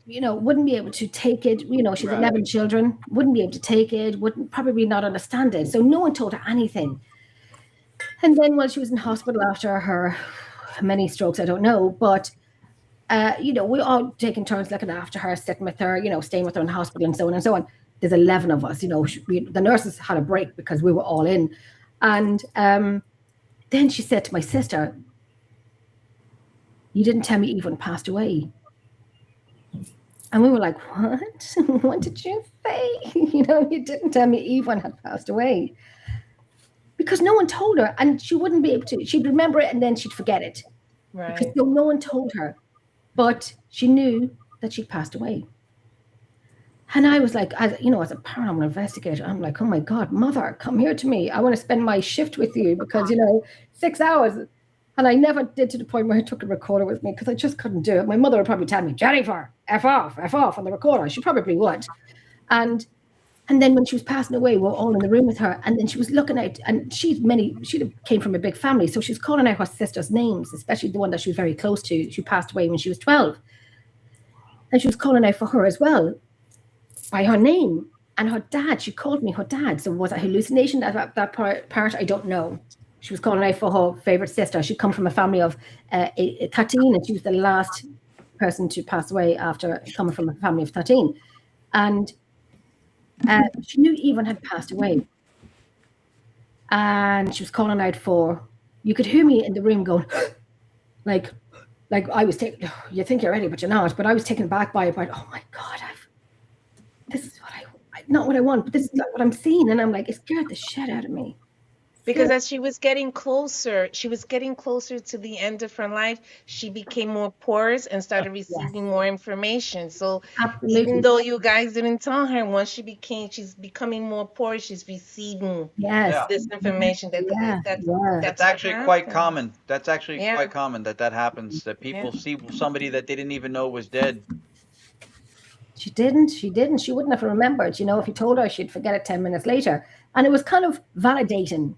wouldn't be able to take it. She's 11 children, wouldn't be able to take it, wouldn't probably not understand it. So no one told her anything. And then while she was in hospital after her many strokes, I don't know, but, we all taking turns looking after her, sitting with her, staying with her in the hospital and so on and so on. There's 11 of us, the nurses had a break because we were all in. And then she said to my sister, "You didn't tell me Yvonne passed away." And we were like, "What? What did you say? You didn't tell me Yvonne had passed away." Because no one told her, and she wouldn't be able to. She'd remember it and then she'd forget it. Right. Because no one told her. But she knew that she'd passed away. And I was like, as a paranormal investigator, I'm like, "Oh my God, mother, come here to me. I want to spend my shift with you because, 6 hours." And I never did to the point where I took a recorder with me because I just couldn't do it. My mother would probably tell me, "Jennifer, F off on the recorder." She probably would. And then when she was passing away, we were all in the room with her. And then she was looking out, and she came from a big family. So she was calling out her sister's names, especially the one that she was very close to. She passed away when she was 12. And she was calling out for her as well by her name. And her dad, she called me her dad. So was it hallucination? That part, I don't know. She was calling out for her favorite sister. She'd come from a family of 13, and she was the last person to pass away after coming from a family of 13. And she knew Yvonne had passed away. And she was calling out you could hear me in the room going, like I was taken, you think you're ready, but you're not. But I was taken back by it, oh my God, this is not what I want, but this is not what I'm seeing. And I'm like, it scared the shit out of me. Because as she was getting closer to the end of her life, she became more porous and started receiving more information. So even though you guys didn't tell her, once she's becoming more porous, she's receiving this information. That's actually quite common. That's actually quite common that happens, that people see somebody that they didn't even know was dead. She didn't. She wouldn't have remembered. You know, if you told her, she'd forget it 10 minutes later. And it was kind of validating.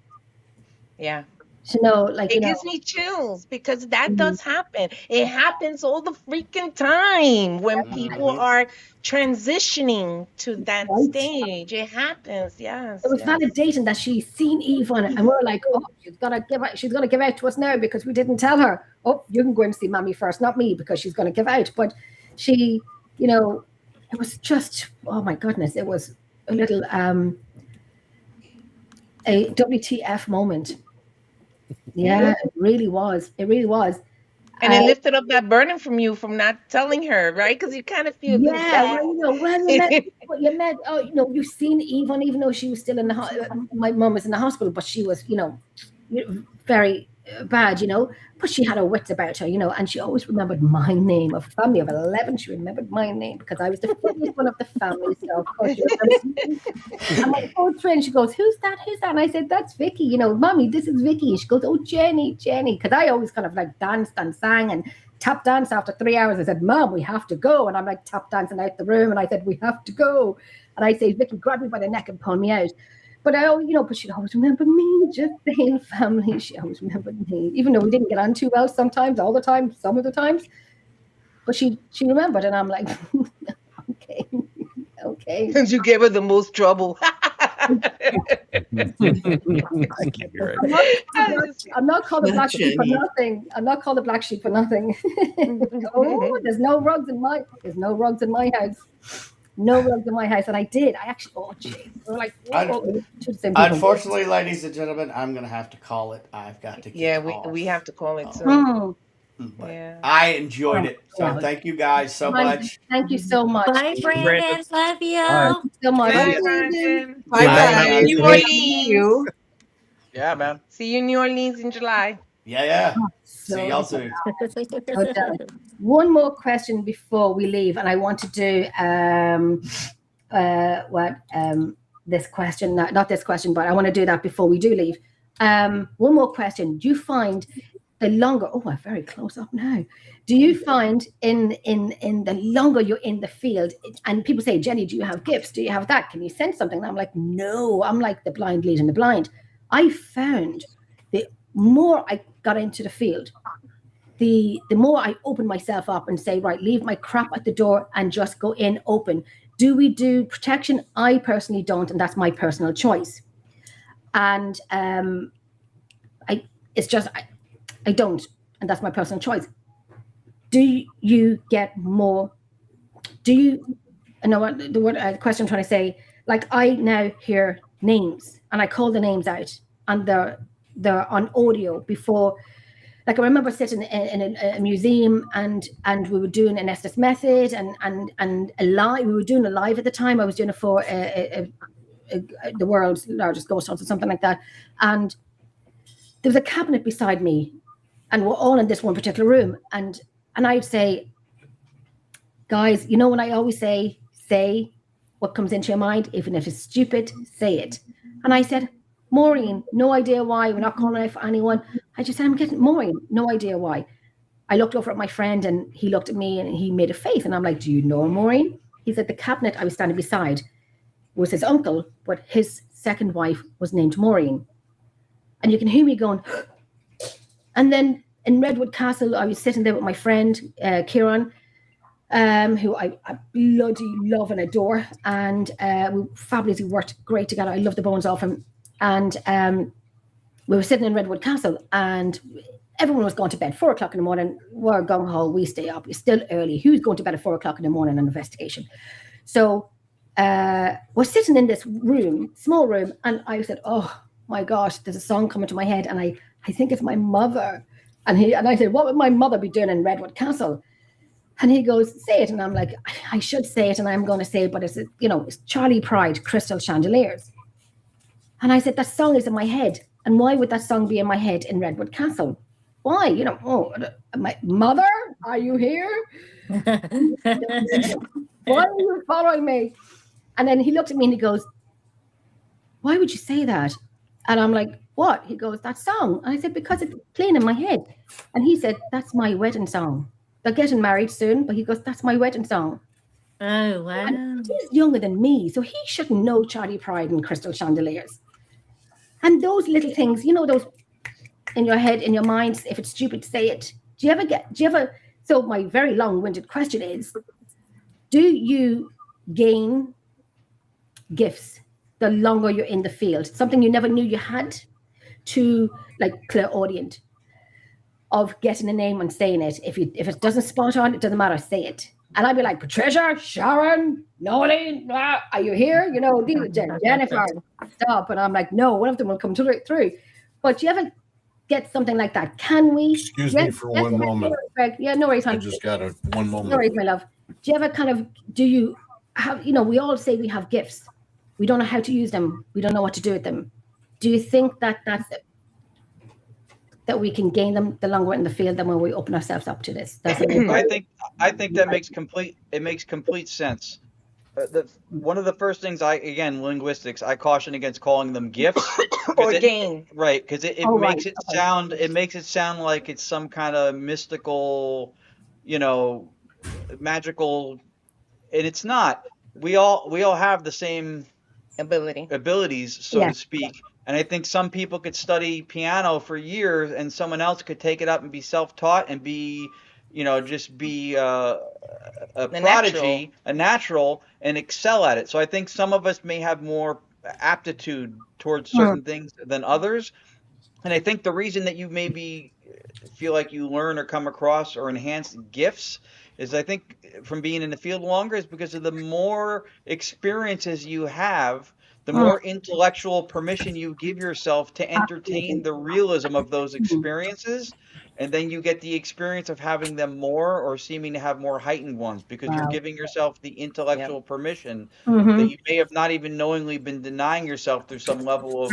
Yeah. To know, like, it gives me chills because that does happen. It happens all the freaking time when people are transitioning to that stage. It happens. Yes. It was validating that she's seen Yvonne, and we're like, oh, she's gonna give out to us now because we didn't tell her. Oh, you can go and see Mommy first, not me, because she's gonna give out. But she, you know, it was just, oh my goodness, it was a little a WTF moment. Yeah, it really was. It really was. And it lifted up that burden from you from not telling her, right? Because you kind of feel well, you know, when you met, oh, you know, you've seen Yvonne, even though she was still in the my mum was in the hospital, but she was, you know, very bad, you know, but she had her wits about her, you know, and she always remembered my name. Of a family of 11, she remembered my name because I was the funniest one of the family. So of course, and my old friend, she goes, who's that? And I said, that's Vicky, you know, Mommy, this is Vicky. And she goes, oh, Jenny, because I always kind of like danced and sang and tap danced after 3 hours. I said, Mom, we have to go. And I'm like tap dancing out the room, and I said, we have to go. And I say, Vicky, grab me by the neck and pull me out. But but she'd always remember me, just saying family. She always remembered me, even though we didn't get on too well sometimes, all the time, some of the times. But she remembered, and I'm like, okay. Since you gave her the most trouble. I'm not called the black sheep for nothing. I'm not called the black sheep for nothing. Oh, there's no rugs in my house. No rugs in my house, and I did. I actually, we're like, unfortunately, ladies and gentlemen, I'm gonna have to call it. I've got to. We have to call it too. But I enjoyed it, so thank you guys so much. Thank you so much. Bye, Brandon. Love you. Thank you so much. Bye, Brandon. Bye. New Orleans. Yeah, man. See you in New Orleans in July. Yeah. See y'all soon. One more question before we leave, and I want to do this question, not this question, but I want to do that before we do leave. One more question. Do you find the longer? Oh, I'm very close up now. Do you find in the longer you're in the field, and people say, Jenny, do you have gifts? Do you have that? Can you sense something? And I'm like, no. I'm like the blind leading the blind. I found the more I got into the field, the more I open myself up and say, right, leave my crap at the door and just go in open. Do we do protection? I personally don't, and that's my personal choice. And I don't, and that's my personal choice. Do you get more? I know what the question I'm trying to say. Like, I now hear names, and I call the names out, and they're on audio before. Like, I remember sitting in a museum and we were doing an Estes method and a live. We were doing a live at the time. I was doing it for the world's largest ghost hunt or something like that. And there was a cabinet beside me, and we're all in this one particular room. And I'd say, guys, you know when I always say what comes into your mind, even if it's stupid, say it. And I said, Maureen, no idea why. We're not calling out for anyone. I just said, I'm getting Maureen, no idea why. I looked over at my friend, and he looked at me, and he made a face. And I'm like, do you know Maureen? He said, the cabinet I was standing beside was his uncle, but his second wife was named Maureen. And you can hear me going. And then in Redwood Castle, I was sitting there with my friend, Kieran, who I bloody love and adore. And we fabulously worked great together. I love the bones off him. And we were sitting in Redwood Castle, and everyone was going to bed 4 o'clock in the morning. We're gung ho, we stay up. It's still early. Who's going to bed at 4 o'clock in the morning on an investigation? So we're sitting in this room, small room, and I said, oh my gosh, there's a song coming to my head, and I think it's my mother. And I said, what would my mother be doing in Redwood Castle? And he goes, say it. And I'm like, I should say it, and I'm going to say it, but it's Charlie Pride, Crystal Chandeliers. And I said, that song is in my head. And why would that song be in my head in Redwood Castle? Why? You know, my mother, are you here? Why are you following me? And then he looked at me and he goes, why would you say that? And I'm like, what? He goes, that song. And I said, because it's playing in my head. And he said, that's my wedding song. They're getting married soon, but he goes, that's my wedding song. Oh, wow. And he's younger than me, so he shouldn't know Charlie Pride and Crystal Chandeliers. And those little things, you know, those in your head, in your mind, if it's stupid, say it. Do you ever, so my very long-winded question is, do you gain gifts the longer you're in the field? Something you never knew you had, to like clairaudient, of getting a name and saying it. If it doesn't spot on, it doesn't matter, say it. And I'd be like, Patricia, Sharon, Nolene, are you here? You know, Jennifer, stop. And I'm like, no, one of them will come through. But do you ever get something like that? Can we? Excuse me for one moment. Yeah, no worries, honey. I just got it. One moment. No worries, my love. Do you ever do you have, you know, we all say we have gifts. We don't know how to use them. We don't know what to do with them. Do you think that we can gain them the longer we're in the field than when we open ourselves up to this? I think that makes complete sense. One of the first things linguistics, I caution against calling them gifts or gain, right? Because it makes it sound like it's some kind of mystical, you know, magical, and it's not. We all have the same abilities, so to speak. And I think some people could study piano for years, and someone else could take it up and be self-taught and be, you know, just be a prodigy, a natural, and excel at it. So I think some of us may have more aptitude towards certain things than others. And I think the reason that you maybe feel like you learn or come across or enhance gifts is, I think, from being in the field longer, is because of the more experiences you have, the more intellectual permission you give yourself to entertain the realism of those experiences. And then you get the experience of having them more, or seeming to have more heightened ones, because you're giving yourself the intellectual permission that you may have not even knowingly been denying yourself through some level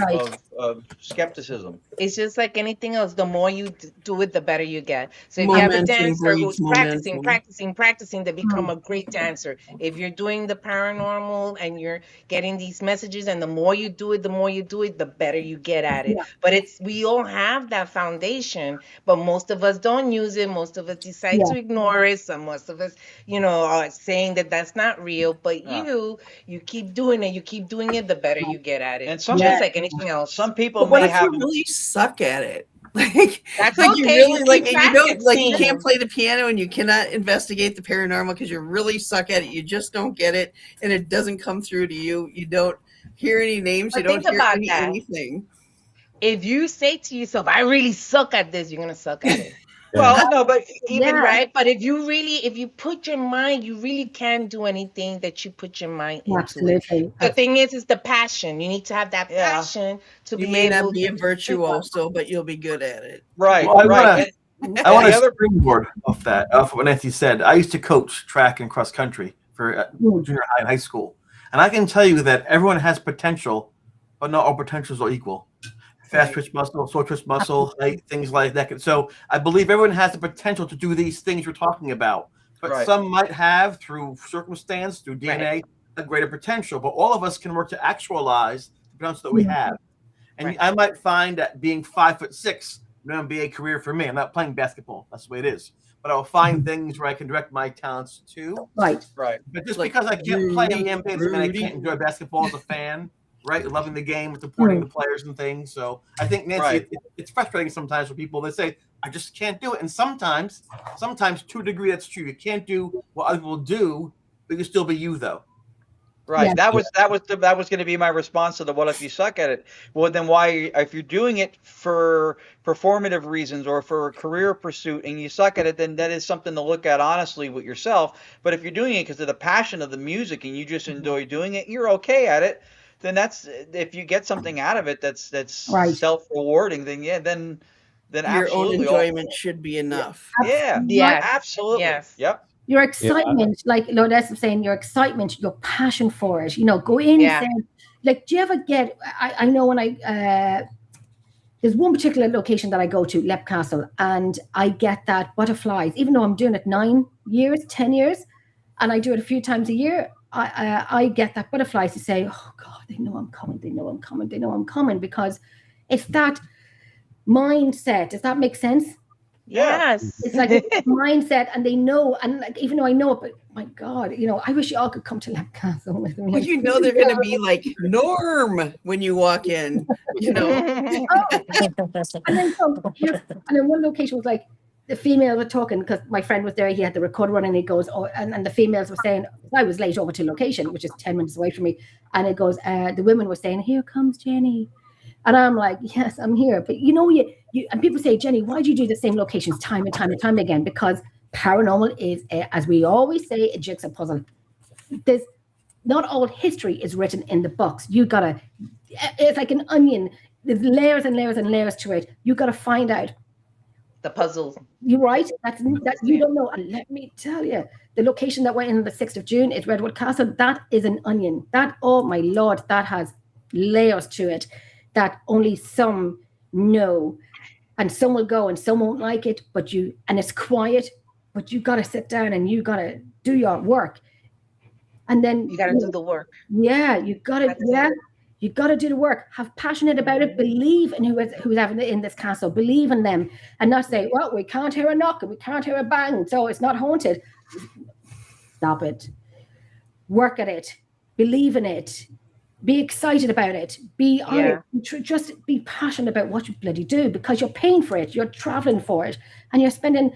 of skepticism. It's just like anything else. The more you do it, the better you get. So if you have a dancer who's practicing to become a great dancer, if you're doing the paranormal and you're getting these messages, and the more you do it, the better you get at it. But we all have that foundation, but most of us don't use it. Most of us decide to ignore it. Most of us, you know, are saying that that's not real. But you keep doing it, the better you get at it. And just like anything else. Some people may have really suck at it. Like that's like okay. You really like, and you don't like, you practicing. can't play the piano and you cannot investigate the paranormal because you really suck at it. You just don't get it, and it doesn't come through to you. You don't hear any names. But You don't think hear about anything. If you say to yourself, I really suck at this, you're gonna suck at it. Well, no, but even right. But if you put your mind, you really can do anything that you put your mind into. Absolutely. The thing is the passion. You need to have that passion to You be may able not be a to virtuoso, but you'll be good at it. Right. Well, right. I want to springboard off what Nancy said. I used to coach track and cross country for junior high and high school. And I can tell you that everyone has potential, but not all potentials are equal. Fast twitch muscle, slow twitch muscle, height, things like that. So I believe everyone has the potential to do these things you're talking about. But some might have, through circumstance, through DNA, a greater potential. But all of us can work to actualize the potential that we have. And I might find that being 5'6" may be a career for me. I'm not playing basketball. That's the way it is. But I'll find things where I can direct my talents to. Right. But just because I can't play an NBA doesn't mean I can't enjoy basketball as a fan. Right, loving the game, supporting the players and things. So I think, Nancy, it's frustrating sometimes for people that say, "I just can't do it." And sometimes to a degree, that's true. You can't do what other people do, but you still be you, though. Right. Yeah. That was going to be my response to the "what if you suck at it?" Well, then why, if you're doing it for performative reasons or for a career pursuit and you suck at it, then that is something to look at honestly with yourself. But if you're doing it because of the passion of the music and you just enjoy doing it, you're okay at it. Then if you get something out of it that's self-rewarding, then then your absolutely own enjoyment should be enough. Absolutely. Yes. Yep. Your excitement, like Lourdes was saying, your excitement, your passion for it, you know, go in and say, like, do you ever get, I know when there's one particular location that I go to, Lep Castle, and I get that butterflies, even though I'm doing it 9 years, 10 years, and I do it a few times a year, I get that butterflies to say, oh God, they know I'm coming, they know I'm coming, they know I'm coming, because it's that mindset. Does that make sense? Yes. It's like a mindset, and they know, and like, even though I know it, but my God, you know, I wish you all could come to Lep Castle with me. Well, you know, they're going to be like, Norm, when you walk in, you know. And then one location was like, the female were talking, because my friend was there, he had the recorder on, and he goes, oh, and the females were saying, I was late over to location, which is 10 minutes away from me, and it goes, the women were saying, here comes Jenny. And I'm like, yes, I'm here. But you know, you and people say, Jenny, why do you do the same locations time and time and time again? Because paranormal is, as we always say, a jigsaw puzzle. There's not all history is written in the books. You gotta, it's like an onion. There's layers and layers and layers to it. You gotta find out the puzzles. You're right. That you don't know. And let me tell you, the location that went in the 6th of June is Redwood Castle. That is an onion. That, oh my Lord, that has layers to it that only some know, and some will go and some won't like it, and it's quiet, but you got to sit down and you got to do your work. And then you got to do the work. Yeah, you got to do the work. Have passionate about it. Believe in who's in this castle. Believe in them, and not say, well, we can't hear a knock and we can't hear a bang, so it's not haunted. Stop it. Work at it. Believe in it. Be excited about it. Be honest. Just be passionate about what you bloody do, because you're paying for it. You're traveling for it, and you're spending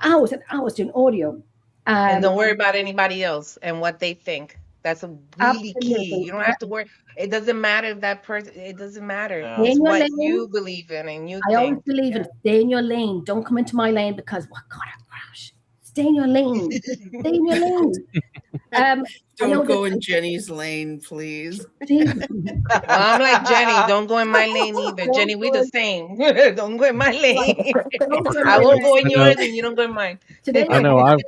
hours and hours doing audio. And don't worry about anybody else and what they think. That's a really key. You don't have to worry. It doesn't matter if that person. It doesn't matter. It's what you believe in, and you. I always believe in stay in your lane. Don't come into my lane, because what God, I crash. Stay in your lane. Stay in your lane. Don't go in Jenny's lane, please. Well, I'm like Jenny. Don't go in my lane either. Jenny, we the same. Don't go in my lane. I won't go in yours, and you don't go in mine. I know.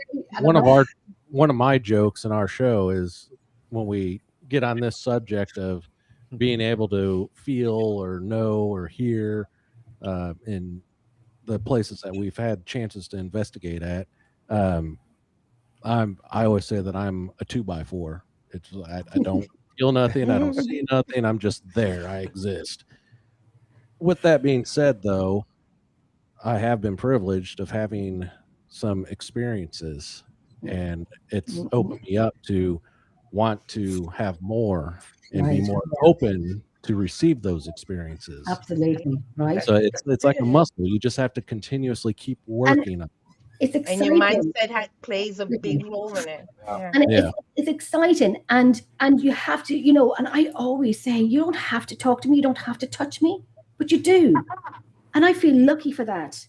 One of my jokes in our show is when we get on this subject of being able to feel or know or hear in the places that we've had chances to investigate at. I always say that I'm a 2x4. It's I don't feel nothing, I don't see nothing, I'm just there, I exist. With that being said, though, I have been privileged of having some experiences, and it's opened me up to want to have more and be more open to receive those experiences. Absolutely, right. So it's like a muscle. You just have to continuously keep working on it. It's exciting. And your mindset plays a big role in it. Yeah. And it's exciting. And you have to, you know, and I always say, you don't have to talk to me, you don't have to touch me, but you do. And I feel lucky for that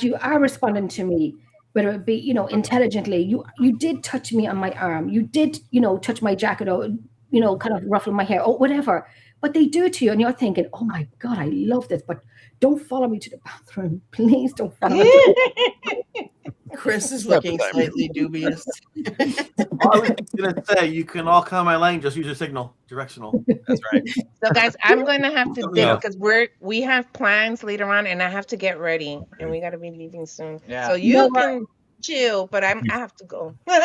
you are responding to me, whether it be, you know, intelligently. You did touch me on my arm. You did, you know, touch my jacket, or, you know, kind of ruffle my hair or whatever. But they do it to you, and you're thinking, oh my God, I love this, but don't follow me to the bathroom. Please don't follow me. Chris is looking slightly dubious. I was going to say, you can all come my lane, just use a signal, directional. That's right. So guys, I'm going to have to dip, because we have plans later on, and I have to get ready, and we got to be leaving soon. Yeah. So you can chill, but I have to go. But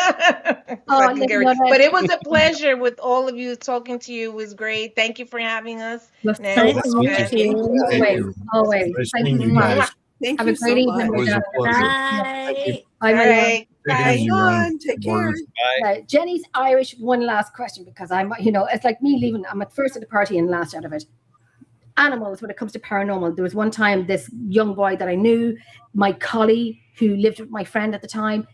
it was a pleasure with all of you. Talking to you was great. Thank you for having us. Always. Thank you much. Thank Have you a great evening. Bye. Bye. Bye. Take care. Jenny's Irish. One last question, because I'm, you know, it's like me leaving. I'm at first at the party and last out of it. Animals, when it comes to paranormal, there was one time this young boy that I knew, my colleague who lived with my friend at the time,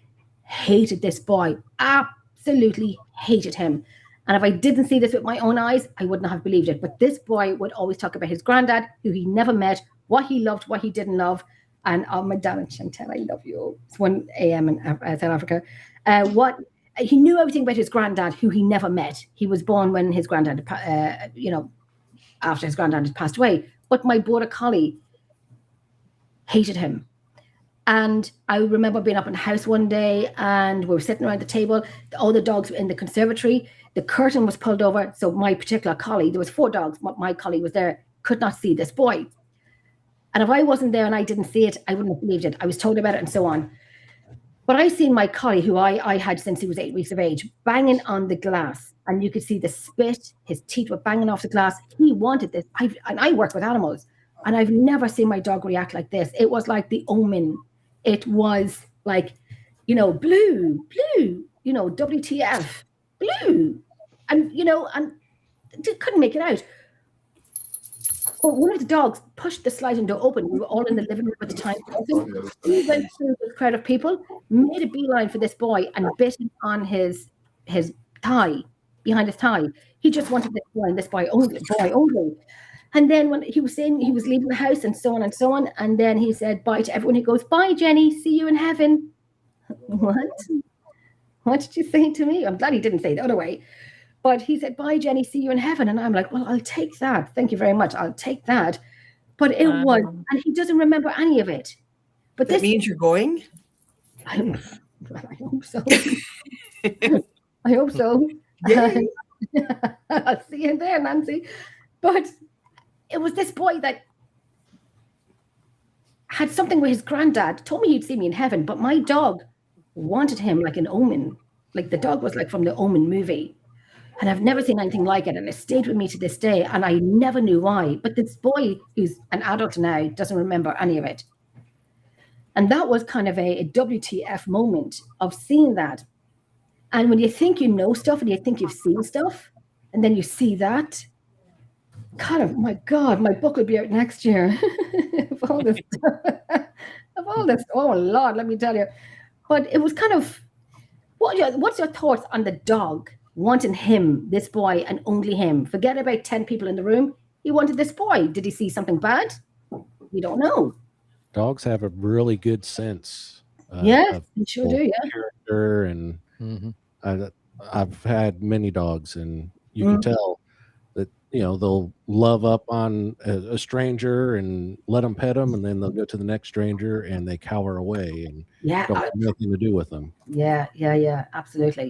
hated this boy. Absolutely hated him. And if I didn't see this with my own eyes, I wouldn't have believed it. But this boy would always talk about his granddad, who he never met, what he loved, what he didn't love. And my dad and Chantel, I love you. It's 1 a.m. in South Africa. He knew everything about his granddad, who he never met. He was born when his granddad, after his granddad had passed away. But my border collie hated him. And I remember being up in the house one day, and we were sitting around the table. All the dogs were in the conservatory. The curtain was pulled over. So my particular collie, there was 4 dogs. My collie was there, could not see this boy. And if I wasn't there and I didn't see it, I wouldn't have believed it. I was told about it and so on. But I seen my collie, who I had since he was 8 weeks of age, banging on the glass. And you could see the spit. His teeth were banging off the glass. He wanted this. And I work with animals. And I've never seen my dog react like this. It was like the Omen. It was like, blue, WTF, blue. And, and couldn't make it out. Well, one of the dogs pushed the sliding door open. We were all in the living room at the time. He went through the crowd of people, made a beeline for this boy, and bit him on his thigh, behind his thigh. He just wanted this boy only. And then when he was saying he was leaving the house and so on, and then he said bye to everyone. He goes, "Bye, Jenny. See you in heaven." What? What did you say to me? I'm glad he didn't say the other way. But he said, "Bye, Jenny, see you in heaven." And I'm like, well, I'll take that. Thank you very much. I'll take that. But it was, and he doesn't remember any of it. But that means you're going? I hope so. I hope so. I'll see you there, Nancy. But it was this boy that had something with his granddad, told me he'd see me in heaven, but my dog wanted him like an Omen. Like the dog was like from the Omen movie. And I've never seen anything like it. And it stayed with me to this day. And I never knew why. But this boy, who's an adult now, doesn't remember any of it. And that was kind of a WTF moment of seeing that. And when you think you know stuff and you think you've seen stuff, and then you see that, kind of, my God, my book will be out next year. of all this stuff. Oh, Lord, let me tell you. But it was kind of, what's your thoughts on the dog wanting him, this boy, and only him? Forget about 10 people in the room. He wanted this boy. Did he see something bad? We don't know. Dogs have a really good sense. Yeah, they sure do. Yeah. Character, and I've had many dogs, and you can tell that they'll love up on a stranger and let them pet them, and then they'll go to the next stranger and they cower away and don't have nothing to do with them. Yeah, absolutely.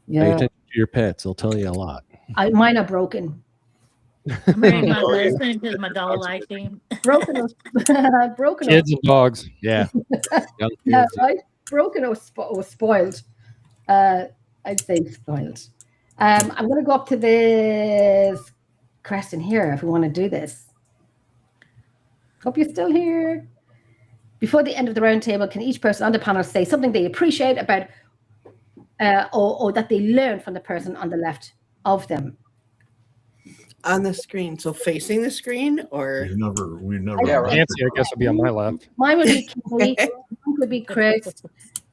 Yeah. Pay attention to your pets; they'll tell you a lot. Mine are broken. I'm married my husband because my dog likes him. Broken kids and dogs. Yeah. Yeah, right? Broken or spoiled. I'd say spoiled. I'm going to go up to this question here if we want to do this. Hope you're still here. Before the end of the round table, can each person on the panel say something they appreciate about or that they learned from the person on the left of them? On the screen, so facing the screen, or we never. Yeah, Nancy, I guess, would be on my left. Mine would be Kelly. Mine would be Chris.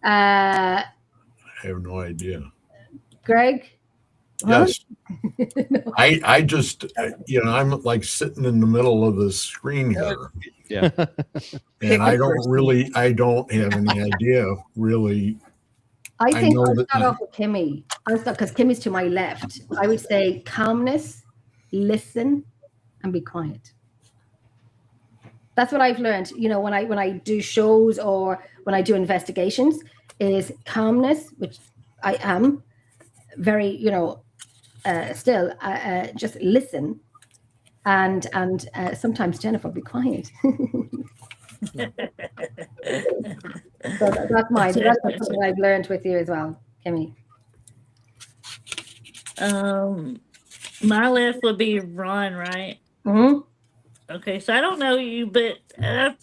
I have no idea. Greg. Yes. No. I just I'm like sitting in the middle of the screen here. Yeah. And I don't have any idea really. I think I'll start off with Kimmy. Because Kimmy's to my left. I would say calmness, listen, and be quiet. That's what I've learned. When I do shows or when I do investigations, is calmness, which I am very, still just listen, and sometimes Jennifer, be quiet. So that's mine. That's something I've learned with you as well, Kimmy. My left would be Ron, right? Mm-hmm. Okay, so I don't know you, but I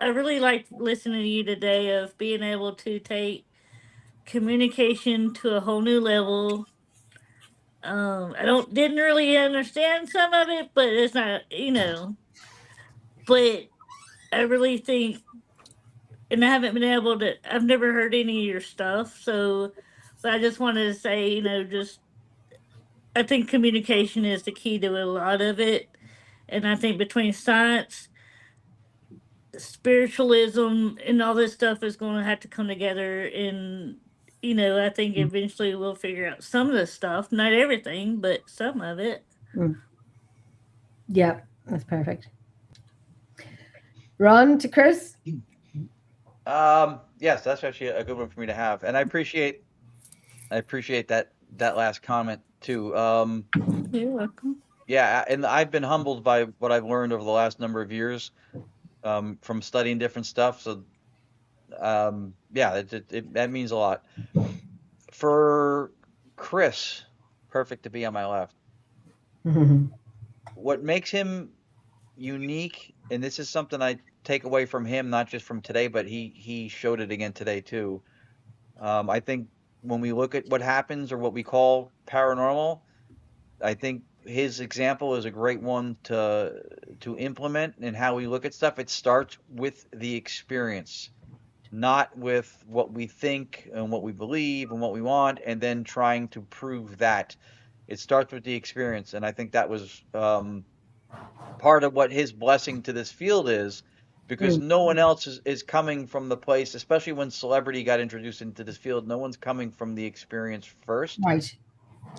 really liked listening to you today of being able to take communication to a whole new level. I didn't really understand some of it, but it's not, but I really think, and I haven't been able to, I've never heard any of your stuff, but I just wanted to say, I think communication is the key to a lot of it. And I think between science, spiritualism, and all this stuff is going to have to come together. And, I think eventually we'll figure out some of the stuff, not everything, but some of it. Yeah, that's perfect. Ron to Chris? Yes, that's actually a good one for me to have. And I appreciate that last comment too. You're welcome. Yeah, and I've been humbled by what I've learned over the last number of years. from studying different stuff. So, yeah, that means a lot. For Chris, perfect to be on my left. What makes him unique, and this is something I take away from him, not just from today, but he showed it again today too. I think when we look at what happens or what we call paranormal, I think his example is a great one to implement in how we look at stuff. It starts with the experience, not with what we think and what we believe and what we want, and then trying to prove that. It starts with the experience, and I think that was part of what his blessing to this field is, because no one else is coming from the place, especially when celebrity got introduced into this field. No one's coming from the experience first. Right.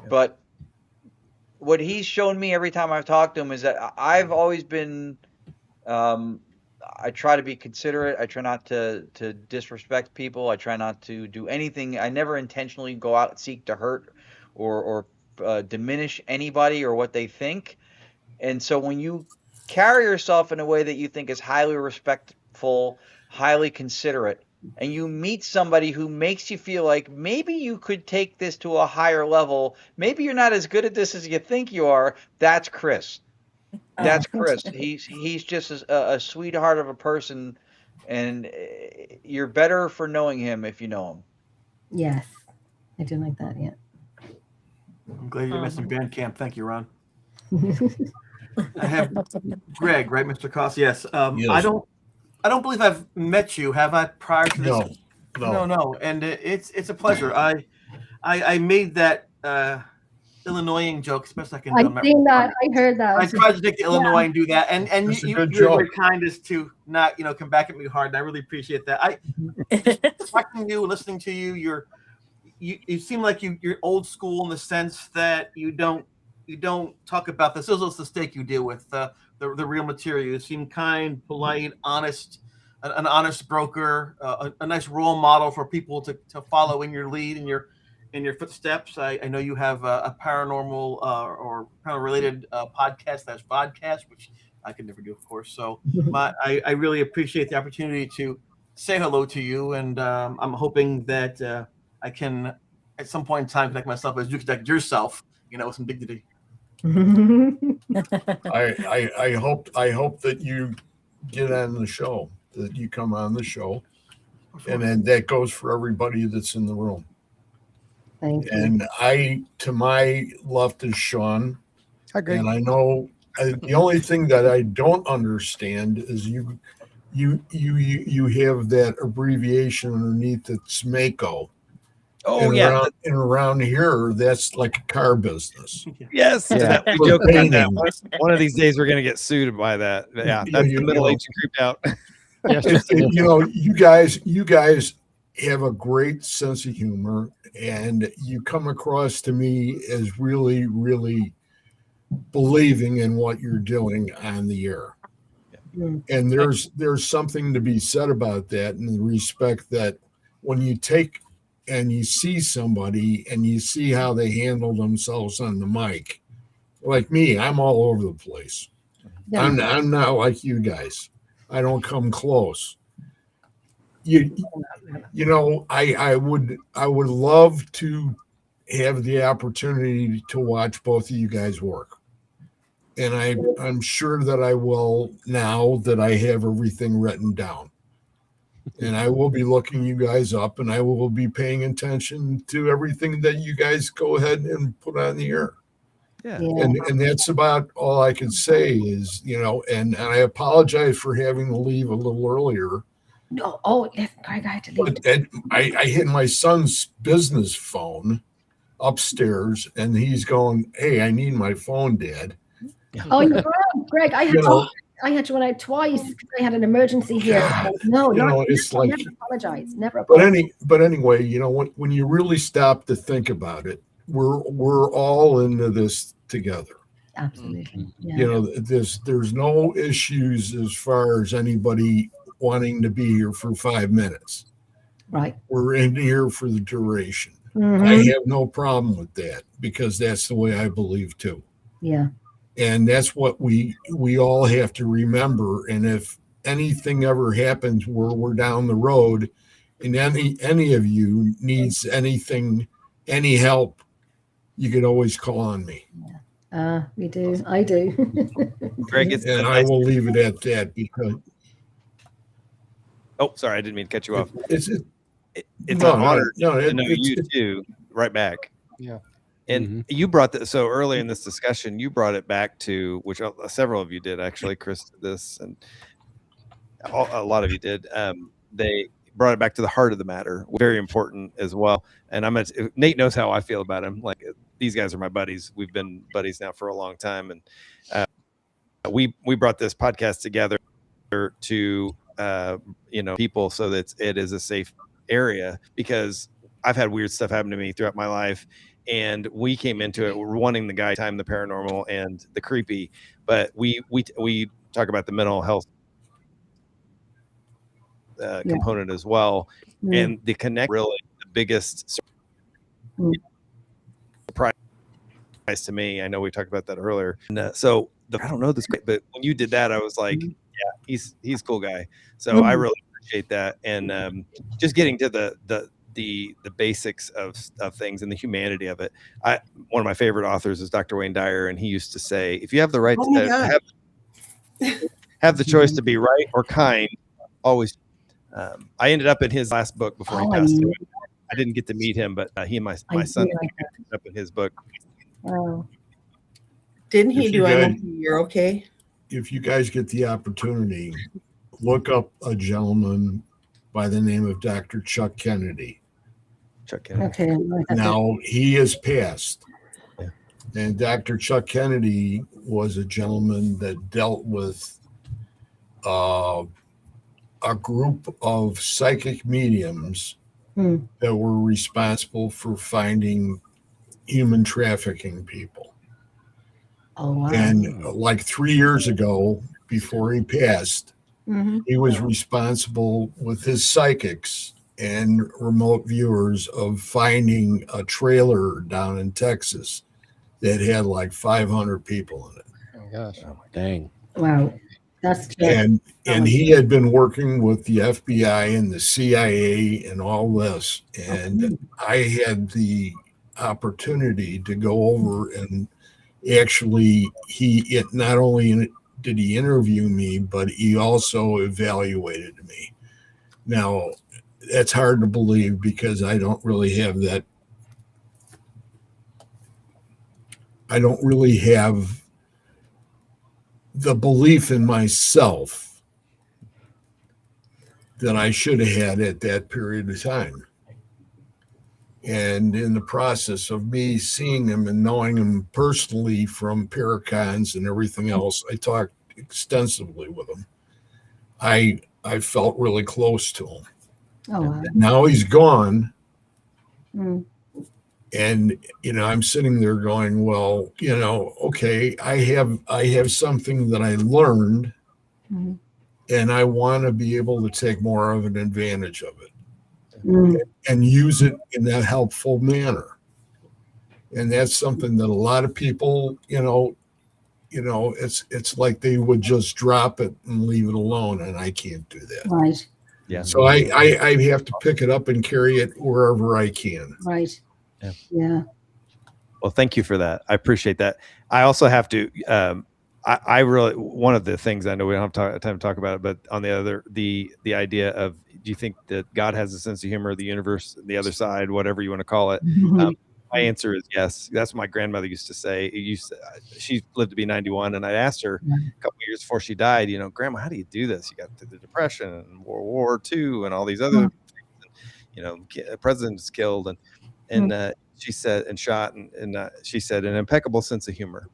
But what he's shown me every time I've talked to him is that I've always been, I try to be considerate. I try not to disrespect people. I try not to do anything. I never intentionally go out and seek to hurt or diminish anybody or what they think. And so when you carry yourself in a way that you think is highly respectful, highly considerate, and you meet somebody who makes you feel like maybe you could take this to a higher level, maybe you're not as good at this as you think you are, that's Chris. That's Chris. He's just a sweetheart of a person, and you're better for knowing him if you know him. Yes, I do like that. Yeah. I'm glad you're missing band camp. Thank you, Ron. I have Greg, right, Mr. Koss? Yes. Yes. I don't believe I've met you. Have I prior to this? No. And it's a pleasure. I made that Illinoising joke, especially I heard that. I tried to take the Illinois and do that, and you're very kind as to not come back at me hard, and I really appreciate that. Watching you, listening to you, you seem like you're old school in the sense that you don't talk about the sizzles, the steak. You deal with the real material. You seem kind, polite, honest, an honest broker, a nice role model for people to follow in your lead and your footsteps. I know you have a paranormal or paranormal related podcast, that's vodcast, which I could never do, of course. So I really appreciate the opportunity to say hello to you, and I'm hoping that I can at some point in time connect myself as you connect yourself, with some dignity. I hope that you get on the show, that you come on the show, and then that goes for everybody that's in the room. Thank you. And to my left is Shawn, and I know the only thing that I don't understand is you have that abbreviation underneath it's Mako. Oh, and around here, that's like a car business. Yes, yeah. We joke about that. One of these days, we're going to get sued by that. Yeah, that's the middle age creeped out. You guys have a great sense of humor, and you come across to me as really, really believing in what you're doing on the air. Yeah. And there's something to be said about that, in the respect that when you take and you see somebody and you see how they handle themselves on the mic, like me, I'm all over the place. Yeah. I'm not like you guys. I don't come close. I would love to have the opportunity to watch both of you guys work. And I'm sure that I will, now that I have everything written down. And I will be looking you guys up, and I will be paying attention to everything that you guys go ahead and put on the air. Yeah. And that's about all I can say is, and I apologize for having to leave a little earlier. No, Greg, I had to leave. But I hit my son's business phone upstairs, and he's going, "Hey, I need my phone, Dad." Oh, you're wrong, Greg. I had to run out twice because I had an emergency here. It's like, never apologize. Never apologize. But anyway, when you really stop to think about it, we're all into this together. Absolutely. Yeah. There's no issues as far as anybody wanting to be here for 5 minutes. Right. We're in here for the duration. Mm-hmm. I have no problem with that, because that's the way I believe too. Yeah. And that's what we all have to remember. And if anything ever happens where we're down the road and any of you needs anything, any help, you can always call on me. We do. I do. Greg, and I will leave it at that because. Oh, sorry, I didn't mean to cut you off. It's an honor to know you too. Right back. Yeah. And you brought that. So early in this discussion, you brought it back to, which several of you did actually. Chris did this, and a lot of you did. They brought it back to the heart of the matter. Very important as well. And Nate knows how I feel about him. Like, these guys are my buddies. We've been buddies now for a long time, and we brought this podcast together to people so that it is a safe area, because I've had weird stuff happen to me throughout my life, and we came into it wanting the guy time, the paranormal and the creepy, but we talk about the mental health component as well, and the connect really the biggest surprise to me. I know we talked about that earlier, and I don't know this great, but when you did that, I was like, yeah, he's a cool guy. So I really appreciate that, and just getting to the basics of things and the humanity of it. One of my favorite authors is Dr. Wayne Dyer, and he used to say, if you have the right to have the choice to be right or kind, always. I ended up in his last book before he passed away. I didn't get to meet him, but he and my son ended up in his book. Oh. Didn't he do You're Okay? If you guys get the opportunity, look up a gentleman by the name of Dr. Chuck Kennedy. Okay. Now, he has passed. Yeah. And Dr. Chuck Kennedy was a gentleman that dealt with a group of psychic mediums that were responsible for finding human trafficking people. Oh, wow. And like 3 years ago, before he passed, he was responsible with his psychics and remote viewers of finding a trailer down in Texas that had like 500 people in it. Oh gosh. Oh, dang. Wow. That's true. And he had been working with the FBI and the CIA and all this. And I had the opportunity to go over and actually not only did he interview me, but he also evaluated me. Now, that's hard to believe because I don't really have that. I don't really have the belief in myself that I should have had at that period of time. And in the process of me seeing him and knowing him personally from Paracons and everything else, I talked extensively with him. I felt really close to him. Oh, wow. Now he's gone. And, I'm sitting there going, well, okay, I have something that I learned and I want to be able to take more of an advantage of it and use it in that helpful manner. And that's something that a lot of people, it's like they would just drop it and leave it alone. And I can't do that. Right. Yeah. So I have to pick it up and carry it wherever I can. Right. Yeah. Well, thank you for that. I appreciate that. I also have to, I really, one of the things, I know we don't have time to talk about it, but on the other, the idea of, do you think that God has a sense of humor, the universe, the other side, whatever you want to call it? My answer is yes. That's what my grandmother used to say. She lived to be 91, and I asked her a couple of years before she died, Grandma, how do you do this? You got through the Depression and World War II and all these other things, presidents killed, and she said, and shot, and she said, an impeccable sense of humor,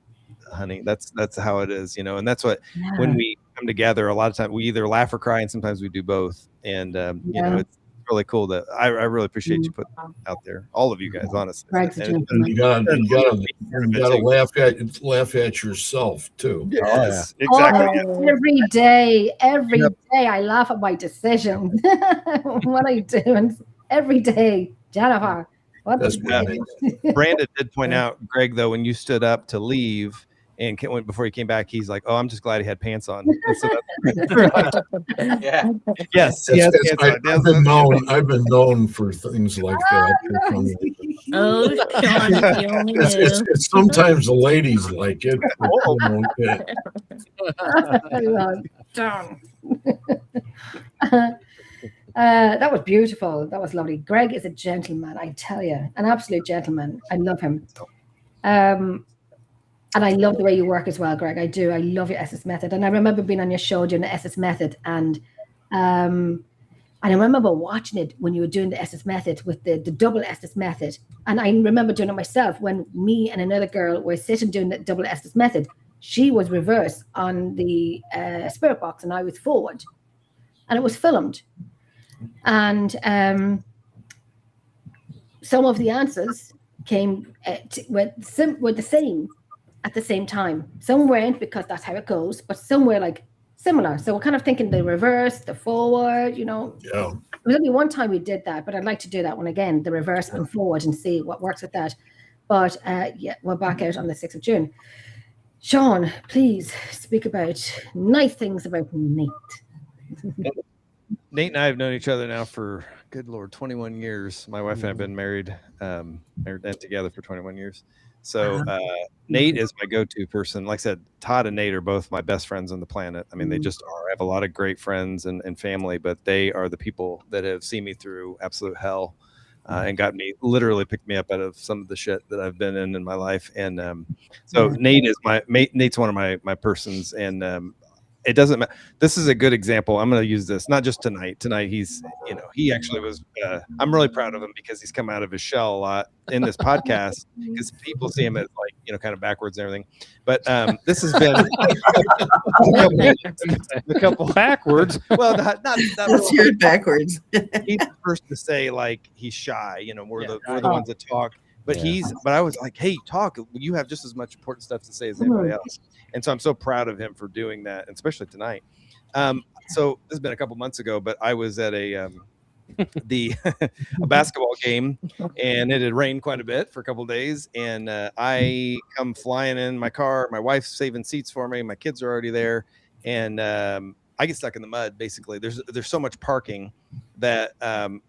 honey. That's how it is, and that's what when we come together, a lot of times we either laugh or cry, and sometimes we do both. And it's really cool that I really appreciate you putting out there, all of you guys, honestly. And you gotta laugh at yourself too. Yes, exactly. Every day I laugh at my decisions. What I do, and every day, Jennifer. Brandon did point out, Greg, though, when you stood up to leave And before he came back, he's like, "Oh, I'm just glad he had pants on." And so Yeah. yes, he has pants on. I've been known for things like that. Oh, Shawn, if you only knew. It's sometimes the ladies like it. But, Darn. That was beautiful. That was lovely. Greg is a gentleman, I tell you, an absolute gentleman. I love him. And I love the way you work as well, Greg. I do. I love your SS method. And I remember being on your show doing the SS method. And I remember watching it when you were doing the SS method with the double SS method. And I remember doing it myself when me and another girl were sitting doing the double SS method. She was reverse on the spirit box and I was forward. And it was filmed. And some of the answers came with the same at the same time. Some weren't because that's how it goes, but some were like similar. So we're kind of thinking the reverse, the forward, you know. Yeah. There was only one time we did that, but I'd like to do that one again, the reverse and forward, and see what works with that. But yeah, we're back out on the 6th of June. Shawn, please speak about nice things about Nate. Nate and I have known each other now for, good Lord, 21 years. My wife and I have been married and together for 21 years. So Nate is my go-to person. Like I said, Todd and Nate are both my best friends on the planet. I mean, they just are. I have a lot of great friends and family, but they are the people that have seen me through absolute hell and literally picked me up out of some of the shit that I've been in my life. And so Nate's one of my persons. And it doesn't matter. This is a good example. I'm going to use this, not just tonight. Tonight, he actually was, I'm really proud of him because he's come out of his shell a lot in this podcast because people see him as like, kind of backwards and everything. But this has been a couple backwards. Well, not Let's hear it backwards. He's the first to say like he's shy. We're the ones that talk. But I was like, hey, talk. You have just as much important stuff to say as anybody else. And so I'm so proud of him for doing that, and especially tonight. So this has been a couple months ago, but I was at a basketball game, and it had rained quite a bit for a couple of days. And I come flying in my car. My wife's saving seats for me. My kids are already there, and I get stuck in the mud. Basically, there's so much parking that I'm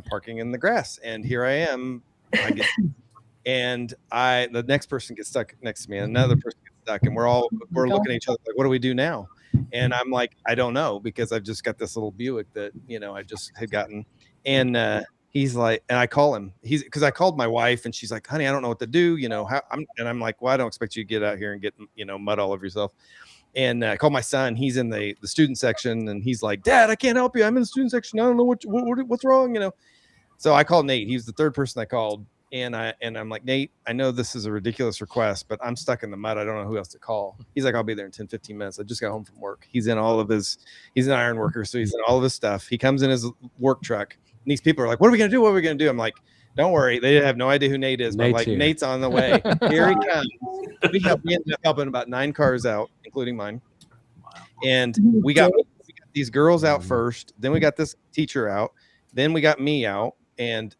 parking in the grass, and here I am. The next person gets stuck next to me, and another person gets stuck, and we're looking at each other like, what do we do now? And I'm like, I don't know, because I've just got this little Buick that I just had gotten. And he's like, and I call him, because I called my wife, and she's like, honey, I don't know what to do, I'm like, well, I don't expect you to get out here and get mud all over yourself. And I called my son. He's in the student section, and he's like, Dad, I can't help you. I'm in the student section. I don't know what's wrong. So I called Nate. He was the third person I called. And I'm like, Nate, I know this is a ridiculous request, but I'm stuck in the mud. I don't know who else to call. He's like, I'll be there in 10, 15 minutes. I just got home from work. He's an iron worker. So he's in all of his stuff. He comes in his work truck, and these people are like, what are we going to do? What are we going to do? I'm like, don't worry. They have no idea who Nate is, but Nate's on the way. Here he comes. We ended up helping about 9 cars out, including mine. And we got these girls out first. Then we got this teacher out. Then we got me out. And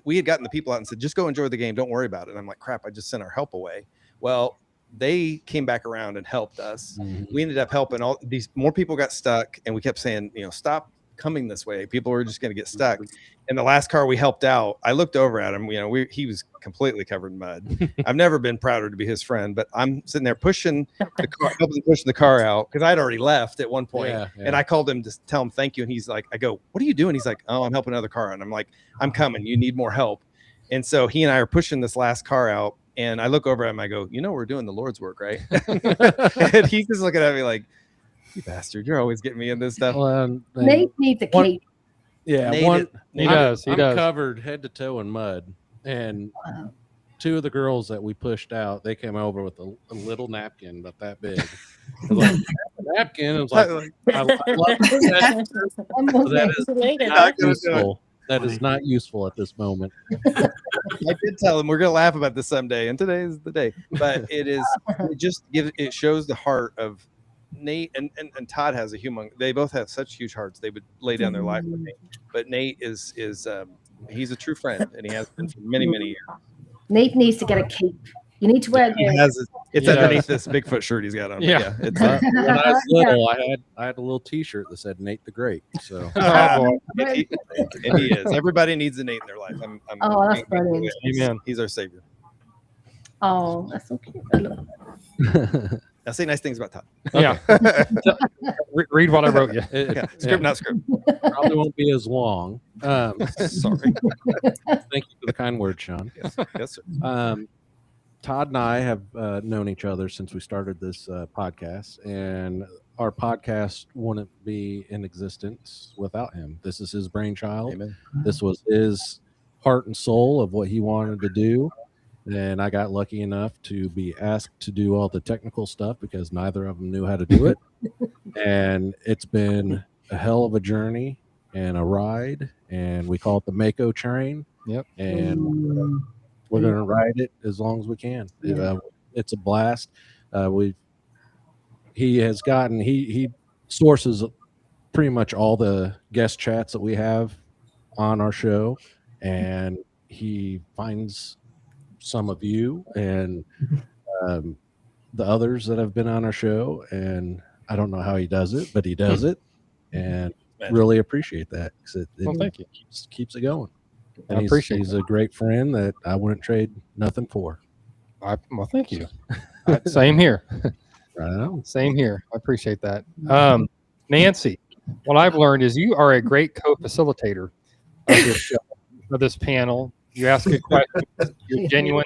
we had gotten the people out and said, just go enjoy the game. Don't worry about it. And I'm like, crap, I just sent our help away. Well, they came back around and helped us. We ended up helping all these more people got stuck. And we kept saying, stop coming this way. People were just going to get stuck. And the last car we helped out, I looked over at him. He was completely covered in mud. I've never been prouder to be his friend, but I'm sitting there pushing the car, helping push the car out because I'd already left at one point. And I called him to tell him thank you. And he's like, I go, what are you doing? He's like, oh, I'm helping another car out. And I'm like, I'm coming. You need more help. And so he and I are pushing this last car out. And I look over at him. I go, we're doing the Lord's work, right? And he's just looking at me like, you bastard, you're always getting me in this stuff. Nate needs a cape. Yeah, he does. I'm covered head to toe in mud, and 2 of the girls that we pushed out, they came over with a little napkin about that big. I was like, napkin. I was like, I love that. That is not useful at this moment. I did tell him we're gonna laugh about this someday, and today is the day. But it shows the heart of Nate and Todd has a human. They both have such huge hearts. They would lay down their life with me. But Nate is he's a true friend, and he has been for many, many years. Nate needs to get a cape. You need to wear It's underneath this Bigfoot shirt he's got on. Yeah. It's when I was little, I had a little T-shirt that said Nate the Great. So, Oh, boy. and he is. Everybody needs a Nate in their life. That's brilliant. Amen. He's our savior. Oh, that's so cute. I love that. I say nice things about Todd. Yeah. Read what I wrote you. Yeah. Script, not script. Probably won't be as long. Sorry. Thank you for the kind words, Shawn. Yes, sir. Todd and I have known each other since we started this podcast, and our podcast wouldn't be in existence without him. This is his brainchild. Amen. This was his heart and soul of what he wanted to do. And I got lucky enough to be asked to do all the technical stuff because neither of them knew how to do it. And it's been a hell of a journey and a ride. And we call it the Mako train. Yep. And we're going to ride it as long as we can. Yeah. It's a blast. He sources pretty much all the guest chats that we have on our show. And he finds some of you and the others that have been on our show, and I don't know how he does it, but he does it, and really appreciate that. Well, thank you. Keeps it going. And I appreciate he's a great friend that I wouldn't trade nothing for. Well, thank you. Same here. Right on. Same here. I appreciate that. Nancy, what I've learned is you are a great co-facilitator of this show, of this panel. You ask good questions. You're genuine,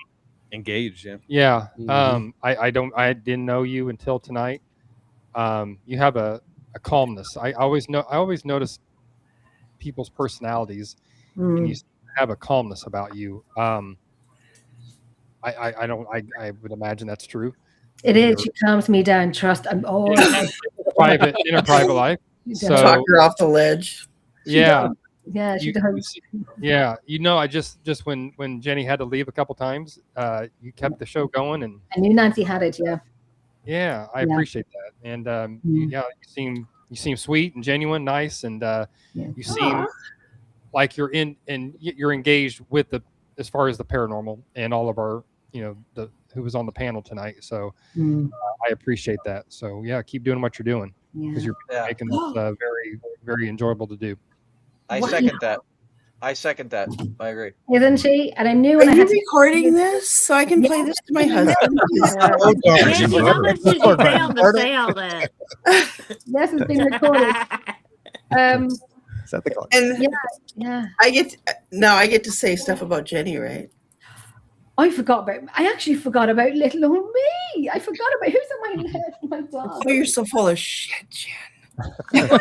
engaged. Yeah. Yeah. Mm-hmm. I didn't know you until tonight. You have a calmness. I always notice people's personalities, and you have a calmness about you. I would imagine that's true. It is. She calms me down. Trust. I'm always in a private life. So talk her off the ledge. Yeah. Yeah, she does. Yeah, I just when Jenny had to leave a couple times, you kept the show going, and I knew Nancy had it. Yeah, I appreciate that, and you seem sweet and genuine, nice, and you seem like you're you're engaged with as far as the paranormal and all of our who was on the panel tonight. So I appreciate that. So yeah, keep doing what you're doing because you're making this very, very enjoyable to do. I second that. I agree. Isn't she? And I knew when Are you recording this so I can play this to my husband? Nancy, how much did you pay him to say all that? This has been recorded. Set the clock. And yeah. I get to say stuff about Jenny, right? I actually forgot about little old me. I forgot about who's in my head. My dog. Oh, you're so full of shit, Jen. I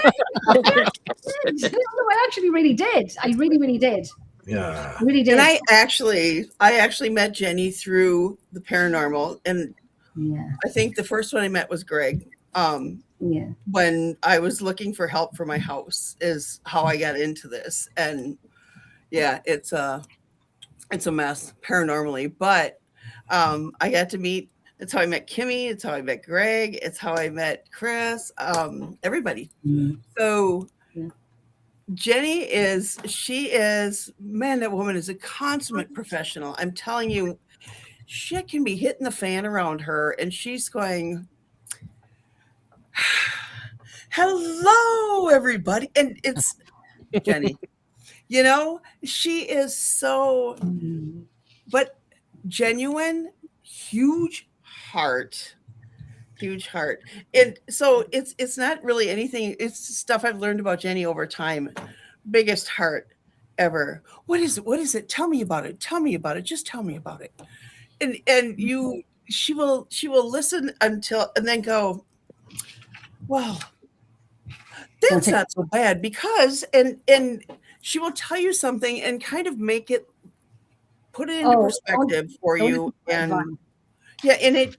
actually really did. I really did. Yeah. Really did. And I actually met Jenny through the paranormal, and I think the first one I met was Greg. When I was looking for help for my house is how I got into this. And yeah, it's a mess paranormally, but I got to meet. It's how I met Kimmy. It's how I met Greg. It's how I met Chris. Everybody. So Jenny that woman is a consummate professional. I'm telling you, shit can be hitting the fan around her, and she's going, hello, everybody. And it's Jenny. She is so, but genuine, huge heart. And so it's not really anything. It's stuff I've learned about Jenny over time. Biggest heart ever. What is it? Tell me about it. Just tell me about it. And she will listen until, and then go, well, that's not so bad because, and she will tell you something and kind of put it into perspective for you. And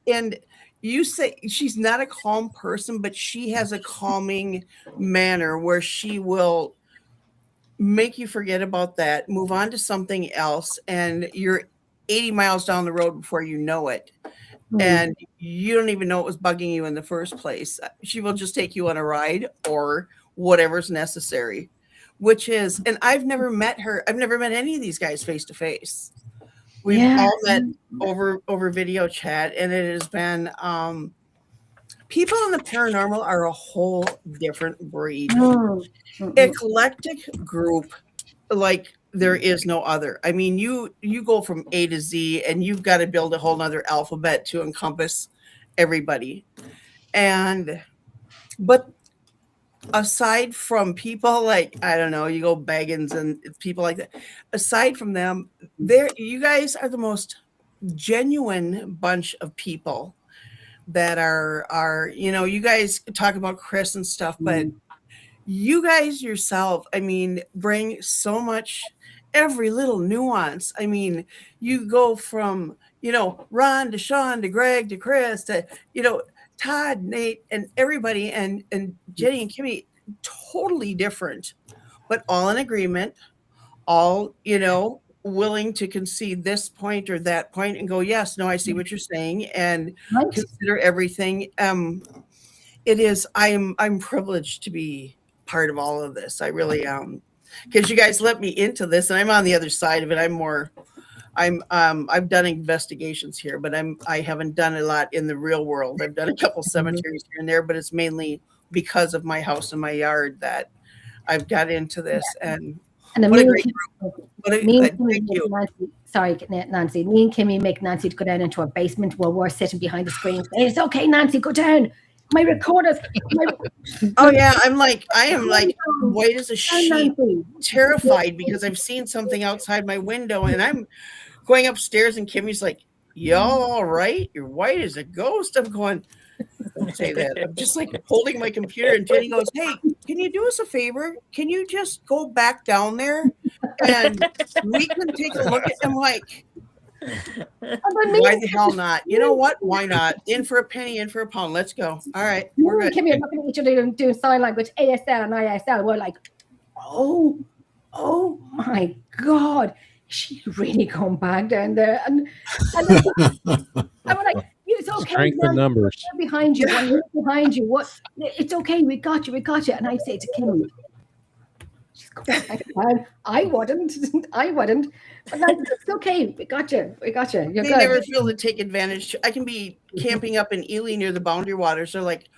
and you say she's not a calm person, but she has a calming manner where she will make you forget about that, move on to something else, and you're 80 miles down the road before you know it. And you don't even know it was bugging you in the first place. She will just take you on a ride or whatever's necessary, and I've never met her. I've never met any of these guys face to face, We've all met over video chat, and it has been people in the paranormal are a whole different breed. Eclectic group like there is no other. I mean, you go from A to Z, and you've got to build a whole nother alphabet to encompass everybody. But aside from people like, I don't know, you go Baggins and people like that, aside from them, you guys are the most genuine bunch of people that are you guys talk about Chris and stuff, but you guys yourself, I mean, bring so much, every little nuance. I mean, you go from, Ron to Shawn to Greg to Chris to, Todd, Nate, and everybody, and Jenny and Kimmy, totally different, but all in agreement, all, willing to concede this point or that point and go, yes, no, I see what you're saying, and consider everything. I'm privileged to be part of all of this. I really am, because you guys let me into this, and I'm on the other side of it. I've done investigations here, but I haven't done a lot in the real world. I've done a couple cemeteries here and there, but it's mainly because of my house and my yard that I've got into this. And what a great group. Thank you. Nancy. Me and Kimmy make Nancy to go down into a basement while we're sitting behind the screen. It's okay, Nancy, go down. My recorders. Oh yeah, I am like white as a sheet, terrified because I've seen something outside my window, and I'm going upstairs, and Kimmy's like, "Y'all all right? You're white as a ghost." I'm going, don't say that. I'm just like holding my computer, and Jenny goes, "Hey, can you do us a favor? Can you just go back down there and we can take a look at them?" Like, why the hell not? You know what? Why not? In for a penny, in for a pound. Let's go. All right. We're good. Kimmy are looking at each other doing sign language, ASL and ISL. We're like, oh my God. She really going back down there. And I'm like, it's okay. Strength in numbers. Behind you. Behind you. What? It's okay. We got you. And I say to Kimmy, I wouldn't. But it's okay. We got you. You're they good. Never feel to take advantage. I can be camping up in Ely near the Boundary Waters. They're like,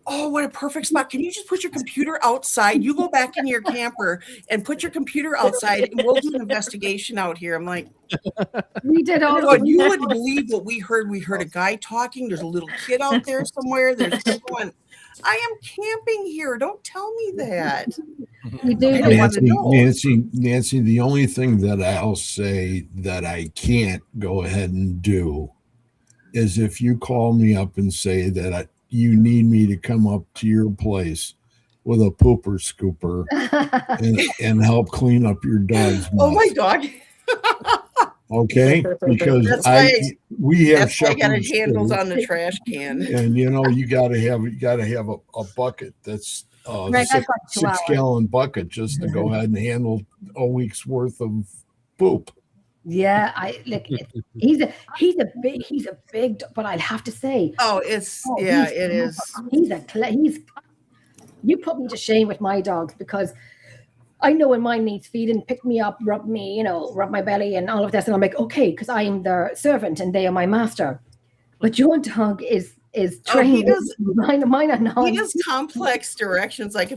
"Oh, what a perfect spot. Can you just put your computer outside? You go back in your camper and put your computer outside, and we'll do an investigation out here." I'm like, we did all. You wouldn't believe what we heard. We heard a guy talking. There's a little kid out there somewhere. There's going, "I am camping here. Don't tell me that." We do. Nancy, the only thing that I'll say that I can't go ahead and do is if you call me up and say that you need me to come up to your place with a pooper scooper and help clean up your dog's mouth. Oh, my dog. Okay, because we have shepherds handles on the trash can, and you got to have a bucket that's a 6-gallon bucket just to go ahead and handle a week's worth of poop. Yeah, he's a big, but I'd have to say, it is. You put me to shame with my dogs, because I know when mine needs feeding, pick me up, rub me, rub my belly and all of this, and I'm like, okay, because I am their servant and they are my master. But your dog is trained. Mine are not. He does complex directions. Like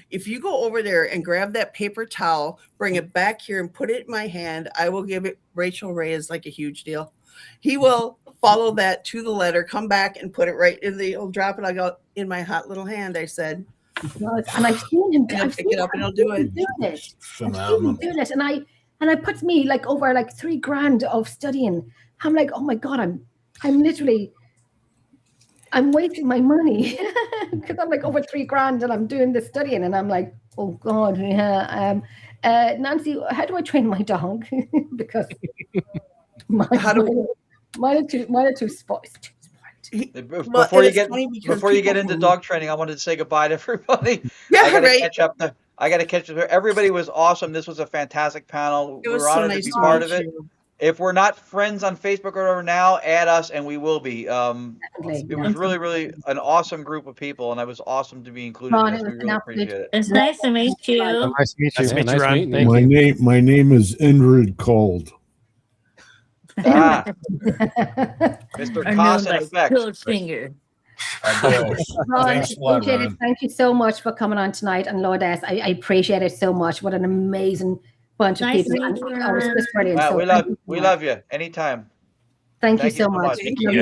if you go over there and grab that paper towel, bring it back here and put it in my hand, I will give it. Rachel Ray is like a huge deal. He will follow that to the letter, come back and put it right in he'll drop it. I go, in my hot little hand, I said. And I've seen him pick it up and he'll do it. Phenomenal. And I puts me like over like $3,000 of studying. I'm like, oh my God, I'm wasting my money because I'm like over $3,000 and I'm doing this studying, and I'm like, oh God, yeah. Nancy, how do I train my dog? Because mine are too spoiled. Before you get into dog training, I wanted to say goodbye to everybody. Yeah, I gotta catch up. Everybody was awesome. This was a fantastic panel. We're honored to be part of it. If we're not friends on Facebook or whatever now, add us and we will be. It was really, really an awesome group of people, and it was awesome to be included in this. We really appreciate it. It's nice to meet you. Nice to meet you. Nice to meet you, Ron. My name is Indrid Cold. Mr. Are known Cost and by Effects. Goldfinger. Ron, Thanks a lot, appreciate it. Ron. Thank you so much for coming on tonight. And Lourdes, I appreciate it so much. What an amazing bunch of Nice people. meeting you, And it's just Ron. brilliant. Wow, So we love you. Anytime. Thank you Thank you so so much. much. Thank Love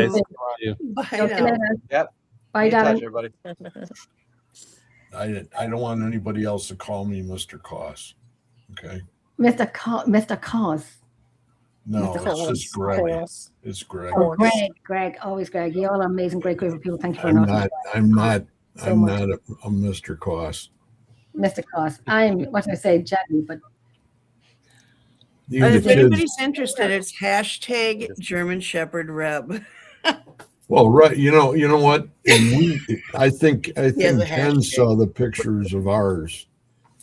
you. too. Bye Talk to you now. later. Yep. Bye, Be in touch, darling. everybody. I don't want anybody else to call me Mr. Koss. Okay. Mr. Cos. No, Mr. it's just Greg. Course. It's Greg. Oh, Greg, always Greg. You all are amazing, great group of people. Thank you for I'm not. not So much. a Mr. Koss. Mr. Cos. I'm, what did I say, Jenny, but Even the If kids. anybody's interested, it's hashtag German Shepherd Reb. Well, right. You know what? And I think has a Ken hashtag. saw the pictures of ours,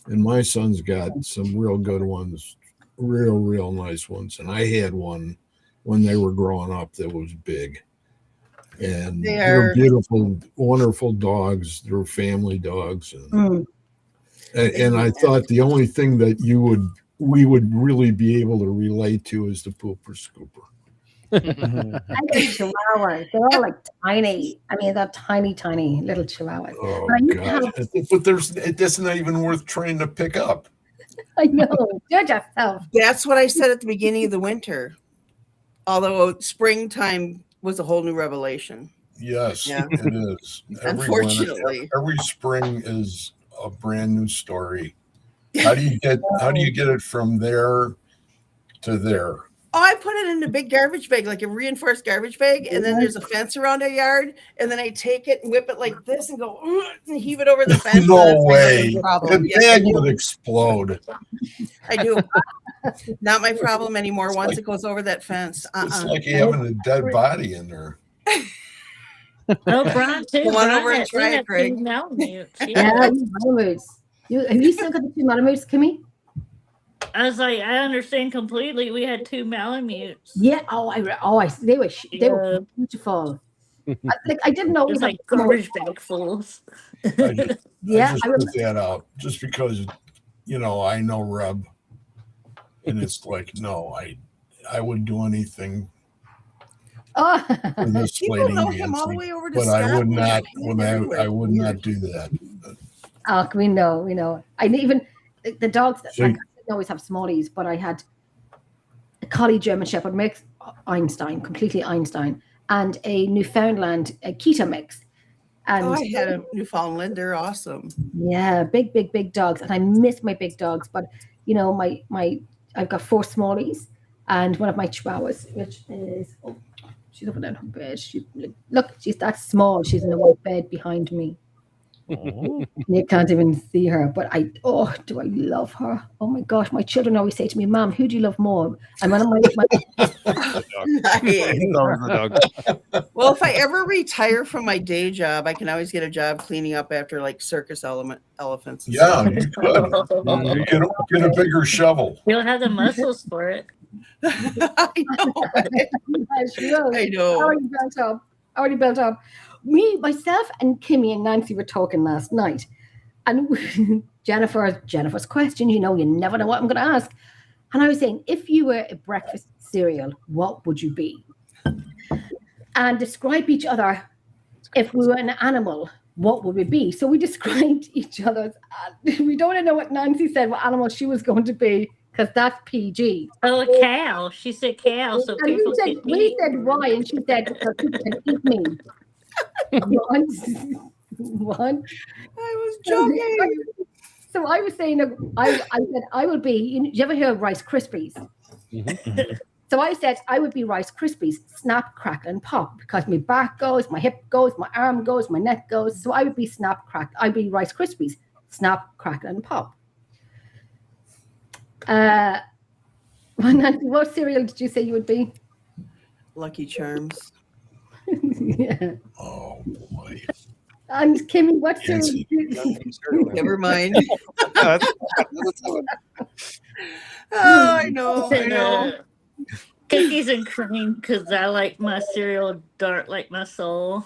and my son's got some real good ones, real nice ones. And I had one when they were growing up that was big. And they're beautiful, wonderful dogs. They're family dogs. And I thought the only thing that we would really be able to relate to is the pooper scooper. I got chihuahuas. They're all like tiny. I mean, they're tiny little chihuahuas. Oh, But I used to God. have- But it's not even worth trying to pick up. I know. Judge yourself. That's what I said at the beginning of the winter. Although springtime was a whole new revelation. Yes, Yeah. it is. Unfortunately. Every spring is a brand new story. How do you get it from there to there? Oh, I put it in a big garbage bag, like a reinforced garbage bag, and then there's a fence around our yard, and then I take it and whip it like this and go and heave it over the fence. No way. Problem. The Yes, I bag do. would explode. I do. Not my problem anymore. Once it goes over that fence, It's like having a dead body in there. Oh, Brian too. Come on Brian over and had- we try it, had Greg. two Malamutes. Yeah, Malamutes. Have you still got the two Malamutes, Kimmy? I was like, I understand completely. We had two Malamutes. Yeah. They were beautiful. I didn't know. It was like garbage bag fulls. I Yeah, just I put that out just because, I know Reb, and it's like, no, I would do anything Oh, for this People lady know him all the Nancy, way over to but I would Scotland. not. Everywhere. I would not do that. oh, we know. I even the dogs that So- like, I didn't always have smallies, but I had a collie German Shepherd mix, completely Einstein, and a Newfoundland Akita mix. And I had a Newfoundland. They're awesome. yeah, big dogs, and I miss my big dogs. But I've got 4 smallies and one of my chihuahuas, which is she's up and down her bed. She's that small. She's in a white bed behind me. You can't even see her, but do I love her? Oh my gosh, my children always say to me, "Mom, who do you love more?" And one of my Well, if I ever retire from my day job, I can always get a job cleaning up after like circus elephants. and Yeah, stuff. you could. You get a bigger shovel. You'll have the muscles for it. I know. I know. Already built up. Me, myself, and Kimmy and Nancy were talking last night, and Jennifer's question. You never know what I'm going to ask, and I was saying, if you were a breakfast cereal, what would you be? And describe each other. If we were an animal, what would we be? So we described each other's. We don't know what Nancy said, what animal she was going to be, because that's PG. Oh, a cow. She said cow, so And people we said why, and she said because people can eat me. One. I was joking. So I was saying, I said I would be. You ever hear of Rice Krispies? So I said I would be Rice Krispies, snap, crackle, and pop, because my back goes, my hip goes, my arm goes, my neck goes. So I would be snap, crack. I'd be Rice Krispies, snap, crackle, and pop. Nancy, what cereal did you say you would be? Lucky Charms. Yeah. Oh boy. And Kimmy, what cereal did you Never mind. Oh, I know. I know. Cookies and cream, because I like my cereal dark like my soul.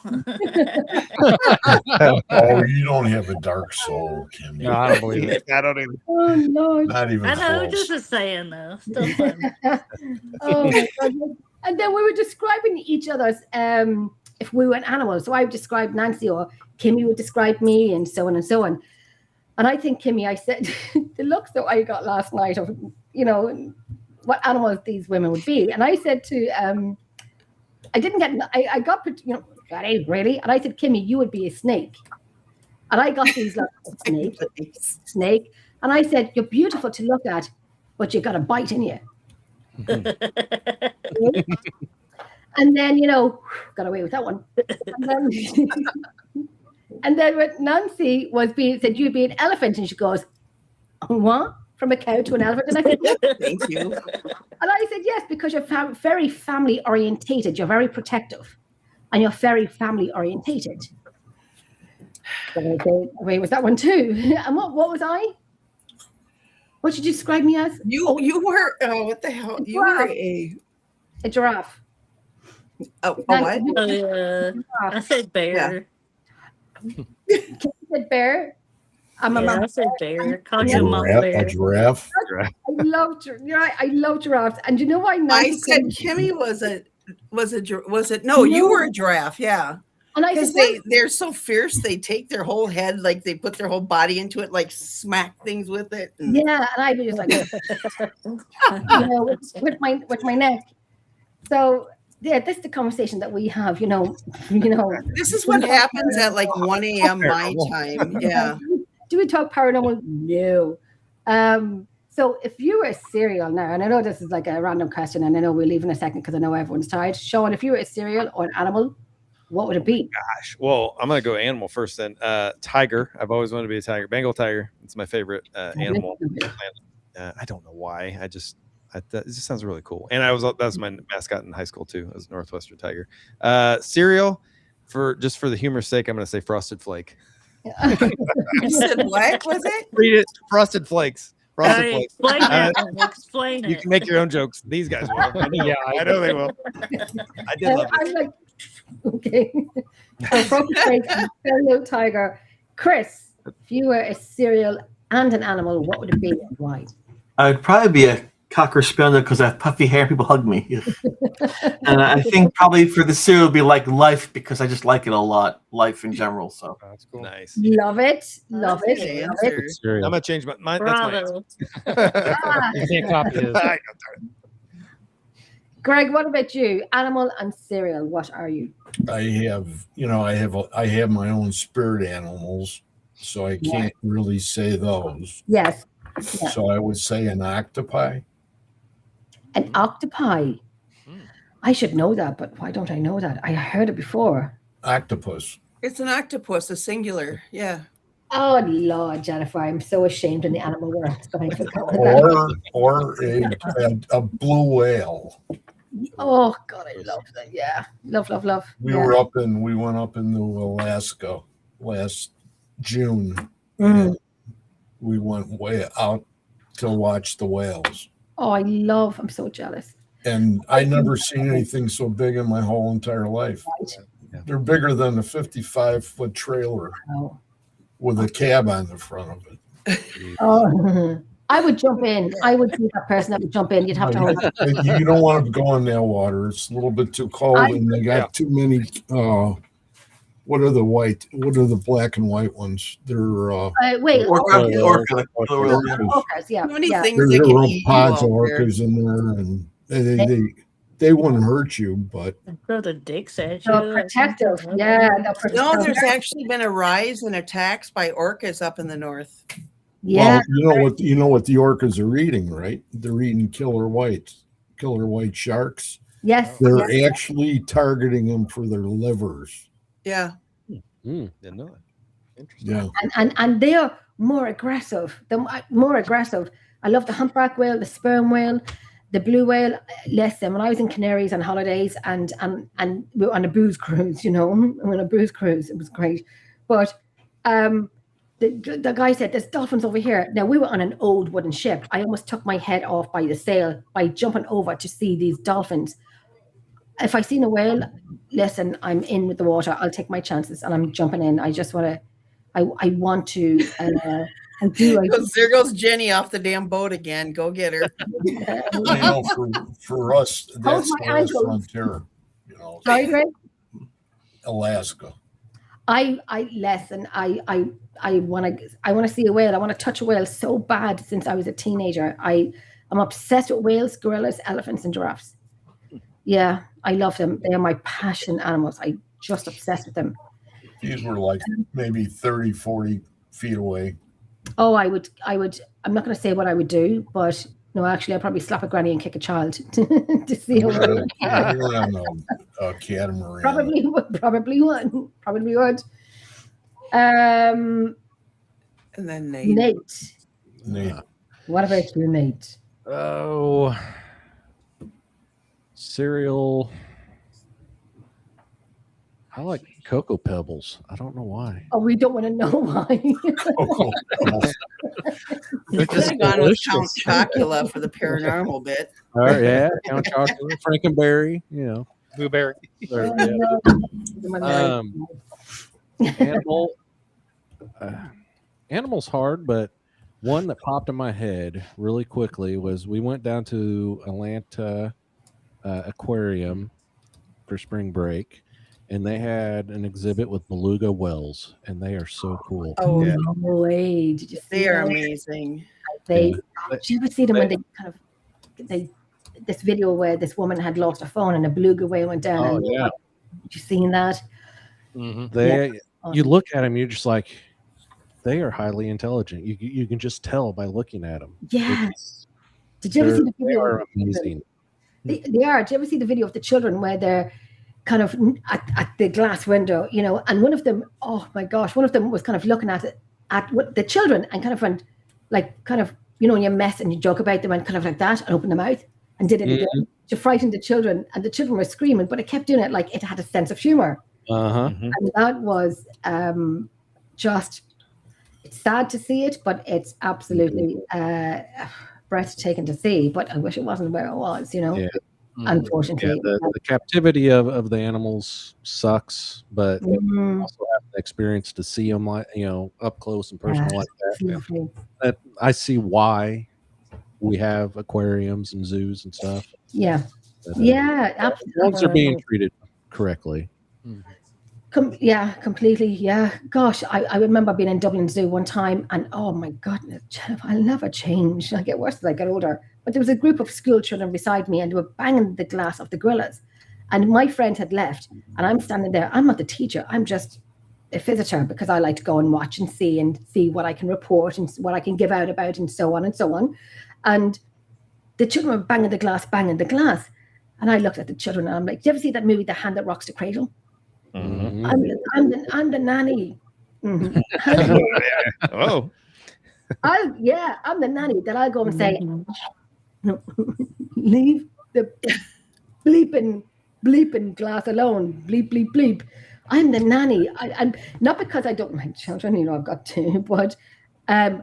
Oh, you don't have a dark soul, Kim. No, I don't believe it. I don't even. Oh no. Not even I know, close. just a saying though. Still fun. Oh my God. And then we were describing each other's if we were an animal. So I would describe Nancy, or Kimmy would describe me, and so on and so on. And I think, Kimmy, I said, the looks that I got last night of, what animals these women would be. And I said to, I got, really? And I said, Kimmy, you would be a snake. And I got these looks of snake. And I said, you're beautiful to look at, but you got a bite in you. And then, got away with that one. And then when Nancy said, you'd be an elephant. And she goes, what? From a cow to an elephant? And I said, yes. Thank you. And I said, yes, because you're very family orientated. You're very protective. And you're very family orientated. So I said, away with that one too. And what was I? What did you describe me as? You were, what the hell? You were a giraffe. Oh, what? I said bear. Yeah. Kim said bear. I said bear. Call your mom bear. A giraffe. I love giraffes. And you know why? I said Kimmy was it? No, you were a giraffe. Yeah. And I said they're so fierce. They take their whole head, like they put their whole body into it, like smack things with it. Yeah, and I'd be just like, with my neck. So yeah, this is the conversation that we have. This is what happens at like 1 a.m. my time. Yeah. Do we talk paranormal? No. So if you were a cereal now, and I know this is like a random question, and I know we'll leave in a second because I know everyone's tired. Shawn, if you were a cereal or an animal, what would it be? Gosh, well, I'm gonna go animal first then. Tiger. I've always wanted to be a tiger. Bengal tiger. It's my favorite animal. I don't know why. It just sounds really cool. And that was my mascot in high school too. I was Northwestern Tiger. Cereal, for the humor's sake, I'm gonna say Frosted Flake. You said what was it? Read it. Frosted Flakes. Frosted Flakes. Explain it. You can make your own jokes. These guys will. Yeah, I know they will. I did love it. I'm like, okay. So Frosted Flakes, cereal, tiger. Chris, if you were a cereal and an animal, what would it be and why? I'd probably be a cocker spaniel because I have puffy hair and people hug me. And I think probably for the cereal it'd be like Life because I just like it a lot. Life in general. So that's cool. Nice. Love it. Love it. I'm gonna change my mind. Bravo. You can't copy his. Greg, what about you? Animal and cereal, what are you? I have my own spirit animals, so I can't really say those. Yes. Yeah. So I would say an octopi. An octopi. I should know that, but why don't I know that? I heard it before. Octopus. It's an octopus, a singular. Yeah. Oh Lord, Jennifer, I'm so ashamed in the animal world. Or a blue whale. Oh God, I love that. Yeah, love. We went up into Alaska last June. And we went way out to watch the whales. Oh, I'm so jealous. And I never seen anything so big in my whole entire life. Right. They're bigger than a 55-foot trailer with a cab on the front of it. Oh, I would jump in. I would be that person that would jump in. You'd have to hold it. You don't want to go in that water. It's a little bit too cold, and they got too many. What are the black and white ones? They're orcas. Yeah, so many things they can eat. Pods of orcas in there, and they wouldn't hurt you, but throw the dicks at you. No, protective. Yeah. No, there's actually been a rise in attacks by orcas up in the north. Yeah. Well, you know what the orcas are eating, right? They're eating killer white sharks. Yes. They're actually targeting them for their livers. Yeah. Didn't know that. Interesting. Yeah. And they are more aggressive. I love the humpback whale, the sperm whale, the blue whale. Listen, when I was in Canaries on holidays and we were on a booze cruise, we were on a booze cruise. It was great. But the guy said, there's dolphins over here. Now, we were on an old wooden ship. I almost took my head off by the sail by jumping over to see these dolphins. If I seen a whale, listen, I'm in with the water. I'll take my chances and I'm jumping in. I just want to, I want to I do. There goes Jenny off the damn boat again. Go get her. For us, that's the last frontier. Sorry, Greg? Alaska. I want to see a whale. I want to touch a whale so bad since I was a teenager. I'm obsessed with whales, gorillas, elephants, and giraffes. Yeah, I love them. They are my passion animals. I just obsessed with them. These were like maybe 30, 40 feet away. Oh, I would. I'm not going to say what I would do, but no, actually, I'd probably slap a granny and kick a child to see a whale. A catamaran. Probably would. And then Nate. What about you, Nate? Oh, cereal. I like Cocoa Pebbles. I don't know why. Oh, we don't want to know why. You could have gone with Count Chocula for the paranormal bit. Oh, yeah, Count Chocula, Frankenberry, Blueberry. Animal's hard, but one that popped in my head really quickly was we went down to Atlanta Aquarium for spring break, and they had an exhibit with beluga whales, and they are so cool. Oh, yeah. No way. Did you see They are amazing. Did you ever see them when this video where this woman had lost her phone and a beluga whale went down? Oh, yeah. Did you seen that? Mm-hmm. You look at them, you're just like, they are highly intelligent. You can just tell by looking at them. Yeah. Did you ever see the video? They are amazing. They are. Did you ever see the video of the children where they're kind of at the glass window, and one of them, oh my gosh, one of them was kind of looking at the children and kind of went when you mess and you joke about them and kind of like that and open the mouth and did it again to frighten the children, and the children were screaming, but it kept doing it like it had a sense of humor. And that was just, it's sad to see it, but it's absolutely breathtaking to see. But I wish it wasn't where it was, unfortunately. Yeah, the captivity of the animals sucks, but also have the experience to see them up close and personal like that. That I see why we have aquariums and zoos and stuff. Yeah. But, absolutely. Dogs are being treated correctly. Completely. Yeah. Gosh, I remember being in Dublin Zoo one time, and oh my goodness, I'll never change. I get worse as I get older. But there was a group of school children beside me, and they were banging the glass of the gorillas. And my friend had left, and I'm standing there. I'm not the teacher. I'm just a visitor because I like to go and watch and see what I can report and what I can give out about and so on and so on. And the children were banging the glass. And I looked at the children and I'm like, do you ever see that movie, The Hand That Rocks the Cradle? Mm-hmm. I'm the nanny. Mm-hmm. Oh. I'm the nanny that I'll go and say, leave the bleeping glass alone. Bleep, bleep, bleep. I'm the nanny. I'm not because I don't like children, I've got two, but I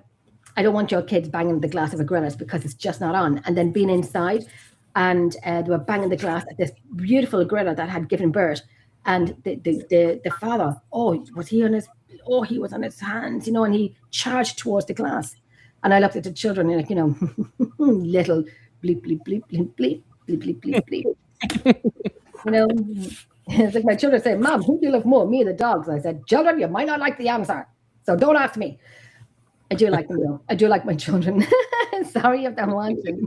don't want your kids banging the glass of a gorillas because it's just not on. And then being inside, and they were banging the glass at this beautiful gorilla that had given birth. And the father, he was on his hands, and he charged towards the glass. And I looked at the children and little bleep, bleep, bleep, bleep, bleep, bleep, bleep, bleep, bleep. It's like my children say, Mom, who do you love more, me or the dogs? And I said, children, you might not like the answer, so don't ask me. I do like them though. I do like my children. Sorry if I'm watching.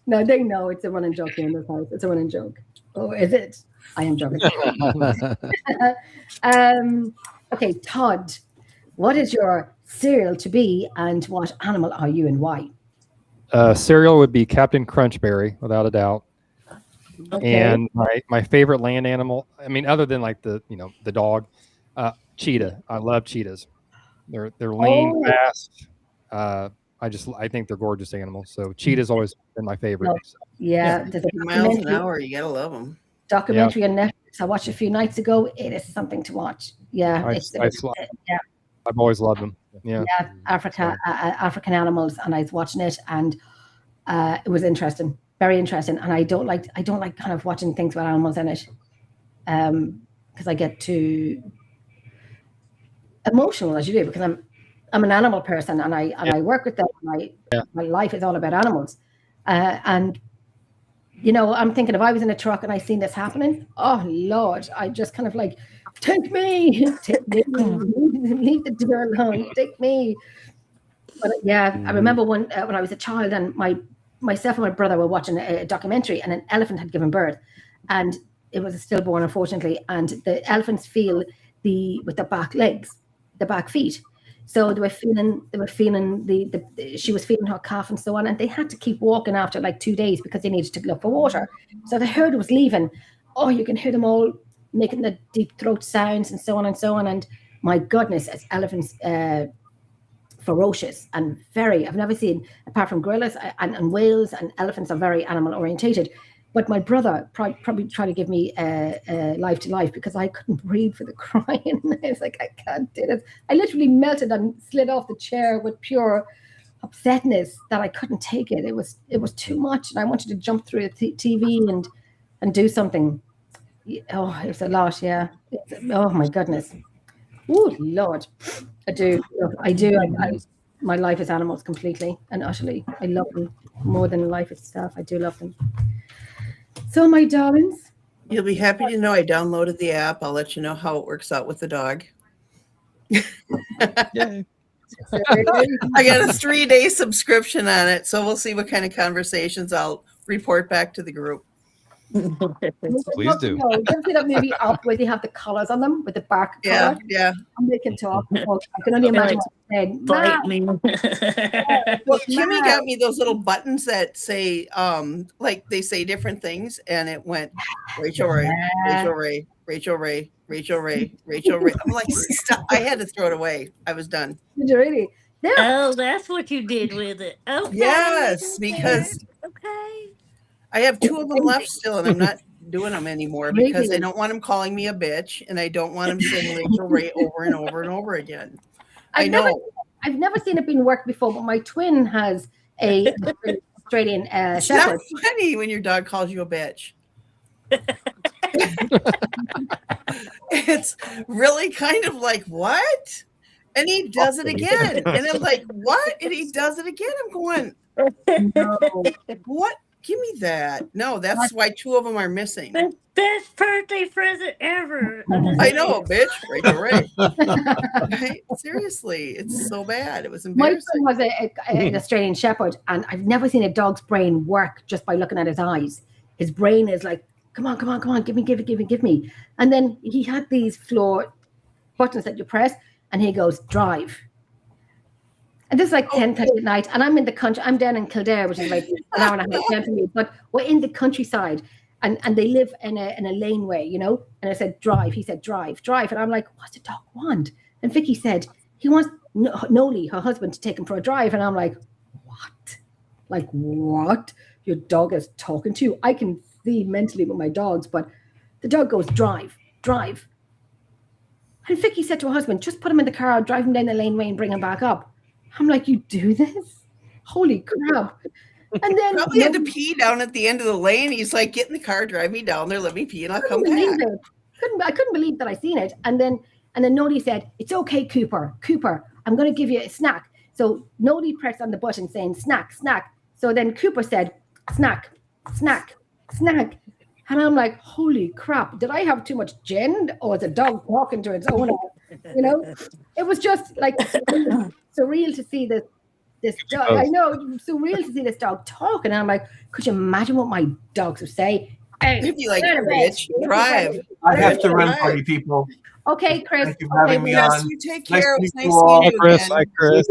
No, they know it's a running joke here in this house. It's a running joke. Oh, is it? I am joking. Okay, Todd, what is your cereal to be, and what animal are you and why? Cereal would be Captain Crunchberry, without a doubt. Okay. And my favorite land animal, other than like the dog, cheetah. I love cheetahs. They're lean, fast. I think they're gorgeous animals. So cheetah's always been my favorite. Yeah, miles an hour. You gotta love them. Documentary on Netflix I watched a few nights ago. It is something to watch. Yeah, I've always loved them. Yeah, African animals, and I was watching it, and it was interesting, very interesting. And I don't like kind of watching things with animals in it, because I get too emotional as you do, because I'm an animal person, and I work with them. My life is all about animals, and you know, I'm thinking if I was in a truck and I seen this happening, oh Lord, I just kind of like, take me, leave the door alone, take me. But yeah, I remember when I was a child, and myself and my brother were watching a documentary, and an elephant had given birth, and it was a stillborn, unfortunately, and the elephants feel with the back legs, the back feet. So they were feeling she was feeding her calf and so on, and they had to keep walking after like 2 days because they needed to look for water. So the herd was leaving. Oh, you can hear them all making the deep throat sounds and so on and so on. And my goodness, as elephants, ferocious and very, I've never seen, apart from gorillas and whales, and elephants are very animal orientated. But my brother probably tried to give me life to life because I couldn't breathe for the crying. I was like, I can't do this. I literally melted and slid off the chair with pure upsetness that I couldn't take it. It was too much, and I wanted to jump through the TV and do something. Oh, it was a lot, yeah. Oh my goodness. Oh Lord, I do. My life is animals completely and utterly. I love them more than life itself. I do love them. So, my darlings, you'll be happy to know I downloaded the app. I'll let you know how it works out with the dog. Yay. I got a 3-day subscription on it, so we'll see what kind of conversations I'll report back to the group. Please do. Don't see that movie Up where they have the collars on them with the bark collar. Yeah. And they can talk. I can only imagine what they said. Well, Kimmy got me those little buttons that say, like they say different things, and it went Rachel Ray, Rachel Ray, Rachel Ray, Rachel Ray, Rachel Ray. I'm like, stop! I had to throw it away. I was done. Did you really? Yeah. Oh, that's what you did with it. Okay. Yes, because I have 2 of them left still, and I'm not doing them anymore because I don't want them calling me a bitch, and I don't want them saying Rachel Ray over and over and over again. I've never seen it being worked before, but my twin has a Australian It's Shepherd. not funny when your dog calls you a bitch. It's really kind of like, what? And he does it again. And I'm like, what? And he does it again. I'm going, no. What? Give me that. No, that's why 2 of them are missing. Best birthday present ever. I know, bitch. Rachel Ray. Right? Seriously, it's so bad. It was embarrassing. My son was an Australian Shepherd, and I've never seen a dog's brain work just by looking at his eyes. His brain is like, come on, give me. And then he had these floor buttons that you press, and he goes, drive. And this is like 10:30 at night, and I'm in the country. I'm down in Kildare, which is like an hour and a half down from me. But we're in the countryside, and they live in a laneway, you know. And I said, drive. He said, drive. And I'm like, what's the dog want? And Vicky said, he wants Noli, her husband, to take him for a drive. And I'm like, what? Like, what? Your dog is talking to you. I can see mentally with my dogs, but the dog goes, drive. And Vicky said to her husband, just put him in the car, drive him down the laneway and bring him back up. I'm like, you do this? Holy crap. And then probably had to pee down at the end of the lane. He's like, get in the car, drive me down there, let me pee, and I'll come back. I couldn't believe that I seen it. And then Nodi said, it's okay, Cooper, I'm going to give you a snack. So Nodi pressed on the button saying, snack. So then Cooper said, snack. And I'm like, holy crap, did I have too much gin, or is a dog talking to its owner? You know, it was just like surreal to see this dog. I know, surreal to see this dog talk. And I'm like, could you imagine what my dogs would say? Hey, you'd be like, bitch, drive. I have to run for you people. Okay, Chris. Thank you for having me on. You take care. Nice Nice seeing you Chris. again. Hi, Chris.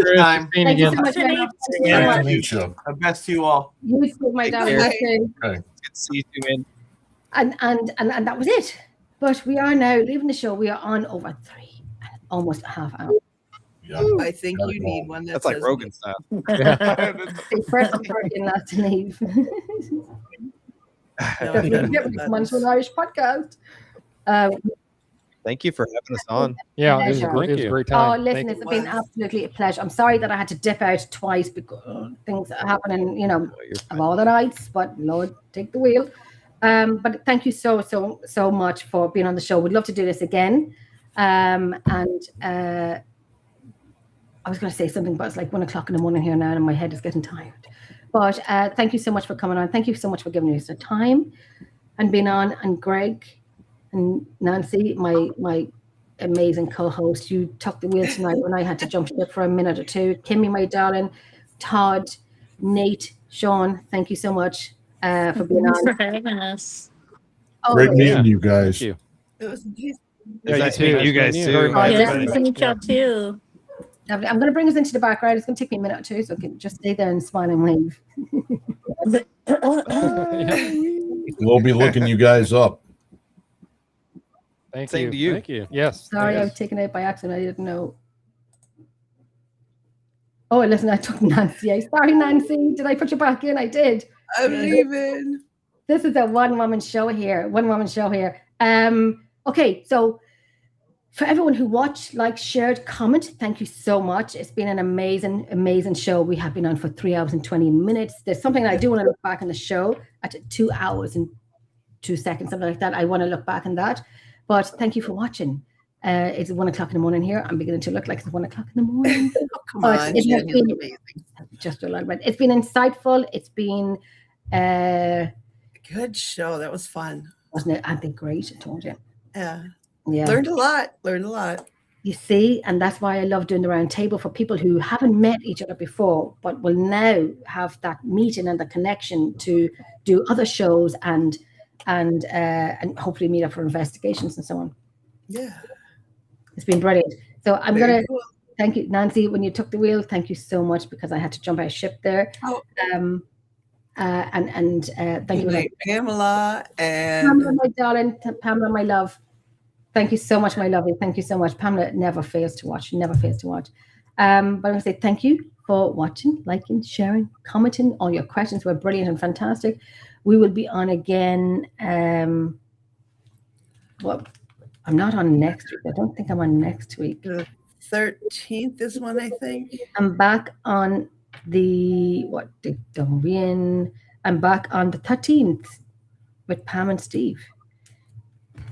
Thank you so much. Nice to meet you. The best to you all. You too, my darling. Good to see you too, man. And that was it. But we are now leaving the show. We are on over 3, almost a half hour. Yeah. I think you need one That's like Rogan style. The first person last to leave. Come to an Irish podcast. Thank you for having us on. Yeah, it was a great time. Oh, listen, it's been absolutely a pleasure. I'm sorry that I had to dip out twice because things are happening, you know, of all the nights, but Lord, take the wheel. But thank you so much for being on the show. We'd love to do this again. And I was going to say something, but it's like 1 o'clock in the morning here now, and my head is getting tired. But thank you so much for coming on. Thank you so much for giving us the time and being on. And Greg and Nancy, my amazing co-host, you took the wheel tonight when I had to jump ship for a minute or two. Kimmy, my darling, Todd, Nate, Shawn, thank you so much for being on. Thanks for having us. Great meeting you guys. Thank you. It was Nice meeting you guys too. Nice to meet y'all too. I'm going to bring us into the background. It's going to take me a minute or two, so I can just stay there and smile and wave. We'll be looking you guys up. Thank Same you. to you. Thank you. Yes. Sorry, I was taken out by accident. I didn't know. Oh, listen, I took Nancy out. Sorry, Nancy. Did I put you back in? I did. I'm leaving. This is a one-woman show here. Okay, so for everyone who watched, liked, shared, comment, thank you so much. It's been an amazing, amazing show. We have been on for 3 hours and 20 minutes. There's something that I do want to look back on the show at 2 hours and 2 seconds, something like that. I want to look back on that. But thank you for watching. It's 1 o'clock in the morning here. I'm beginning to look like it's 1 o'clock in the morning. Come on, it has been amazing. just a little bit. It's been insightful. It's been Good show. That was fun. Wasn't it? I think great. I told you. Yeah. Yeah. Learned a lot. You see, and that's why I love doing the round table for people who haven't met each other before, but will now have that meeting and the connection to do other shows and hopefully meet up for investigations and so on. Yeah. It's been brilliant. So I'm Very going to cool. thank you, Nancy, when you took the wheel. Thank you so much because I had to jump out of ship there. Oh. Thank you. Good night, Pamela and Pamela, my darling, Pamela, my love. Thank you so much, my lovely. Thank you so much. Pamela never fails to watch. But I'm going to say thank you for watching, liking, sharing, commenting. All your questions were brilliant and fantastic. We will be on again. Well, I'm not on next week. I don't think I'm on next week. the 13th is one, I think. I'm back on I'm back on the 13th with Pam and Steve.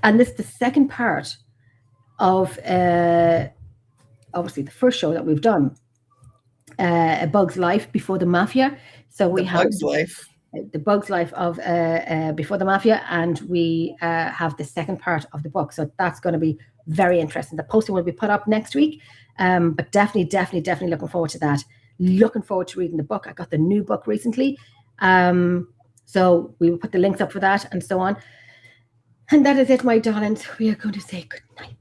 And this is the second part of obviously the first show that we've done, A Bug's Life Before the Mafia. So we have Bug's Life. The Bug's Life of Before the Mafia, and we have the second part of the book. So that's going to be very interesting. The posting will be put up next week, but definitely looking forward to that. Looking forward to reading the book. I got the new book recently. So we will put the links up for that and so on. And that is it, my darlings. We are going to say good night.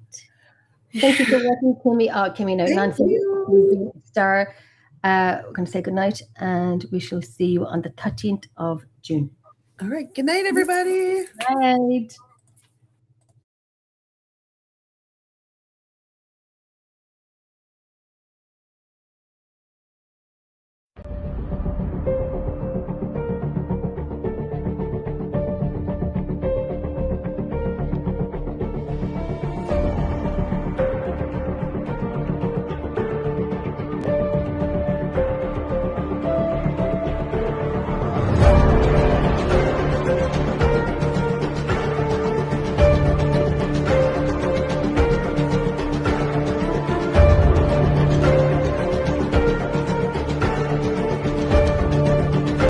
Thank you for watching, Kimmy. Kimmy, no, Nancy, star. We're going to say good night, and we shall see you on the 13th of June. All right. Good night, everybody. Good night.